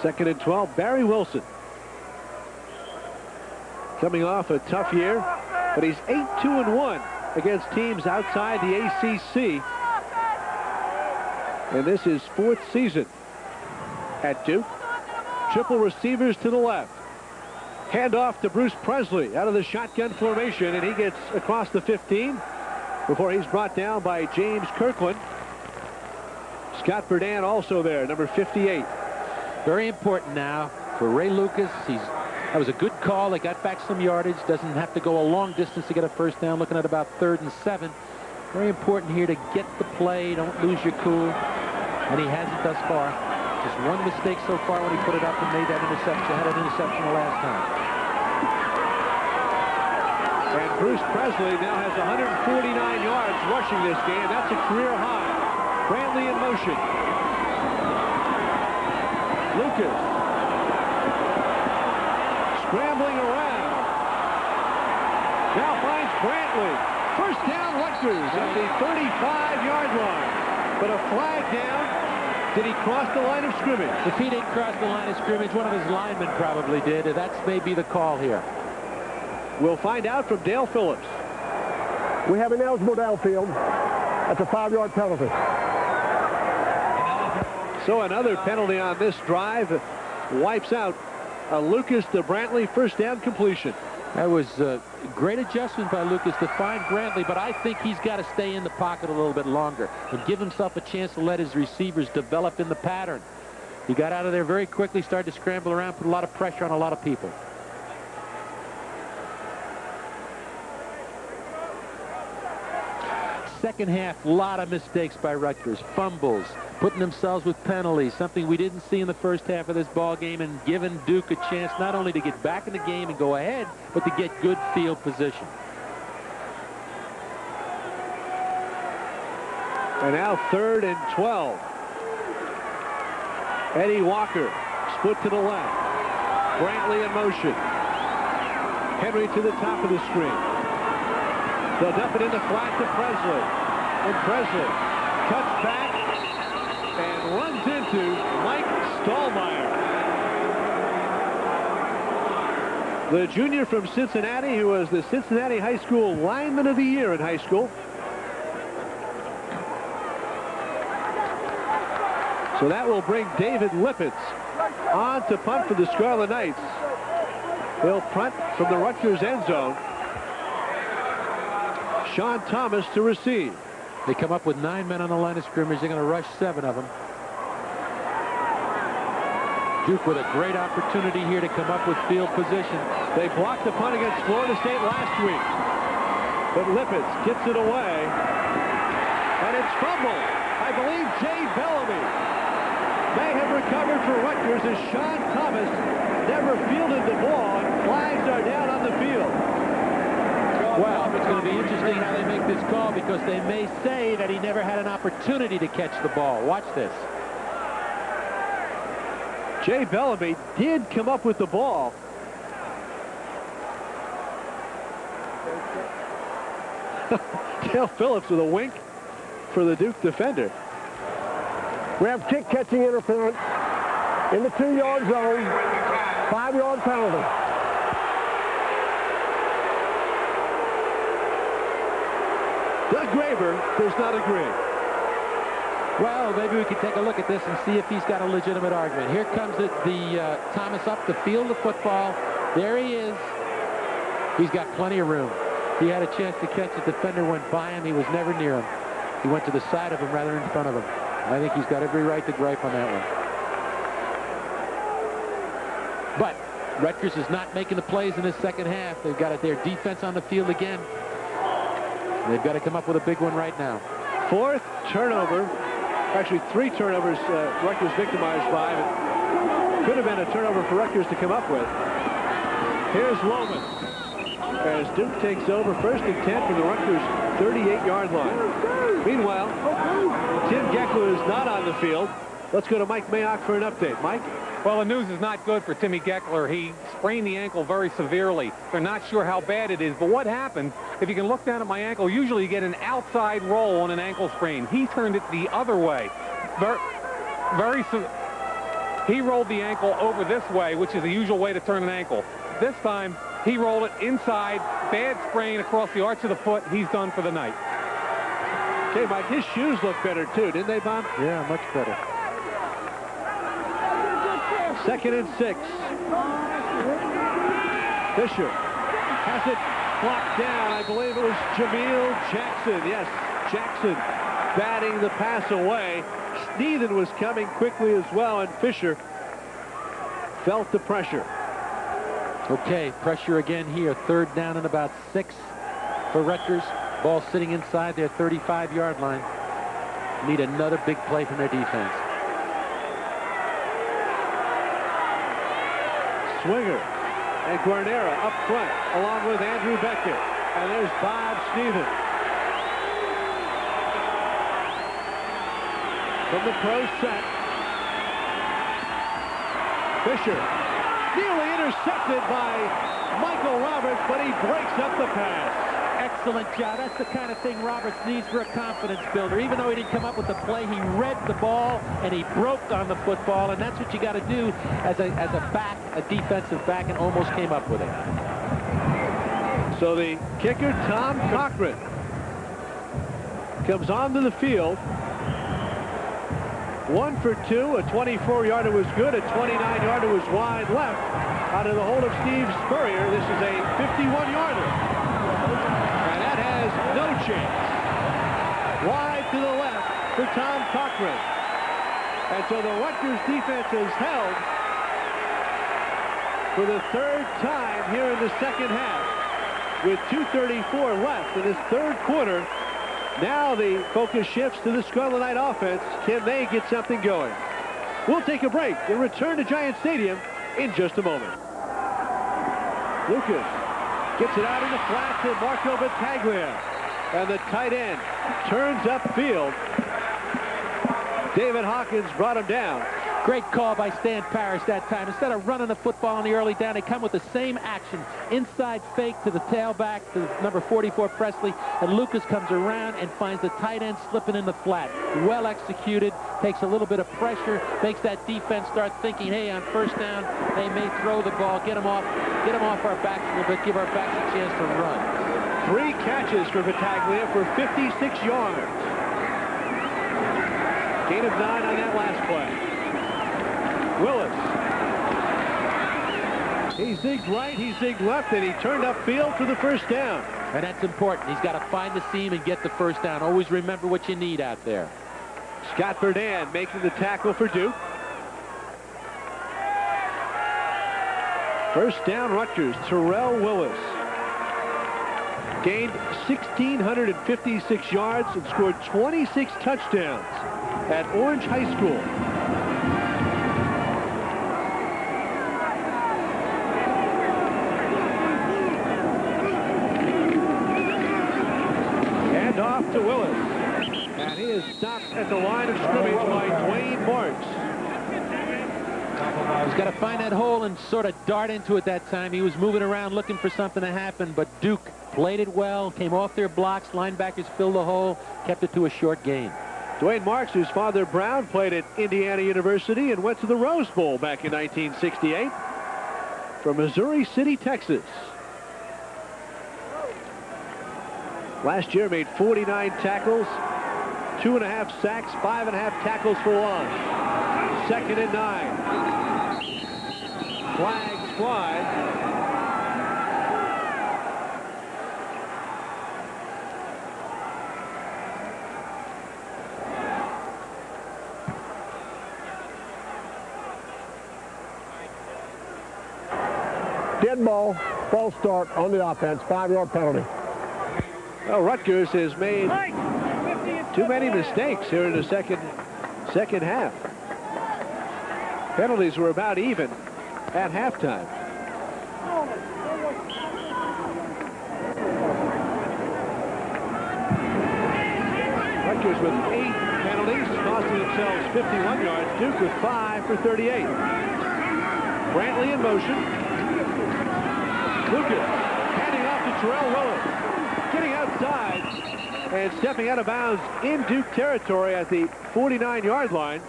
2nd and 12. Barry Wilson, coming off a tough year, but he's 8-2-1 against teams outside the ACC. And this is 4th season at Duke. Triple receivers to the left. Hand off to Bruce Presley out of the shotgun formation, and he gets across the 15 before he's brought down by James Kirkland. Scott Verdant also there, number 58. Very important now for Ray Lucas. That was a good call. They got back some yardage. Doesn't have to go a long distance to get a first down. Looking at about 3rd and 7. Very important here to get the play. Don't lose your cool. And he hasn't thus far. Just one mistake so far when he put it up and made that interception. Had an interception the last time. And Bruce Presley now has 149 yards rushing this game. That's a career high. Brantley in motion. Lucas scrambling around. Now finds Brantley. First down, Rutgers at the 35-yard line. But a flag down. Did he cross the line of scrimmage? If he didn't cross the line of scrimmage, one of his linemen probably did. That's maybe the call here. We'll find out from Dale Phillips. We have ineligible downfield. That's a 5-yard penalty. So another penalty on this drive wipes out a Lucas to Brantley first down completion. That was a great adjustment by Lucas to find Brantley, but I think he's got to stay in the pocket a little bit longer and give himself a chance to let his receivers develop in the pattern. He got out of there very quickly, started to scramble around, put a lot of pressure on a lot of people. Second half, a lot of mistakes by Rutgers. Fumbles, putting themselves with penalties, something we didn't see in the first half of this ball game, and giving Duke a chance not only to get back in the game and go ahead, but to get good field position. And now 3rd and 12. Eddie Walker split to the left. Brantley in motion. Henry to the top of the screen. They'll dump it in the flat to Presley. And Presley cuts back and runs into Mike Stallmeyer. The junior from Cincinnati, who was the Cincinnati High School Lineman of the Year in high school. So that will bring David Lippitz on to punt for the Scarlet Knights. They'll punt from the Rutgers end zone. Sean Thomas to receive. They come up with 9 men on the line of scrimmage. They're going to rush 7 of them. Duke with a great opportunity here to come up with field position. They blocked the punt against Florida State last week. But Lippitz gets it away. And it's fumbled. I believe Jay Bellamy may have recovered for Rutgers as Sean Thomas never fielded the ball, and flags are down on the field. Well, it's going to be interesting how they make this call, because they may say that he never had an opportunity to catch the ball. Watch this. Jay Bellamy did come up with the ball. Dale Phillips with a wink for the Duke defender. We have kick catching interference in the 2-yard zone. 5-yard penalty. Doug Graber does not agree. Well, maybe we can take a look at this and see if he's got a legitimate argument. Here comes the Thomas up to field the football. There he is. He's got plenty of room. He had a chance to catch it. The defender went by him. He was never near him. He went to the side of him rather than in front of him. I think he's got every right to gripe on that one. But Rutgers is not making the plays in this second half. They've got their defense on the field again. They've got to come up with a big one right now. 4th turnover. Actually, 3 turnovers Rutgers victimized by. But could have been a turnover for Rutgers to come up with. Here's Lohman as Duke takes over 1st and 10 from the Rutgers 38-yard line. Meanwhile, Tim Geckler is not on the field. Let's go to Mike Mayock for an update. Mike? Well, the news is not good for Timmy Geckler. He sprained the ankle very severely. They're not sure how bad it is, but what happened, if you can look down at my ankle, usually you get an outside roll on an ankle sprain. He turned it the other way. He rolled the ankle over this way, which is the usual way to turn an ankle. This time, he rolled it inside, bad sprain across the arch of the foot. He's done for the night. Okay, Mike, his shoes look better, too, didn't they, Bob? Yeah, much better. 2nd and 6. Fisher has it blocked down. I believe it was Jameel Jackson. Yes, Jackson batting the pass away. Sneathen was coming quickly as well, and Fisher felt the pressure. Okay, pressure again here. 3rd down and about 6 for Rutgers. Ball sitting inside their 35-yard line. Need another big play from their defense. Swinger and Guarnera up front along with Andrew Beckett. And there's Bob Sneathen. From the pro set. Fisher nearly intercepted by Michael Roberts, but he breaks up the pass. Excellent job. That's the kind of thing Roberts needs for a confidence builder. Even though he didn't come up with the play, he read the ball and he broke on the football, and that's what you got to do as a back, a defensive back, and almost came up with it. So the kicker, Tom Cochran, comes onto the field. 1 for 2. A 24-yarder was good. A 29-yarder was wide left. Out of the hold of Steve Spurrier, this is a 51-yarder. No chance. Wide to the left for Tom Cochran. And so the Rutgers defense is held for the 3rd time here in the second half with 2:34 left in this 3rd quarter. Now the focus shifts to the Scarlet Knight offense. Can they get something going? We'll take a break and return to Giant Stadium in just a moment. Lucas gets it out in the flat to Marco Battaglia. And the tight end turns upfield. David Hawkins brought him down. Great call by Stan Parrish that time. Instead of running the football on the early down, they come with the same action. Inside fake to the tailback, to number 44, Presley. And Lucas comes around and finds the tight end slipping in the flat. Well executed. Takes a little bit of pressure. Makes that defense start thinking, hey, on 1st down, they may throw the ball. Get them off our backs a little bit. Give our backs a chance to run. 3 catches for Battaglia for 56 yards. Gain of 9 on that last play. Willis. He zigged right, he zigged left, and he turned upfield for the 1st down. And that's important. He's got to find the seam and get the 1st down. Always remember what you need out there. Scott Berdan making the tackle for Duke. 1st down, Rutgers. Terrell Willis gained 1,656 yards and scored 26 touchdowns at Orange High School. And off to Willis. And he is stopped at the line of scrimmage by Dwayne Marks. He's got to find that hole and sort of dart into it that time. He was moving around looking for something to happen, but Duke played it well, came off their blocks, linebackers filled the hole, kept it to a short gain. Dwayne Marks, whose father Brown played at Indiana University and went to the Rose Bowl back in 1968 from Missouri City, Texas. Last year made 49 tackles, 2.5 sacks, 5.5 tackles for loss. 2nd and 9. Flags fly. Dead ball, false start on the offense, 5-yard penalty. Well, Rutgers has made too many mistakes here in the second half. Penalties were about even at halftime. Rutgers with 8 penalties, costing themselves 51 yards. Duke with 5 for 38. Brantley in motion. Lucas handing off to Terrell Willis. Getting outside and stepping out of bounds in Duke territory at the 49-yard line.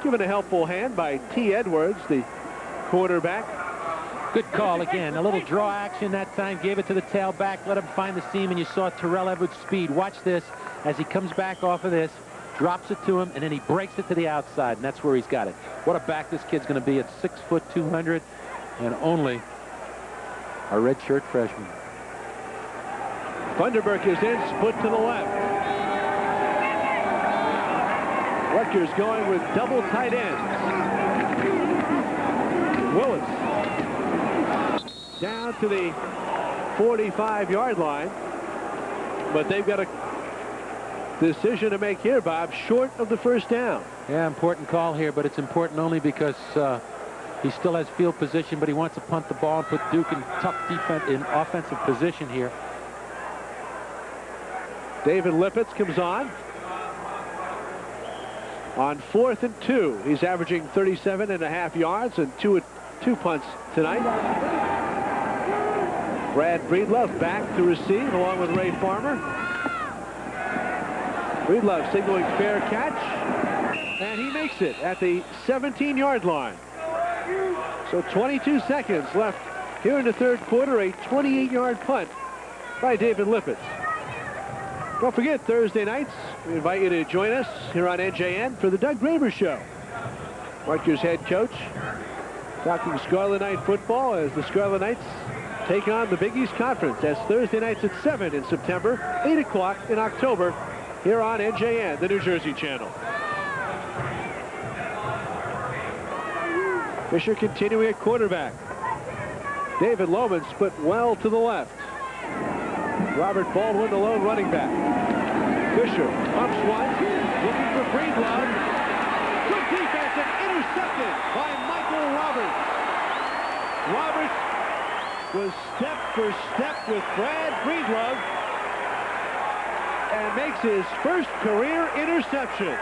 Given a helpful hand by T. Edwards, the quarterback. Good call again. A little draw action that time. Gave it to the tailback. Let him find the seam, and you saw Terrell Edwards' speed. Watch this as he comes back off of this. Drops it to him, and then he breaks it to the outside, and that's where he's got it. What a back this kid's going to be at 6 foot 200 and only a redshirt freshman. Funderburk is in, split to the left. Rutgers going with double tight ends. Willis down to the 45-yard line, but they've got a decision to make here, Bob, short of the first down. Yeah, important call here, but it's important only because he still has field position, but he wants to punt the ball and put Duke in tough defense in offensive position here. David Lippitz comes on 4th and 2. He's averaging 37.5 yards and two punts tonight. Brad Breedlove back to receive along with Ray Farmer. Breedlove signaling fair catch, and he makes it at the 17-yard line. So 22 seconds left here in the third quarter. A 28-yard punt by David Lippitz. Don't forget, Thursday nights, we invite you to join us here on NJN for the Doug Graber Show. Rutgers head coach talking Scarlet Knight football as the Scarlet Knights take on the Big East Conference. That's Thursday nights at 7 in September, 8 o'clock in October here on NJN, the New Jersey channel. Fisher continuing at quarterback. David Lohman split well to the left. Robert Baldwin, the lone running back. Fisher pumps one, looking for Breedlove. Good defense and intercepted by Michael Roberts. Roberts was step for step with Brad Breedlove and makes his first career interception.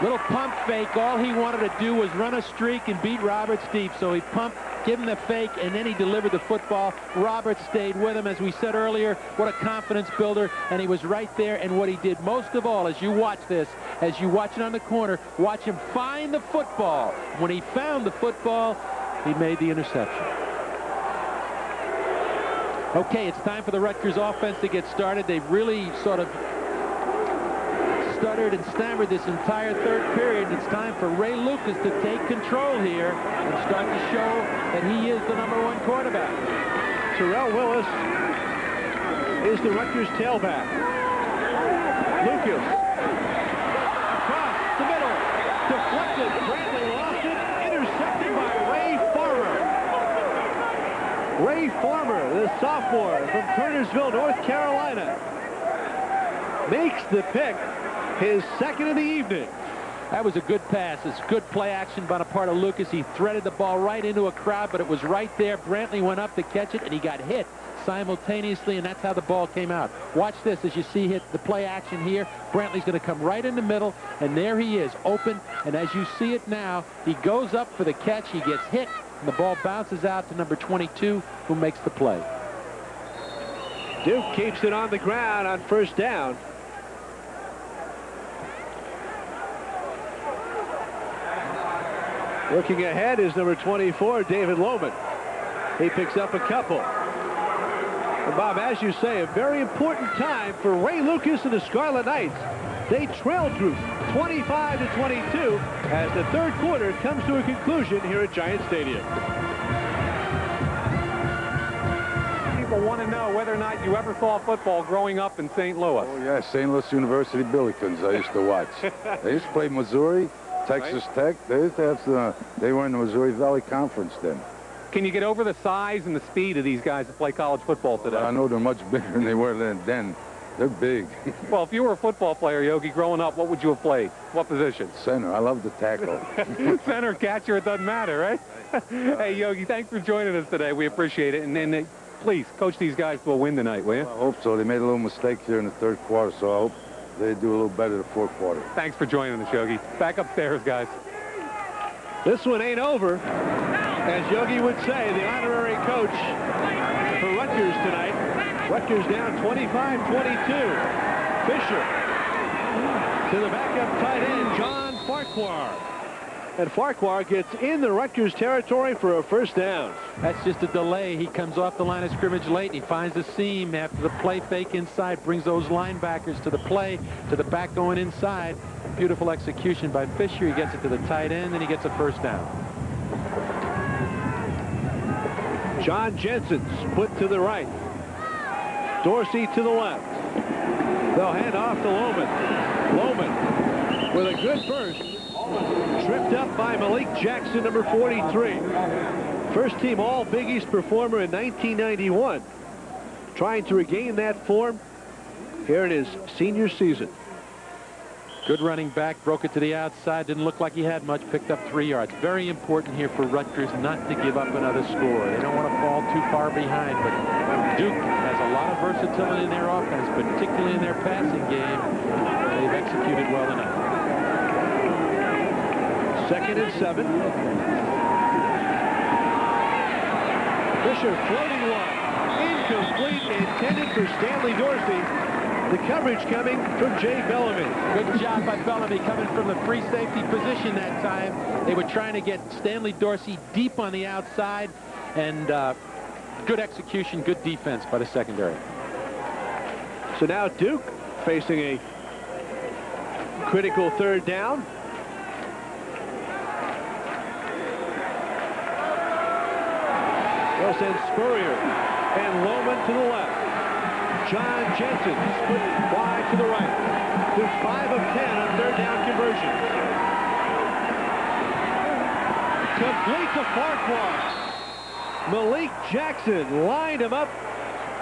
Little pump fake. All he wanted to do was run a streak and beat Roberts deep. So he pumped, give him the fake, and then he delivered the football. Roberts stayed with him. As we said earlier, what a confidence builder. And he was right there. And what he did most of all, as you watch this, as you watch it on the corner, watch him find the football. When he found the football, he made the interception. Okay, it's time for the Rutgers offense to get started. They've really sort of stuttered and stammered this entire third period. It's time for Ray Lucas to take control here and start to show that he is the #1 quarterback. Terrell Willis is the Rutgers tailback. Lucas across the middle, deflected. Brantley lost it, intercepted by Ray Farmer. Ray Farmer, the sophomore from Kernersville, North Carolina, makes the pick. His second of the evening. That was a good pass. It's good play action by the part of Lucas. He threaded the ball right into a crowd, but it was right there. Brantley went up to catch it, and he got hit simultaneously, and that's how the ball came out. Watch this as you see the play action here. Brantley's going to come right in the middle, and there he is, open. And as you see it now, he goes up for the catch. He gets hit, and the ball bounces out to number 22, who makes the play. Duke keeps it on the ground on first down. Looking ahead is number 24, David Lohman. He picks up a couple. And Bob, as you say, a very important time for Ray Lucas and the Scarlet Knights. They trail Duke 25-22 as the third quarter comes to a conclusion here at Giant Stadium. People want to know whether or not you ever saw football growing up in St. Louis. Oh, yeah, St. Louis University Billikens I used to watch. They used to play Missouri, Texas Tech. They used to have they were in the Missouri Valley Conference then. Can you get over the size and the speed of these guys that play college football today? I know they're much bigger than they were then. They're big. Well, if you were a football player, Yogi, growing up, what would you have played? What position? Center. I love to tackle. Center, catcher, it doesn't matter, right? Hey, Yogi, thanks for joining us today. We appreciate it. And then please, coach these guys to a win tonight, will you? I hope so. They made a little mistake here in the third quarter, so I hope they do a little better the fourth quarter. Thanks for joining us, Yogi. Back upstairs, guys. This one ain't over. As Yogi would say, the honorary coach for Rutgers tonight. Rutgers down 25-22. Fisher to the backup tight end, John Farquhar. And Farquhar gets in the Rutgers territory for a first down. That's just a delay. He comes off the line of scrimmage late. He finds the seam after the play fake inside, brings those linebackers to the play, to the back going inside. Beautiful execution by Fisher. He gets it to the tight end, and he gets a first down. John Jensen split to the right. Dorsey to the left. They'll hand off to Lohman. Lohman with a good burst. Tripped up by Malik Jackson, number 43. First team All Big East performer in 1991. Trying to regain that form here in his senior season. Good running back, broke it to the outside, didn't look like he had much, picked up 3 yards. Very important here for Rutgers not to give up another score. They don't want to fall too far behind, but Duke has a lot of versatility in their offense, particularly in their passing game. They've executed well enough. 2nd and 7. Fisher floating one. Incomplete, intended for Stanley Dorsey. The coverage coming from Jay Bellamy. Good job by Bellamy coming from the free safety position that time. They were trying to get Stanley Dorsey deep on the outside, and good execution, good defense by the secondary. So now Duke facing a critical third down. They'll send Spurrier and Lohman to the left. John Jensen split wide to the right. Duke 5 of 10 on third down conversion. Complete to Farquhar. Malik Jackson lined him up,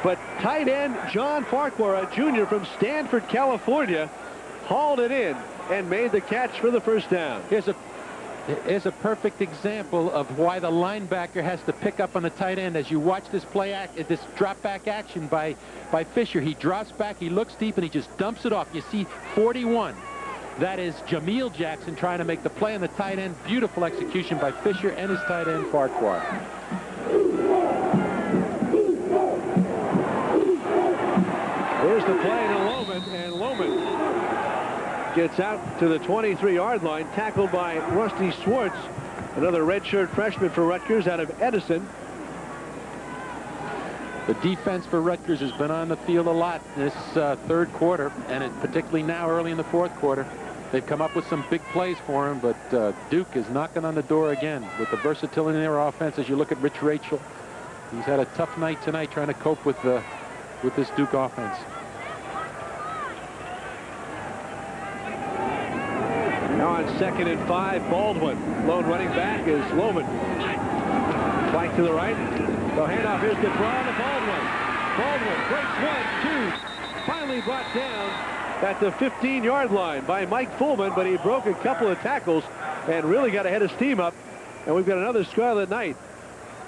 but tight end John Farquhar, a junior from Stanford, California, hauled it in and made the catch for the first down. Here's a perfect example of why the linebacker has to pick up on the tight end. As you watch this this drop back action by Fisher, he drops back, he looks deep, and he just dumps it off. You see 41. That is Jameel Jackson trying to make the play on the tight end. Beautiful execution by Fisher and his tight end Farquhar. Here's the play to Lohman, and Lohman gets out to the 23-yard line, tackled by Rusty Schwartz, another redshirt freshman for Rutgers out of Edison. The defense for Rutgers has been on the field a lot this third quarter, and particularly now early in the fourth quarter. They've come up with some big plays for him, but Duke is knocking on the door again with the versatility in their offense. As you look at Rich Rachel, he's had a tough night tonight trying to cope with this Duke offense. Now on 2nd and 5, Baldwin. Lone running back is Lohman. Flank to the right. The handoff is to Braun to Baldwin. Baldwin breaks 1, 2. Finally brought down at the 15-yard line by Mike Fullman, but he broke a couple of tackles and really got ahead of steam up. And we've got another Scarlet Knight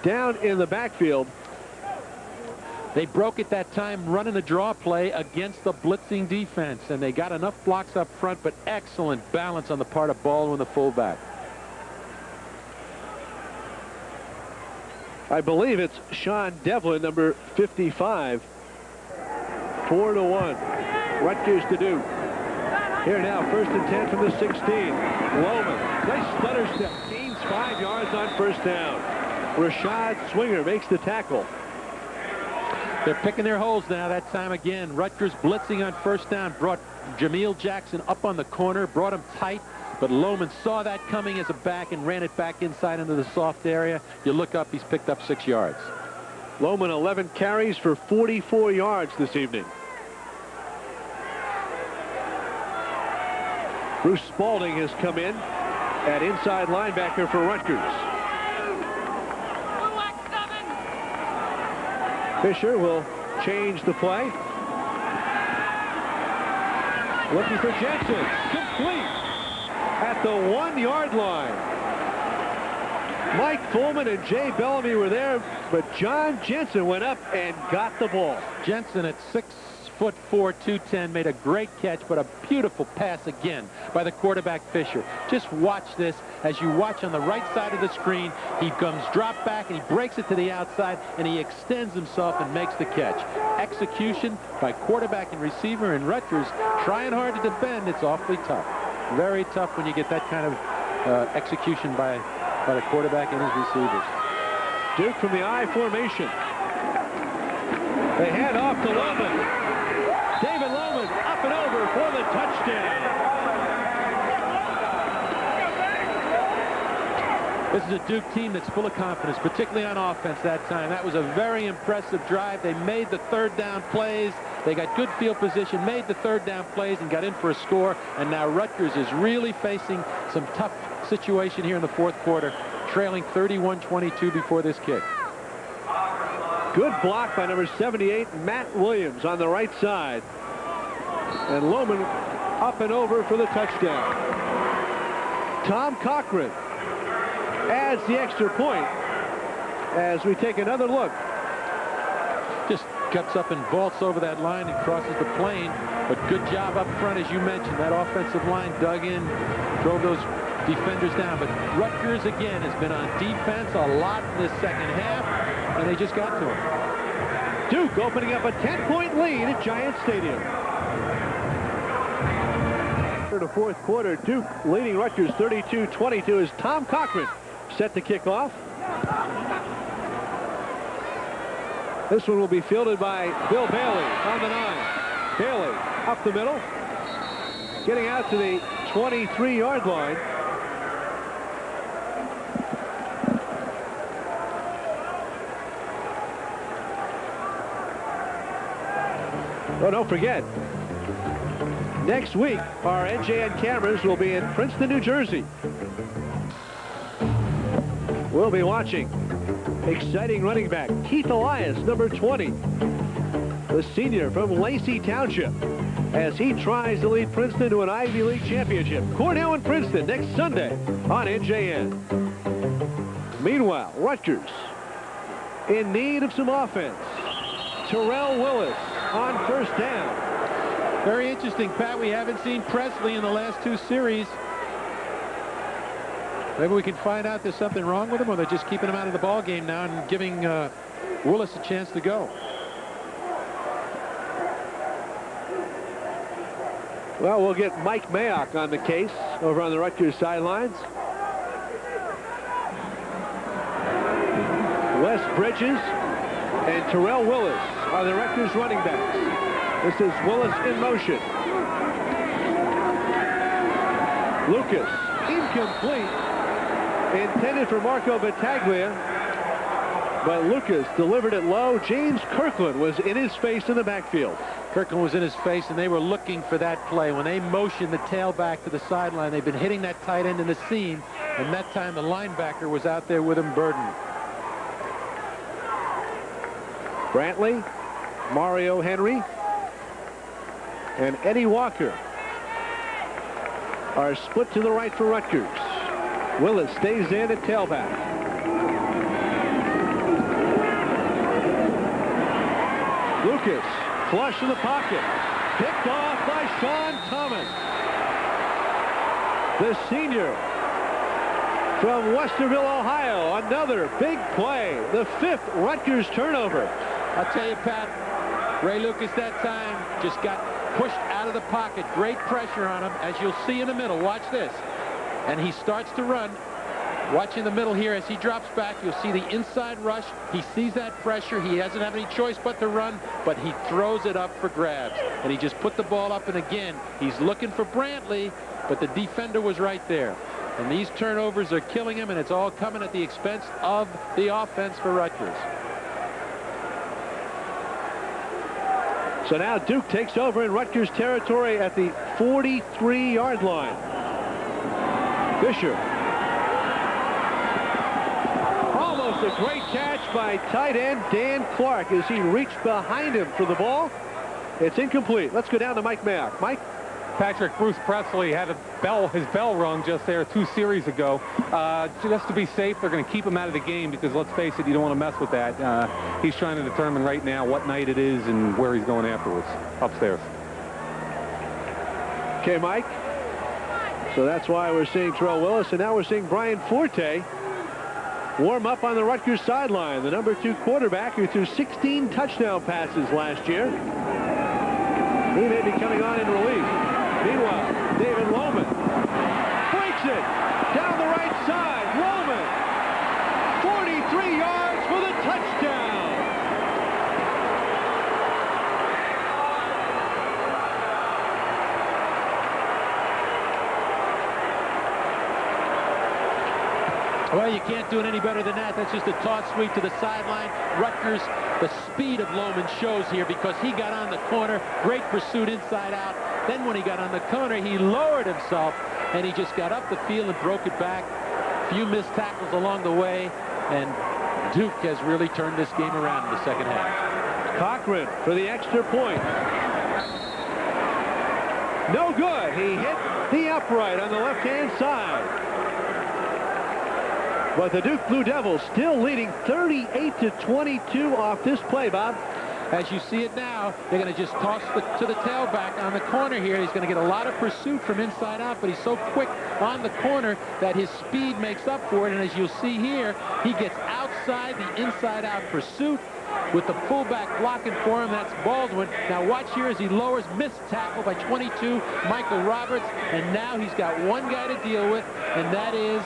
down in the backfield. They broke it that time running a draw play against the blitzing defense, and they got enough blocks up front, but excellent balance on the part of Baldwin, the fullback. I believe it's Sean Devlin, number 55. 4-1. Rutgers to do. Here now, 1st and 10 from the 16. Lohman, nice stutter step. Gains 5 yards on first down. Rashad Swinger makes the tackle. They're picking their holes now that time again. Rutgers blitzing on first down. Brought Jameel Jackson up on the corner. Brought him tight. But Lohman saw that coming as a back and ran it back inside into the soft area. You look up, he's picked up 6 yards. Lohman 11 carries for 44 yards this evening. Bruce Spalding has come in at inside linebacker for Rutgers. Fisher will change the play. Looking for Jensen. Complete at the 1-yard line. Mike Fullman and Jay Bellamy were there, but John Jensen went up and got the ball. Jensen at 6'4", 210, made a great catch, but a beautiful pass again by the quarterback Fisher. Just watch this. As you watch on the right side of the screen, he comes drop back and he breaks it to the outside and he extends himself and makes the catch. Execution by quarterback and receiver, and Rutgers trying hard to defend. It's awfully tough. Very tough when you get that kind of execution by the quarterback and his receivers. Duke from the I formation. They hand off to Lohman. David Lohman up and over for the touchdown. This is a Duke team that's full of confidence, particularly on offense that time. That was a very impressive drive. They made the third down plays. They got good field position, made the third down plays, and got in for a score. And now Rutgers is really facing some tough situation here in the fourth quarter, trailing 31-22 before this kick. Good block by number 78, Matt Williams, on the right side. And Lohman up and over for the touchdown. Tom Cochran adds the extra point as we take another look. Just cuts up and vaults over that line and crosses the plane. But good job up front, as you mentioned. That offensive line dug in, drove those defenders down. But Rutgers, again, has been on defense a lot in this second half, and they just got to him. Duke opening up a 10-point lead at Giant Stadium. The fourth quarter, Duke leading Rutgers 32-22 as Tom Cochran set to kick off. This one will be fielded by Bill Bailey on the 9. Bailey up the middle, getting out to the 23-yard line. Oh, don't forget, next week, our NJN cameras will be in Princeton, New Jersey. We'll be watching exciting running back Keith Elias, number 20, the senior from Lacey Township, as he tries to lead Princeton to an Ivy League championship. Cornell and Princeton next Sunday on NJN. Meanwhile, Rutgers in need of some offense. Terrell Willis on first down. Very interesting, Pat. We haven't seen Presley in the last 2 series. Maybe we can find out there's something wrong with him, or they're just keeping him out of the ball game now and giving Willis a chance to go. Well, we'll get Mike Mayock on the case over on the Rutgers sidelines. Wes Bridges and Terrell Willis are the Rutgers running backs. This is Willis in motion. Lucas, incomplete. Intended for Marco Battaglia, but Lucas delivered it low. James Kirkland was in his face in the backfield. Kirkland was in his face, and they were looking for that play. When they motioned the tailback to the sideline, they've been hitting that tight end in the seam, and that time the linebacker was out there with him burdened. Brantley, Mario Henry, and Eddie Walker are split to the right for Rutgers. Willis stays in at tailback. Lucas, flush in the pocket. Picked off by Sean Thomas. The senior from Westerville, Ohio. Another big play. The 5th Rutgers turnover. I'll tell you, Pat, Ray Lucas that time just got pushed out of the pocket. Great pressure on him, as you'll see in the middle. Watch this. And he starts to run. Watch in the middle here as he drops back. You'll see the inside rush. He sees that pressure. He doesn't have any choice but to run, but he throws it up for grabs. And he just put the ball up, and again, he's looking for Brantley, but the defender was right there. And these turnovers are killing him, and it's all coming at the expense of the offense for Rutgers. So now Duke takes over in Rutgers territory at the 43-yard line. Fisher. Almost a great catch by tight end Dan Clark as he reached behind him for the ball. It's incomplete. Let's go down to Mike Mayock. Mike? Patrick, Bruce Presley had his bell rung just there 2 series ago. Just to be safe, they're going to keep him out of the game because, let's face it, you don't want to mess with that. He's trying to determine right now what night it is and where he's going afterwards, upstairs. Okay, Mike. So that's why we're seeing Terrell Willis, and now we're seeing Bryan Fortay warm up on the Rutgers sideline. The number 2 quarterback who threw 16 touchdown passes last year. He may be coming on in relief. Meanwhile, David Lohman breaks it down the right side. Lohman, 43 yards for the touchdown. Well, you can't do it any better than that. That's just a toss sweep to the sideline. Rutgers, the speed of Lohman shows here because he got on the corner. Great pursuit inside out. Then when he got on the corner, he lowered himself, and he just got up the field and broke it back. A few missed tackles along the way, and Duke has really turned this game around in the second half. Cochran for the extra point. No good. He hit the upright on the left-hand side. But the Duke Blue Devils still leading 38-22 off this play, Bob. As you see it now, they're going to just toss to the tailback on the corner here. He's going to get a lot of pursuit from inside out, but he's so quick on the corner that his speed makes up for it. And as you'll see here, he gets outside the inside-out pursuit with the fullback blocking for him. That's Baldwin. Now watch here as he lowers, missed tackle by 22, Michael Roberts. And now he's got one guy to deal with, and that is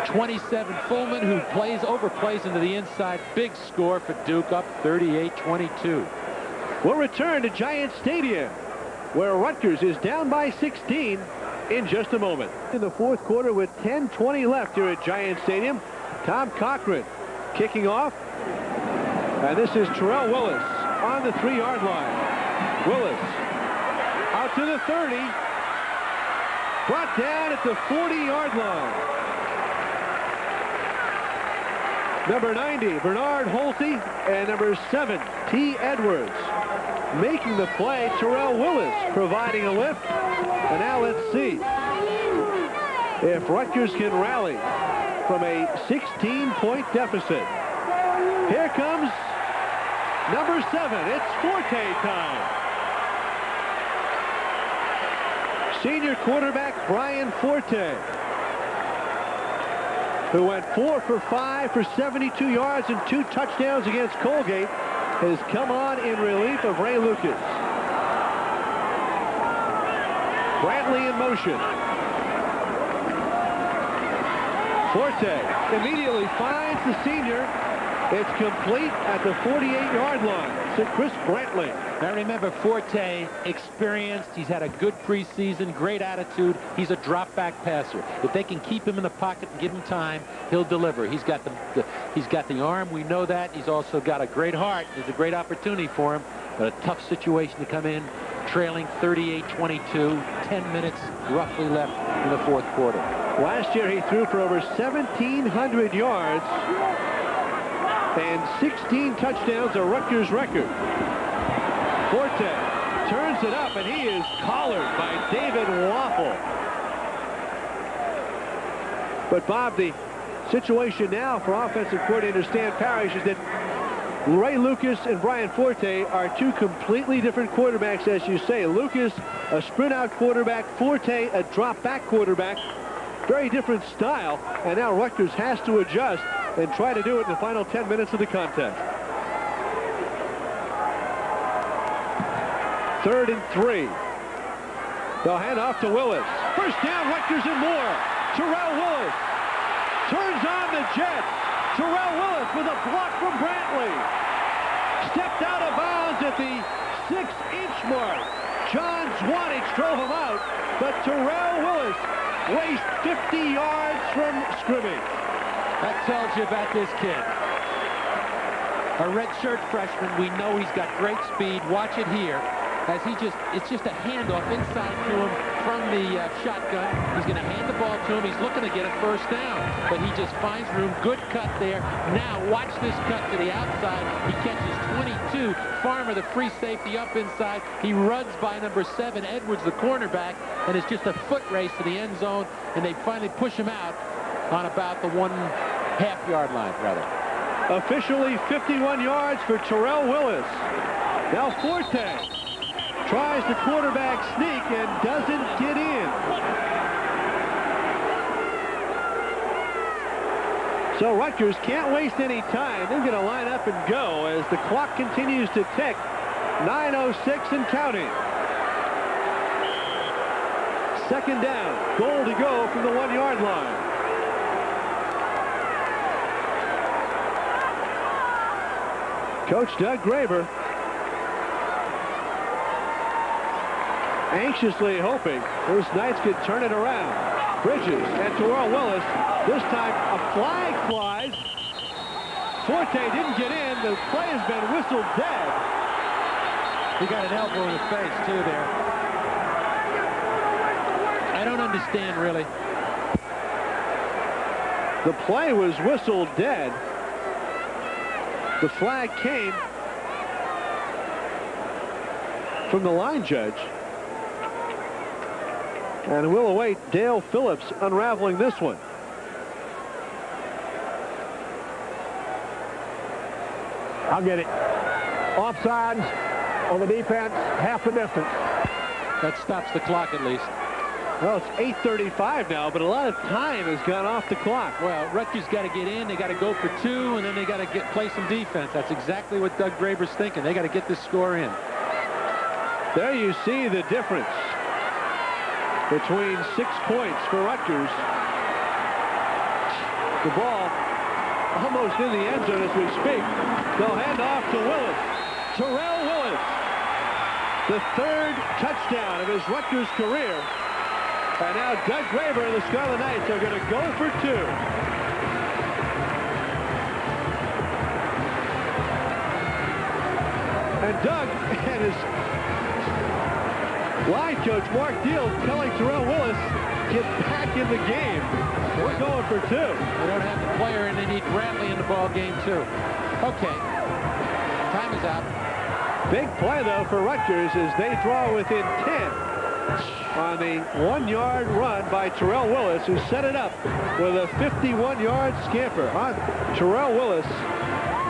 27 Fullman, who overplays into the inside. Big score for Duke, up 38-22. We'll return to Giant Stadium, where Rutgers is down by 16 in just a moment. In the 4th quarter with 10:20 left here at Giant Stadium, Tom Cochran kicking off. And this is Terrell Willis on the 3-yard line. Willis out to the 30. Brought down at the 40-yard line. Number 90, Bernard Holtby, and number 7, T. Edwards. Making the play, Terrell Willis providing a lift. And now let's see if Rutgers can rally from a 16-point deficit. Here comes number 7. It's Fortay time. Senior quarterback Bryan Fortay, who went 4 for 5 for 72 yards and 2 touchdowns against Colgate, has come on in relief of Ray Lucas. Brantley in motion. Fortay immediately finds the senior. It's complete at the 48-yard line to Chris Brantley. Now remember, Fortay, experienced. He's had a good preseason, great attitude. He's a drop-back passer. If they can keep him in the pocket and give him time, he'll deliver. He's got the arm. We know that. He's also got a great heart. There's a great opportunity for him, but a tough situation to come in, trailing 38-22, 10 minutes roughly left in the 4th quarter. Last year he threw for over 1,700 yards and 16 touchdowns, a Rutgers record. Fortay turns brings it up, and he is collared by David Waffle. But, Bob, the situation now for offensive coordinator Stan Parrish is that Ray Lucas and Bryan Fortay are two completely different quarterbacks, as you say. Lucas, a sprint-out quarterback. Fortay, a drop-back quarterback. Very different style, and now Rutgers has to adjust and try to do it in the final 10 minutes of the contest. 3rd and 3. They'll hand off to Willis. First down, Rutgers and more. Terrell Willis turns on the jet. Terrell Willis with a block from Brantley. Stepped out of bounds at the 6-inch mark. John Zwanich drove him out, but Terrell Willis raced 50 yards from scrimmage. That tells you about this kid. A redshirt freshman. We know he's got great speed. Watch it here. As it's just a handoff inside to him from the shotgun. He's going to hand the ball to him. He's looking to get a first down, but he just finds room. Good cut there. Now watch this cut to the outside. He catches 22. Farmer, the free safety, up inside. He runs by number 7, Edwards, the cornerback, and it's just a foot race to the end zone, and they finally push him out on about the 1.5-yard line, rather. Officially 51 yards for Terrell Willis. Now Forte tries the quarterback sneak and doesn't get in. So Rutgers can't waste any time. They're going to line up and go as the clock continues to tick. 9:06 and counting. 2nd down. Goal to go from the 1-yard line. Coach Doug Graber anxiously hoping those Knights could turn it around. Bridges and Terrell Willis. This time a flag flies. Forte didn't get in. The play has been whistled dead. He got an elbow in the face, too, there. I don't understand, really. The play was whistled dead. The flag came from the line judge. And we'll await Dale Phillips unraveling this one. I'll get it. Offsides on the defense, half the distance. That stops the clock at least. Well, it's 8:35 now, but a lot of time has gone off the clock. Well, Rutgers got to get in. They got to go for 2, and then they got to play some defense. That's exactly what Doug Graber's thinking. They got to get this score in. There you see the difference between 6 points for Rutgers. The ball almost in the end zone as we speak. They'll hand off to Willis. Terrell Willis. The 3rd touchdown of his Rutgers career. And now Doug Graber and the Scarlet Knights are going to go for 2. And Doug and his line coach Mark Deal telling Terrell Willis, get back in the game. We're going for 2. They don't have the player, and they need Brantley in the ball game, too. Okay. Time is out. Big play, though, for Rutgers as they draw within 10 on the 1-yard run by Terrell Willis, who set it up with a 51-yard scamper. Terrell Willis,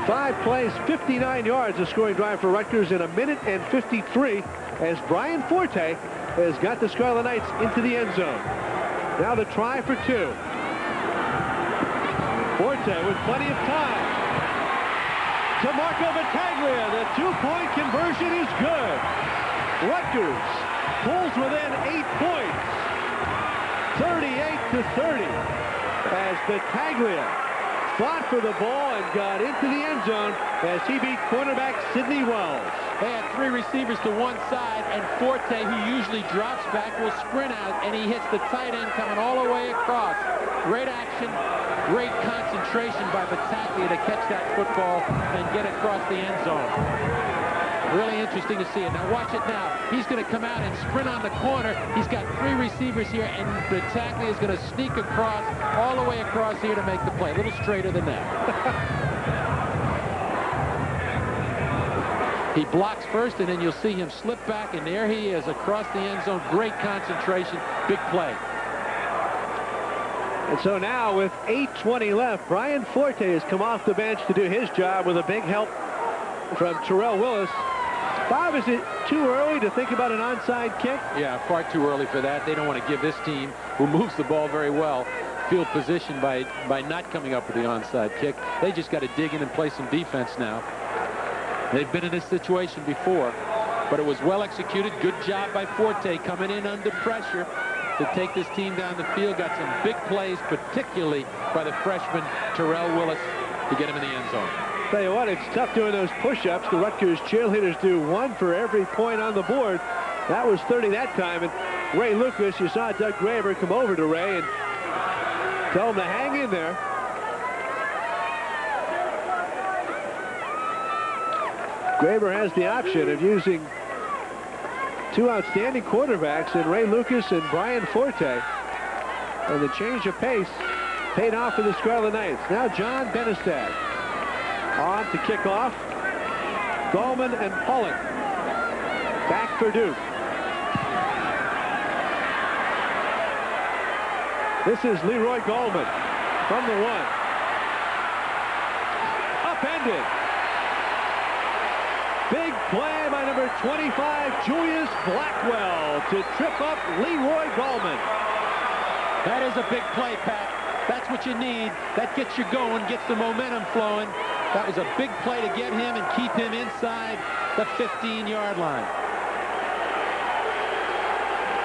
5 plays, 59 yards, a scoring drive for Rutgers in 1:53 as Bryan Fortay has got the Scarlet Knights into the end zone. Now the try for 2. Forte with plenty of time to Marco Battaglia. The 2-point conversion is good. Rutgers pulls within 8 points, 38-30, as Battaglia fought for the ball and got into the end zone as he beat cornerback Sidney Wells. They had 3 receivers to one side, and Forte, who usually drops back, will sprint out, and he hits the tight end coming all the way across. Great action, great concentration by Battaglia to catch that football and get across the end zone. Really interesting to see it. Now watch it now. He's going to come out and sprint on the corner. He's got 3 receivers here, and Battaglia is going to sneak across, all the way across here to make the play. A little straighter than that. He blocks first, and then you'll see him slip back, and there he is across the end zone. Great concentration, big play. And so now with 8:20 left, Bryan Fortay has come off the bench to do his job with a big help from Terrell Willis. Bob, is it too early to think about an onside kick? Yeah, far too early for that. They don't want to give this team, who moves the ball very well, field position by not coming up with the onside kick. They just got to dig in and play some defense now. They've been in this situation before, but it was well executed. Good job by Fortay coming in under pressure to take this team down the field. Got some big plays, particularly by the freshman Terrell Willis, to get him in the end zone. Tell you what, it's tough doing those push-ups. The Rutgers cheerleaders do one for every point on the board. That was 30 that time. And Ray Lucas, you saw Doug Graber come over to Ray and tell him to hang in there. Graber has the option of using two outstanding quarterbacks in Ray Lucas and Bryan Fortay. And the change of pace paid off for the Scarlet Knights. Now John Benestad on to kick off. Gallman and Pollock back for Duke. This is Leroy Gallman from the 1. Upended. Big play by number 25, Julius Blackwell, to trip up Leroy Gallman. That is a big play, Pat. That's what you need. That gets you going, gets the momentum flowing. That was a big play to get him and keep him inside the 15-yard line.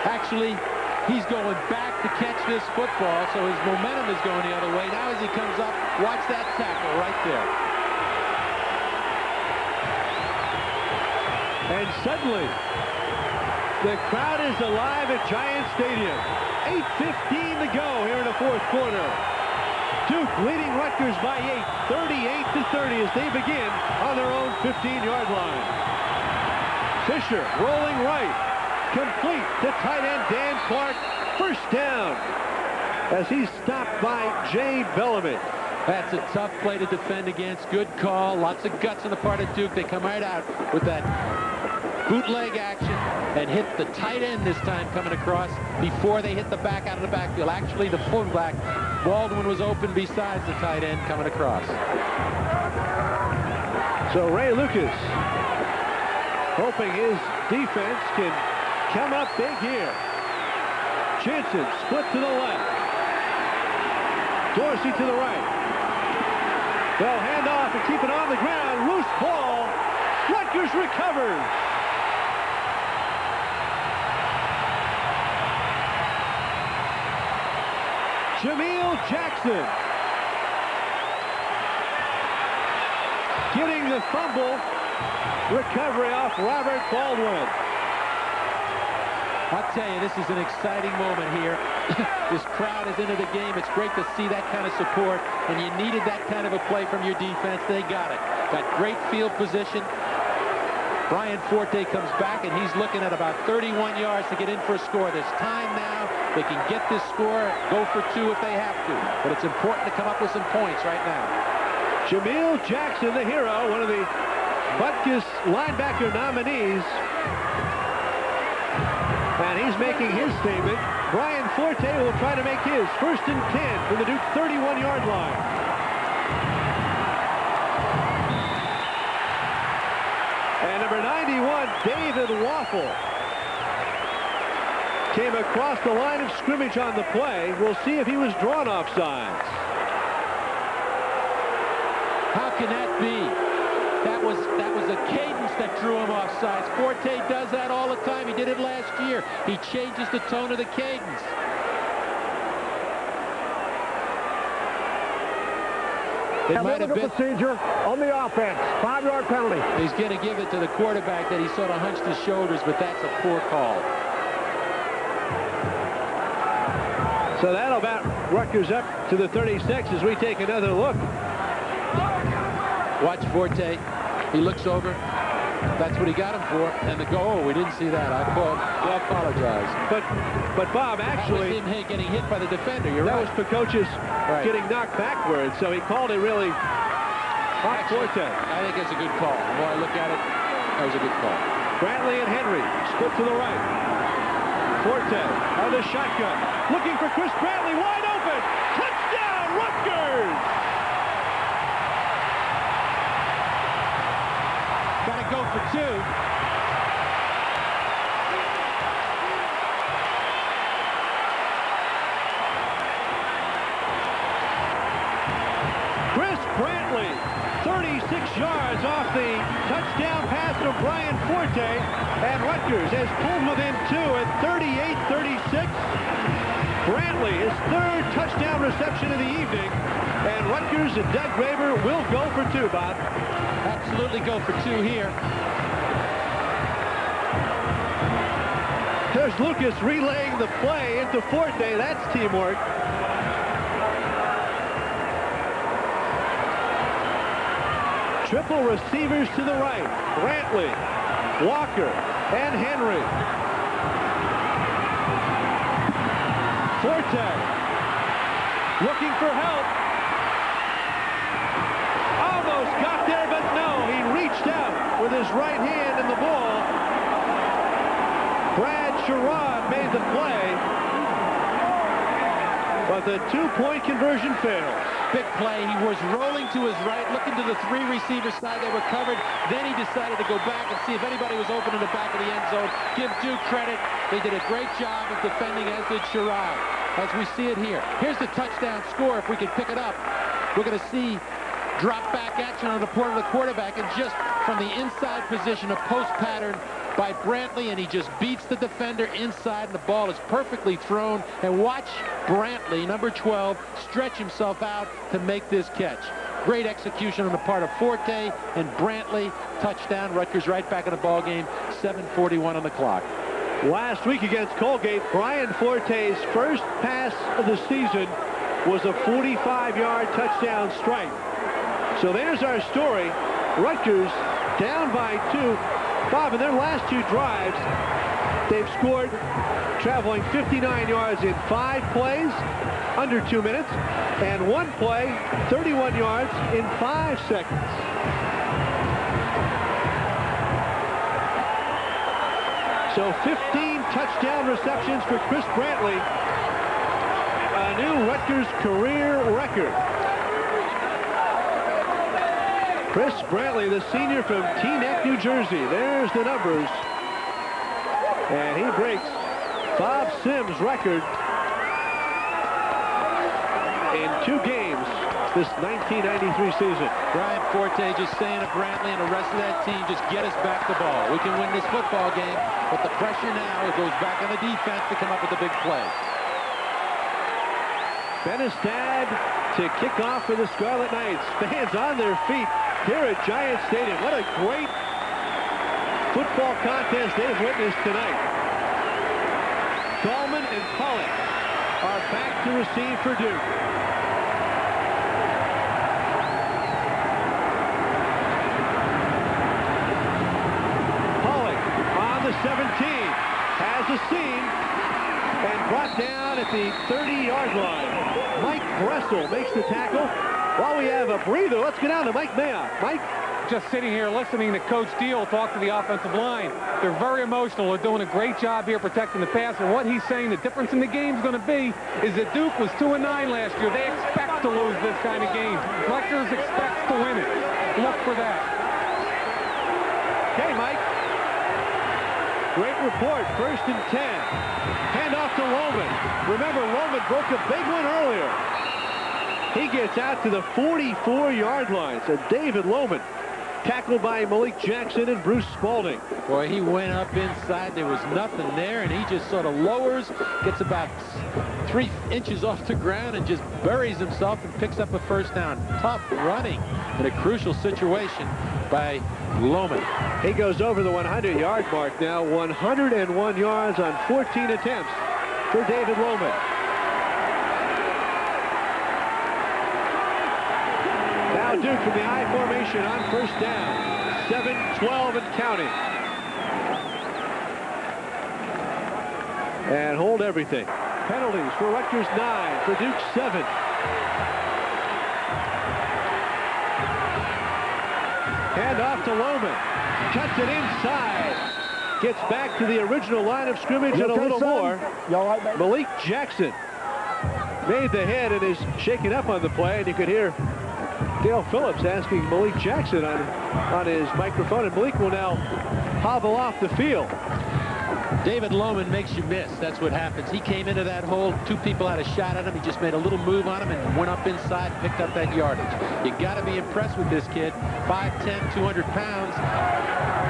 Actually, he's going back to catch this football, so his momentum is going the other way. Now as he comes up, watch that tackle right there. And suddenly, the crowd is alive at Giant Stadium. 8:15 to go here in the fourth quarter. Duke leading Rutgers by 8, 38-30 as they begin on their own 15-yard line. Fisher rolling right, complete to tight end Dan Clark. First down as he's stopped by Jay Bellamy. That's a tough play to defend against. Good call. Lots of guts on the part of Duke. They come right out with that bootleg action and hit the tight end this time coming across before they hit the back out of the backfield. Actually, the fullback, Baldwin, was open besides the tight end coming across. So Ray Lucas hoping his defense can come up big here. Jensen split to the left. Dorsey to the right. They'll hand off and keep it on the ground. Loose ball. Rutgers recovers. Jameel Jackson getting the fumble. Recovery off Robert Baldwin. I'll tell you, this is an exciting moment here. This crowd is into the game. It's great to see that kind of support, and you needed that kind of a play from your defense. They got it. Got great field position. Bryan Fortay comes back, and he's looking at about 31 yards to get in for a score. There's time now. They can get this score, go for 2 if they have to, but it's important to come up with some points right now. Jameel Jackson, the hero, one of the Butkus linebacker nominees. And he's making his statement. Bryan Fortay will try to make his. 1st and 10 from the Duke 31-yard line. And number 91, David Waffle, came across the line of scrimmage on the play. We'll see if he was drawn offsides. How can that be? That was a cadence that drew him offsides. Fortay does that all the time. He did it last year. He changes the tone of the cadence. It might have been procedure on the offense. 5-yard penalty. He's going to give it to the quarterback that he sort of hunched his shoulders, but that's a poor call. So that'll bat Rutgers up to the 36 as we take another look. Watch Fortay. He looks over. That's what he got him for. And the goal, we didn't see that. I apologize. But Bob, actually, that was him getting hit by the defender. You're right. That was Pecocious getting knocked backwards, so he called it really hot Fortay. I think it's a good call. The more I look at it, That was a good call. Brantley and Henry split to the right. Fortay on the shotgun. Looking for Chris Brantley. Wide open. Touchdown, Rutgers! Got to go for 2. Chris Brantley, 36 yards off the touchdown pass from Bryan Fortay, and Rutgers has pulled within 2 at 38-36. Brantley, his 3rd touchdown reception of the evening, and Rutgers and Doug Graber will go for 2, Bob. Absolutely go for 2 here. There's Lucas relaying the play into Fortay. That's teamwork. Triple receivers to the right. Brantley, Walker, and Henry. Fortay looking for help. Almost got there, but no. He reached out with his right hand in the ball. Brad Sherrod made the play, but the 2-point conversion fails. Big play. He was rolling to his right, looking to the 3 receiver side. They were covered. Then he decided to go back and see if anybody was open in the back of the end zone. Give Duke credit. They did a great job of defending, as did Sherrod, as we see it here. Here's the touchdown score. If we could pick it up, we're going to see drop back action on the part of the quarterback, and just from the inside position, a post pattern by Brantley, and he just beats the defender inside, and the ball is perfectly thrown. And watch Brantley, number 12, stretch himself out to make this catch. Great execution on the part of Fortay and Brantley. Touchdown. Rutgers right back in the ball game. 7:41 on the clock. Last week against Colgate, Bryan Fortay's first pass of the season was a 45-yard touchdown strike. So there's our story. Rutgers down by 2. Bob, in their last 2 drives, they've scored traveling 59 yards in 5 plays, under 2 minutes, and 1 play, 31 yards in 5 seconds. So 15 touchdown receptions for Chris Brantley, a new Rutgers career record. Chris Brantley, the senior from Teaneck, New Jersey. There's the numbers. And he breaks Bob Sims' record in 2 games this 1993 season. Bryan Fortay just saying to Brantley and the rest of that team, just get us back the ball. We can win this football game, but the pressure now, it goes back on the defense to come up with the big play. Benestad to kick off for the Scarlet Knights. Fans on their feet here at Giant Stadium. What a great football contest they've witnessed tonight. Dahlman and Pollock are back to receive for Duke. Pollock on the 17 has a seam and brought down at the 30-yard line. Mike Bressel makes the tackle. While we have a breather, let's get down to Mike Mayock. Mike? Just sitting here listening to Coach Deal talk to the offensive line. They're very emotional. They're doing a great job here protecting the pass. And what he's saying, the difference in the game is going to be is that Duke was 2-9 last year. They expect to lose this kind of game. Rutgers expects to win it. Look for that. Okay, Mike. Great report. 1st and 10. Hand off to Lohman. Remember, Lohman broke a big one earlier. He gets out to the 44-yard line. So David Lohman tackled by Malik Jackson and Bruce Spalding. Boy, he went up inside. There was nothing there, and he just sort of lowers, gets about 3 inches off the ground, and just buries himself and picks up a first down. Tough running in a crucial situation by Lohman. He goes over the 100-yard mark now. 101 yards on 14 attempts for David Lohman. Now Duke from the I formation on 1st down. 7-12 and counting. And hold everything. Penalties for Rutgers 9, for Duke 7. Hand off to Lohman. Cuts it inside. Gets back to the original line of scrimmage and a little more. Malik Jackson made the head and is shaken up on the play, and you could hear Dale Phillips asking Malik Jackson on his microphone, and Malik will now hobble off the field. David Lohman makes you miss. That's what happens. He came into that hole. Two people had a shot at him. He just made a little move on him and went up inside and picked up that yardage. You got to be impressed with this kid. 5'10", 200 pounds.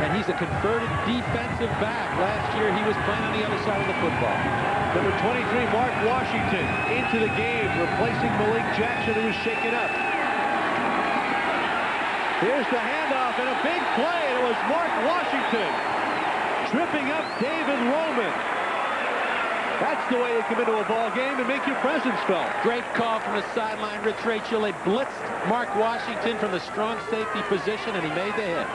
And he's a converted defensive back. Last year, he was playing on the other side of the football. Number 23, Mark Washington, into the game, replacing Malik Jackson, who was shaken up. Here's the handoff and a big play. It was Mark Washington tripping up David Lohman. That's the way you come into a ball game and make your presence felt. Great call from the sideline. Rich Rachel. They blitzed Mark Washington from the strong safety position, and he made the hit.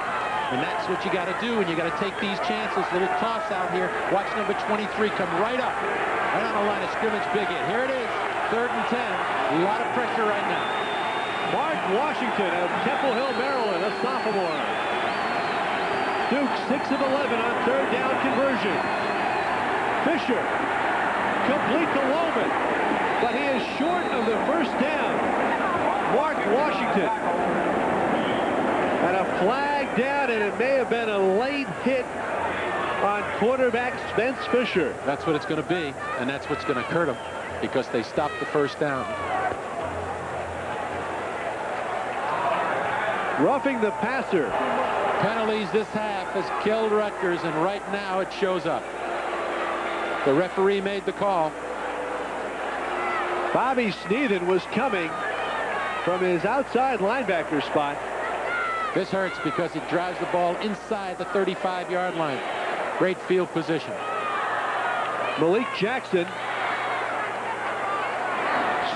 And that's what you got to do, and you got to take these chances. Little toss out here. Watch number 23 come right up, right on the line of scrimmage. Big hit. Here it is, 3rd and 10. A lot of pressure right now. Mark Washington of Temple Hill, Maryland, a sophomore. Duke 6 of 11 on 3rd down conversion. Fisher complete to Lohman, but he is short of the 1st down. Mark Washington. And a flag down, and it may have been a late hit on quarterback Spence Fisher. That's what it's going to be, and that's what's going to hurt them because they stopped the 1st down. Roughing the passer. Penalties this half has killed Rutgers, and right now it shows up. The referee made the call. Bobby Sneathen was coming from his outside linebacker spot. This hurts because it drives the ball inside the 35-yard line. Great field position. Malik Jackson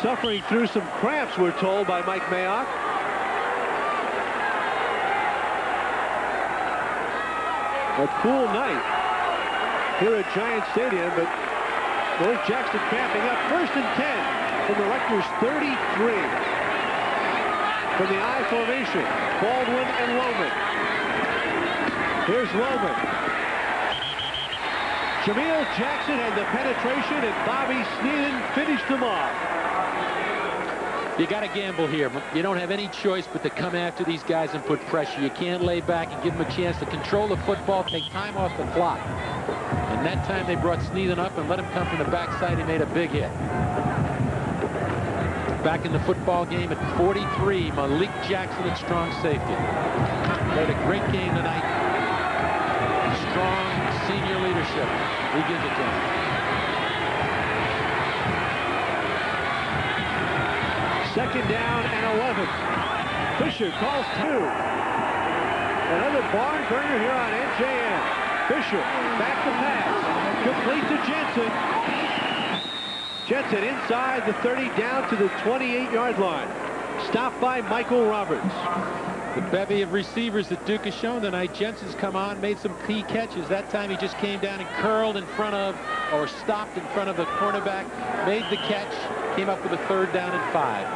suffering through some cramps, we're told by Mike Mayock. A cool night here at Giant Stadium, but Malik Jackson cramping up. 1st and 10 from the Rutgers 33. From the I formation, Baldwin and Lohman. Here's Lohman. Jameel Jackson had the penetration, and Bobby Sneathen finished them off. You got to gamble here. You don't have any choice but to come after these guys and put pressure. You can't lay back and give them a chance to control the football, take time off the clock. And that time they brought Sneathen up and let him come from the backside. He made a big hit. Back in the football game at 43, Malik Jackson at strong safety. Played a great game tonight. Strong senior leadership. He gives it to him. Second down and 11. Fisher calls 2. Another barn burner here on NJN. Fisher back to pass. Complete to Jensen. Jensen inside the 30, down to the 28-yard line. Stopped by Michael Roberts. The bevy of receivers that Duke has shown tonight. Jensen's come on, made some key catches. That time he just came down and curled in front of, or stopped in front of the cornerback, made the catch, came up with a 3rd down and 5.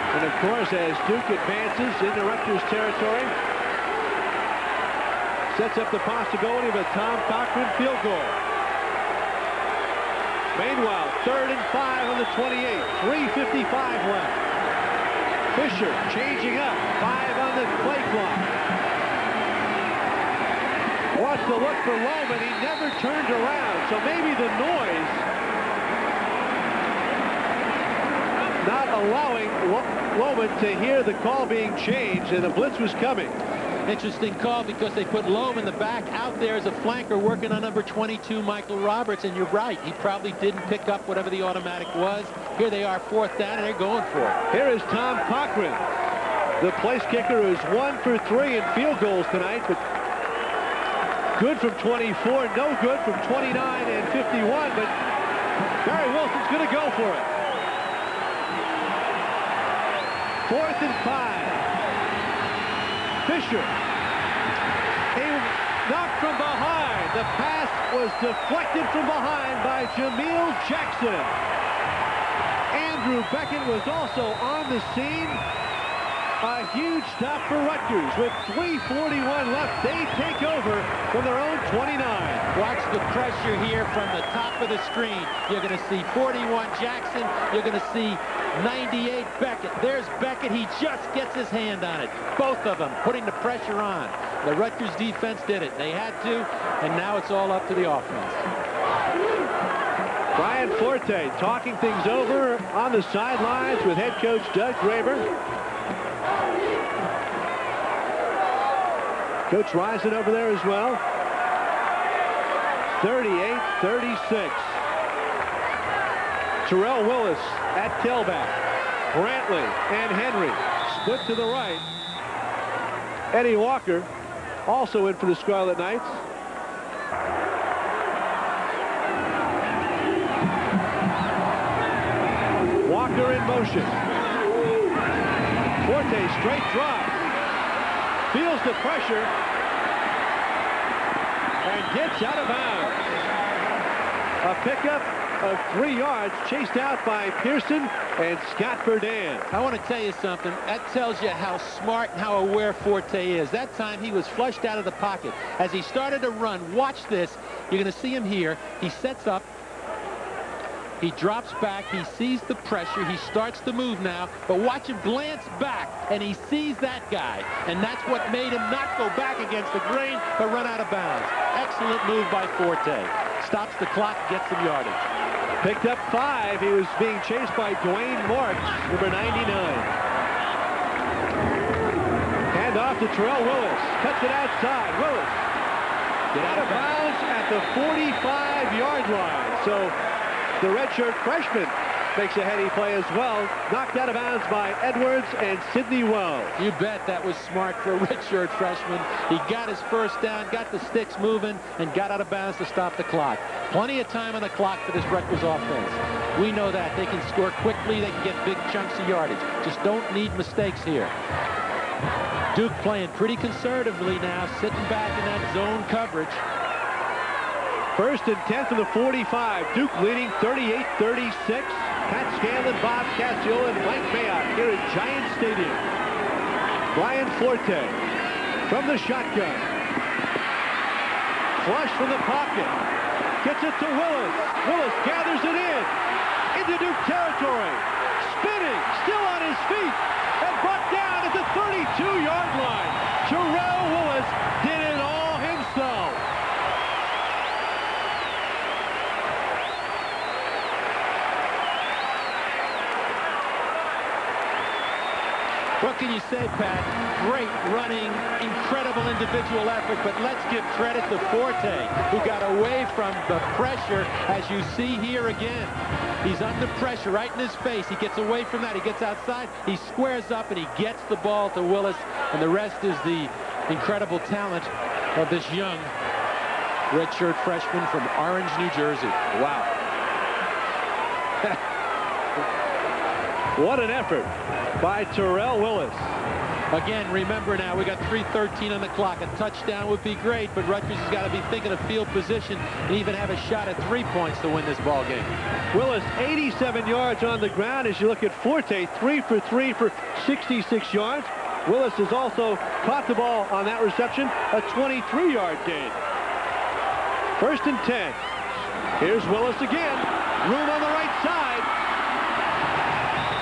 And of course, as Duke advances into Rutgers territory, sets up the possibility of a Tom Cochran field goal. Meanwhile, 3rd and 5 on the 28. 3:55 left. Fisher changing up. 5 on the play clock. Wants to look for Lohman. He never turned around. So maybe the noise not allowing Lohman to hear the call being changed, and the blitz was coming. Interesting call because they put Lohman, the back, out there as a flanker working on number 22, Michael Roberts, and you're right. He probably didn't pick up whatever the automatic was. Here they are, 4th down, and they're going for it. Here is Tom Cochran, the place kicker, who's 1 for 3 in field goals tonight, but good from 24, no good from 29 and 51, but Barry Wilson's going to go for it. 4th and 5. Fisher, he knocked from behind. The pass was deflected from behind by Jameel Jackson. Andrew Beckett was also on the scene. A huge stop for Rutgers with 3:41 left. They take over from their own 29. Watch the pressure here from the top of the screen. You're going to see 41 Jackson. You're going to see 98 Beckett. There's Beckett. He just gets his hand on it. Both of them putting the pressure on. The Rutgers defense did it. They had to, and now it's all up to the offense. Bryan Fortay talking things over on the sidelines with head coach Doug Graber. Coach Risen over there as well. 38-36. Terrell Willis at tailback. Brantley and Henry split to the right. Eddie Walker also in for the Scarlet Knights. Walker in motion. Forte straight drive. Feels the pressure and gets out of bounds. A pickup of 3 yards, chased out by Pearson and Scott Burdan. I want to tell you something. That tells you how smart and how aware Forte is. That time he was flushed out of the pocket. As he started to run, watch this. You're going to see him here. He sets up. He drops back. He sees the pressure. He starts to move now. But watch him glance back, and he sees that guy. And that's what made him not go back against the grain, but run out of bounds. Excellent move by Forte. Stops the clock, gets some yardage. Picked up 5. He was being chased by Dwayne Marks, number 99. Hand off to Terrell Willis. Cuts it outside. Willis get out of bounds at the 45-yard line. So the redshirt freshman makes a heady play as well. Knocked out of bounds by Edwards and Sidney Wells. You bet that was smart for a redshirt freshman. He got his first down, got the sticks moving, and got out of bounds to stop the clock. Plenty of time on the clock for this Rutgers offense. We know that. They can score quickly. They can get big chunks of yardage. Just don't need mistakes here. Duke playing pretty conservatively now, sitting back in that zone coverage. 1st and 10 from the 45. Duke leading 38-36. Pat Scanlon, Bob Cassiola, and Mike Mayock here at Giant Stadium. Bryan Forte from the shotgun. Flush from the pocket. Gets it to Willis. Willis gathers it in. Into Duke territory. Spinning, still on his feet. And brought down at the 32-yard line. Terrell Willis did it all himself. What can you say, Pat? Great running, incredible individual effort, but let's give credit to Forte, who got away from the pressure, as you see here again. He's under pressure right in his face. He gets away from that. He gets outside. He squares up, and he gets the ball to Willis, and the rest is the incredible talent of this young redshirt freshman from Orange, New Jersey. Wow. What an effort by Terrell Willis. Again, remember now, we got 3:13 on the clock. A touchdown would be great, but Rutgers has got to be thinking of field position and even have a shot at 3 points to win this ball game. Willis, 87 yards on the ground. As you look at Forte, 3 for 3 for 66 yards. Willis has also caught the ball on that reception, a 23-yard gain. 1st and 10. Here's Willis again. Room on the right side.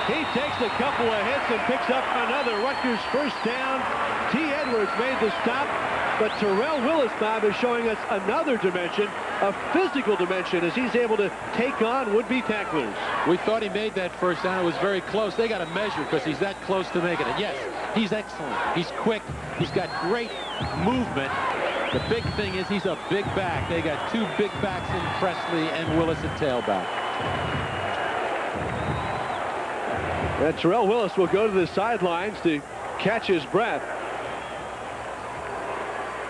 He takes a couple of hits and picks up another Rutgers first down. T. Edwards made the stop, but Terrell Willis, Bob, is showing us another dimension, a physical dimension, as he's able to take on would-be tacklers. We thought he made that first down. It was very close. They got to measure because he's that close to making it. Yes, he's excellent. He's quick. He's got great movement. The big thing is he's a big back. They got 2 big backs in Presley and Willis at tailback. And Terrell Willis will go to the sidelines to catch his breath.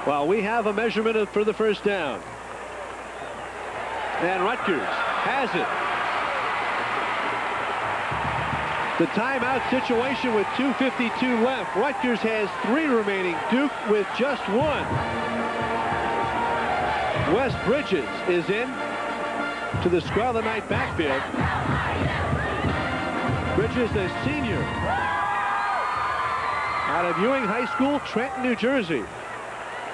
While we have a measurement for the first down. And Rutgers has it. The timeout situation with 2:52 left. Rutgers has 3 remaining. Duke with just 1. Wes Bridges is in to the Scarlet Knight backfield. Bridges, a senior. out of Ewing High School, Trenton, New Jersey.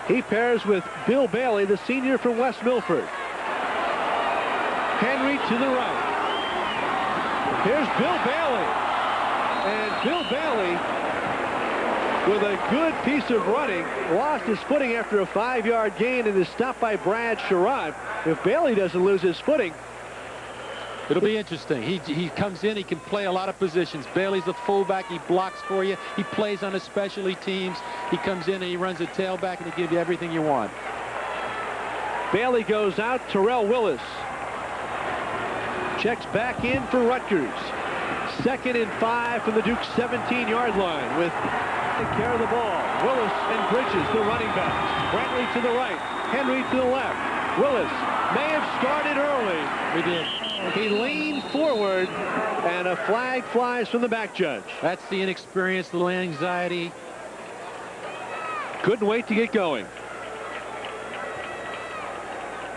He pairs with Bill Bailey, the senior from West Milford. Henry to the right. Here's Bill Bailey. And Bill Bailey, with a good piece of running, lost his footing after a 5-yard gain and is stopped by Brad Sherrod. If Bailey doesn't lose his footing, it'll be interesting. He comes in, he can play a lot of positions. Bailey's a fullback, he blocks for you. He plays on the specialty teams. He comes in and he runs a tailback and he gives you everything you want. Bailey goes out. Terrell Willis checks back in for Rutgers. 2nd and 5 from the Duke 17-yard line with take care of the ball. Willis and Bridges, the running backs. Brantley to the right, Henry to the left. Willis may have started early. He did. He leaned forward, and a flag flies from the back judge. That's the inexperience, the little anxiety. Couldn't wait to get going.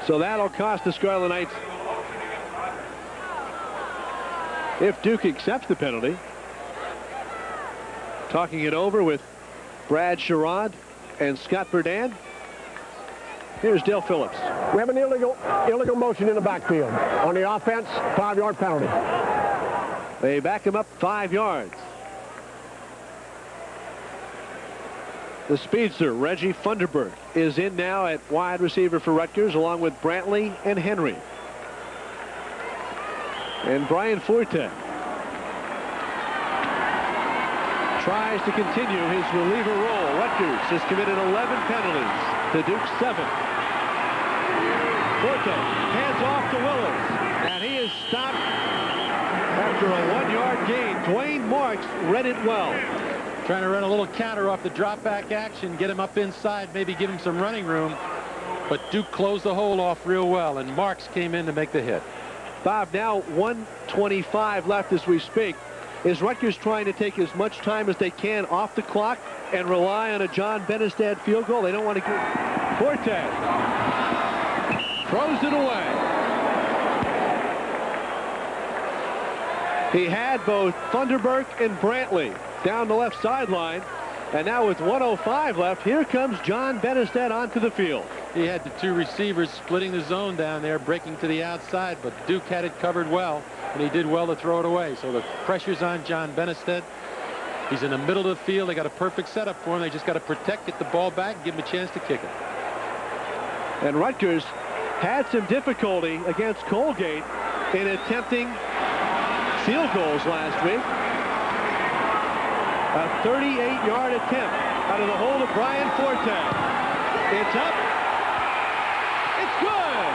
So that'll cost the Scarlet Knights, if Duke accepts the penalty. Talking it over with Brad Sherrod and Scott Burdan. Here's Dale Phillips. We have an illegal motion in the backfield. On the offense, 5-yard penalty. They back him up 5 yards. The speedster, Reggie Funderburk, is in now at wide receiver for Rutgers, along with Brantley and Henry. And Bryan Fortay tries to continue his reliever role. Rutgers has committed 11 penalties to Duke's 7. Fortay hands off to Willis, and he is stopped after a 1-yard gain. Dwayne Marks read it well. Trying to run a little counter off the drop back action, get him up inside, maybe give him some running room. But Duke closed the hole off real well, and Marks came in to make the hit. Bob, now 1:25 left as we speak. Is Rutgers trying to take as much time as they can off the clock and rely on a John Benestad field goal? They don't want to get... Fortay throws it away. He had both Funderburk and Brantley down the left sideline. And now with 1:05 left, here comes John Benestad onto the field. He had the 2 receivers splitting the zone down there, breaking to the outside, but Duke had it covered well, and he did well to throw it away. So the pressure's on John Benestad. He's in the middle of the field. They got a perfect setup for him. They just got to protect, get the ball back, and give him a chance to kick it. And Rutgers had some difficulty against Colgate in attempting field goals last week. A 38-yard attempt out of the hold of Bryan Fortay. It's up. It's good.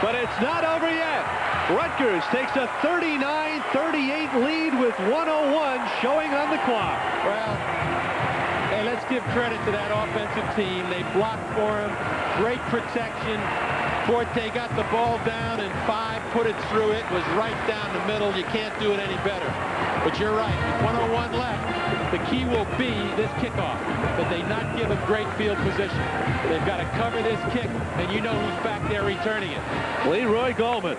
But it's not over yet. Rutgers takes a 39-38 lead with 1:01 showing on the clock. Well, hey, let's give credit to that offensive team. They blocked for him. Great protection. Fortay got the ball down and 5, put it through. It was right down the middle. You can't do it any better. But you're right. With 1:01 left, the key will be this kickoff, that they not give him great field position. They've got to cover this kick, and you know who's back there returning it. Leroy Goldman.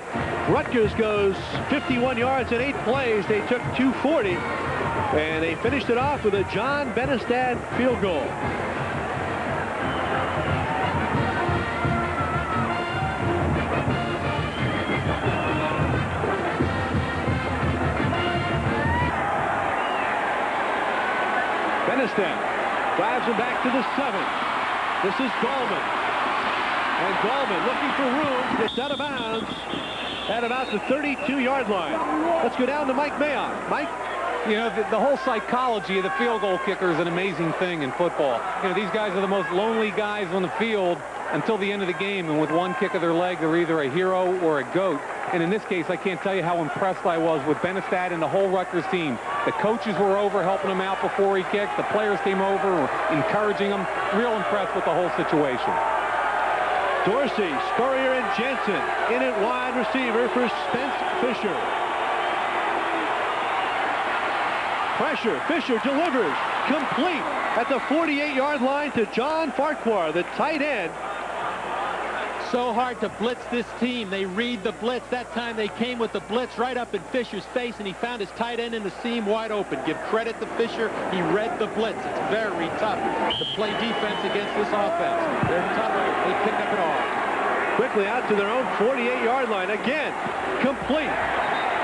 Rutgers goes 51 yards in 8 plays. They took 240, and they finished it off with a John Benestad field goal. Benestad drives him back to the 7. This is Gallman. And Gallman looking for room. Gets out of bounds at about the 32-yard line. Let's go down to Mike Mayock. Mike? You know, the whole psychology of the field goal kicker is an amazing thing in football. You know, these guys are the most lonely guys on the field until the end of the game. And with one kick of their leg, they're either a hero or a goat. And in this case, I can't tell you how impressed I was with Benestad and the whole Rutgers team. The coaches were over helping him out before he kicked. The players came over, were encouraging him. Real impressed with the whole situation. Dorsey, Spurrier, and Jensen in at wide receiver for Spence Fisher. Pressure. Fisher delivers. Complete at the 48-yard line to John Farquhar, the tight end. So hard to blitz this team. They read the blitz. That time they came with the blitz right up in Fisher's face, and he found his tight end in the seam wide open. Give credit to Fisher. He read the blitz. It's very tough to play defense against this offense. They're tough. They picked up it all. Quickly out to their own 48-yard line. Again, complete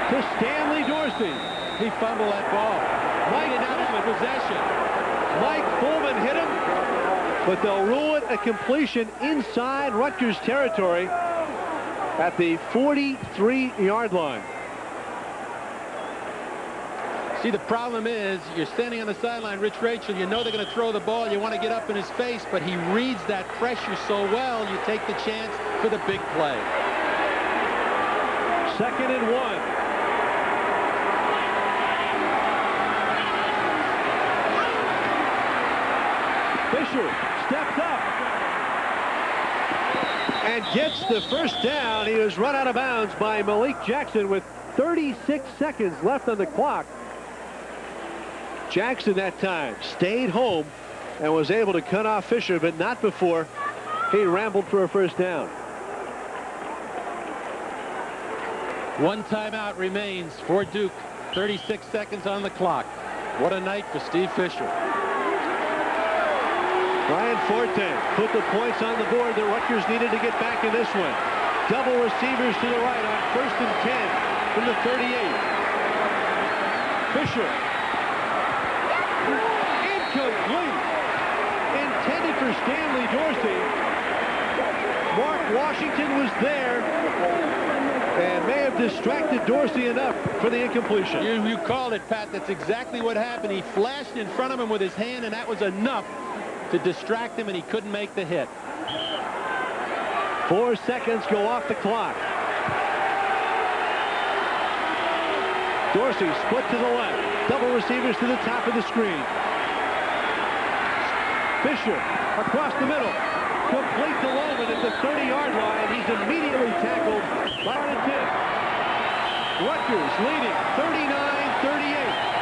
to Stanley Dorsey. He fumbled that ball. Mike out of possession. Mike Pullman hit him, but they'll rule it a completion inside Rutgers territory at the 43-yard line. See, the problem is you're standing on the sideline, Rich Rachel. You know they're going to throw the ball. You want to get up in his face, but he reads that pressure so well, you take the chance for the big play. 2nd and 1. Fisher steps up and gets the first down. He was run out of bounds by Malik Jackson with 36 seconds left on the clock. Jackson that time stayed home and was able to cut off Fisher, but not before he rambled for a first down. One timeout remains for Duke. 36 seconds on the clock. What a night for Steve Fisher. Bryan Fortay put the points on the board that Rutgers needed to get back in this one. Double receivers to the right on 1st and 10 from the 38. Fisher. Incomplete. Intended for Stanley Dorsey. Mark Washington was there and may have distracted Dorsey enough for the incompletion. You called it, Pat. That's exactly what happened. He flashed in front of him with his hand, and that was enough to distract him, and he couldn't make the hit. 4 seconds go off the clock. Dorsey split to the left. Double receivers to the top of the screen. Fisher across the middle. Complete to Loman at the 30-yard line. He's immediately tackled by the 10. Rutgers leading 39-38.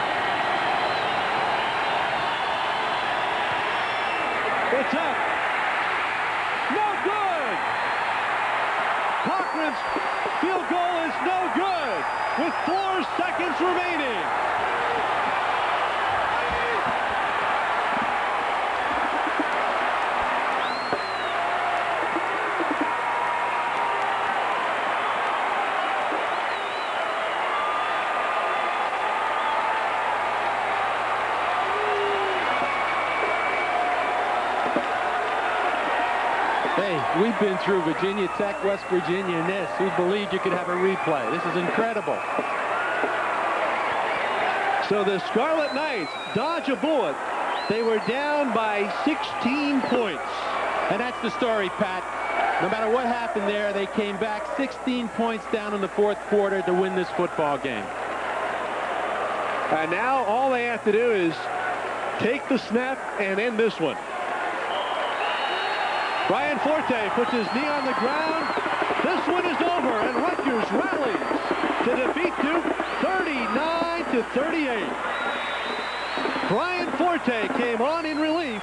It's up. No good. Cochran's field goal is no good with 4 seconds remaining. We've been through Virginia Tech, West Virginia, and this. Who believed you could have a replay? This is incredible. So the Scarlet Knights dodge a bullet. They were down by 16 points. And that's the story, Pat. No matter what happened there, they came back 16 points down in the 4th quarter to win this football game. And now all they have to do is take the snap and end this one. Bryan Fortay puts his knee on the ground. This one is over, and Rutgers rallies to defeat Duke 39-38. Bryan Fortay came on in relief,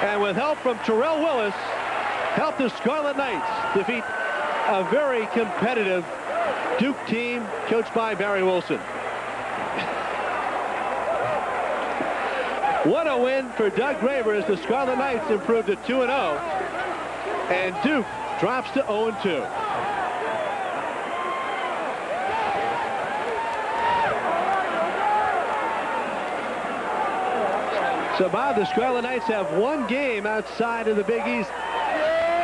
and with help from Terrell Willis, helped the Scarlet Knights defeat a very competitive Duke team coached by Barry Wilson. What a win for Doug Graber as the Scarlet Knights improved to 2-0, and Duke drops to 0-2. So, Bob, the Scarlet Knights have one game outside of the Big East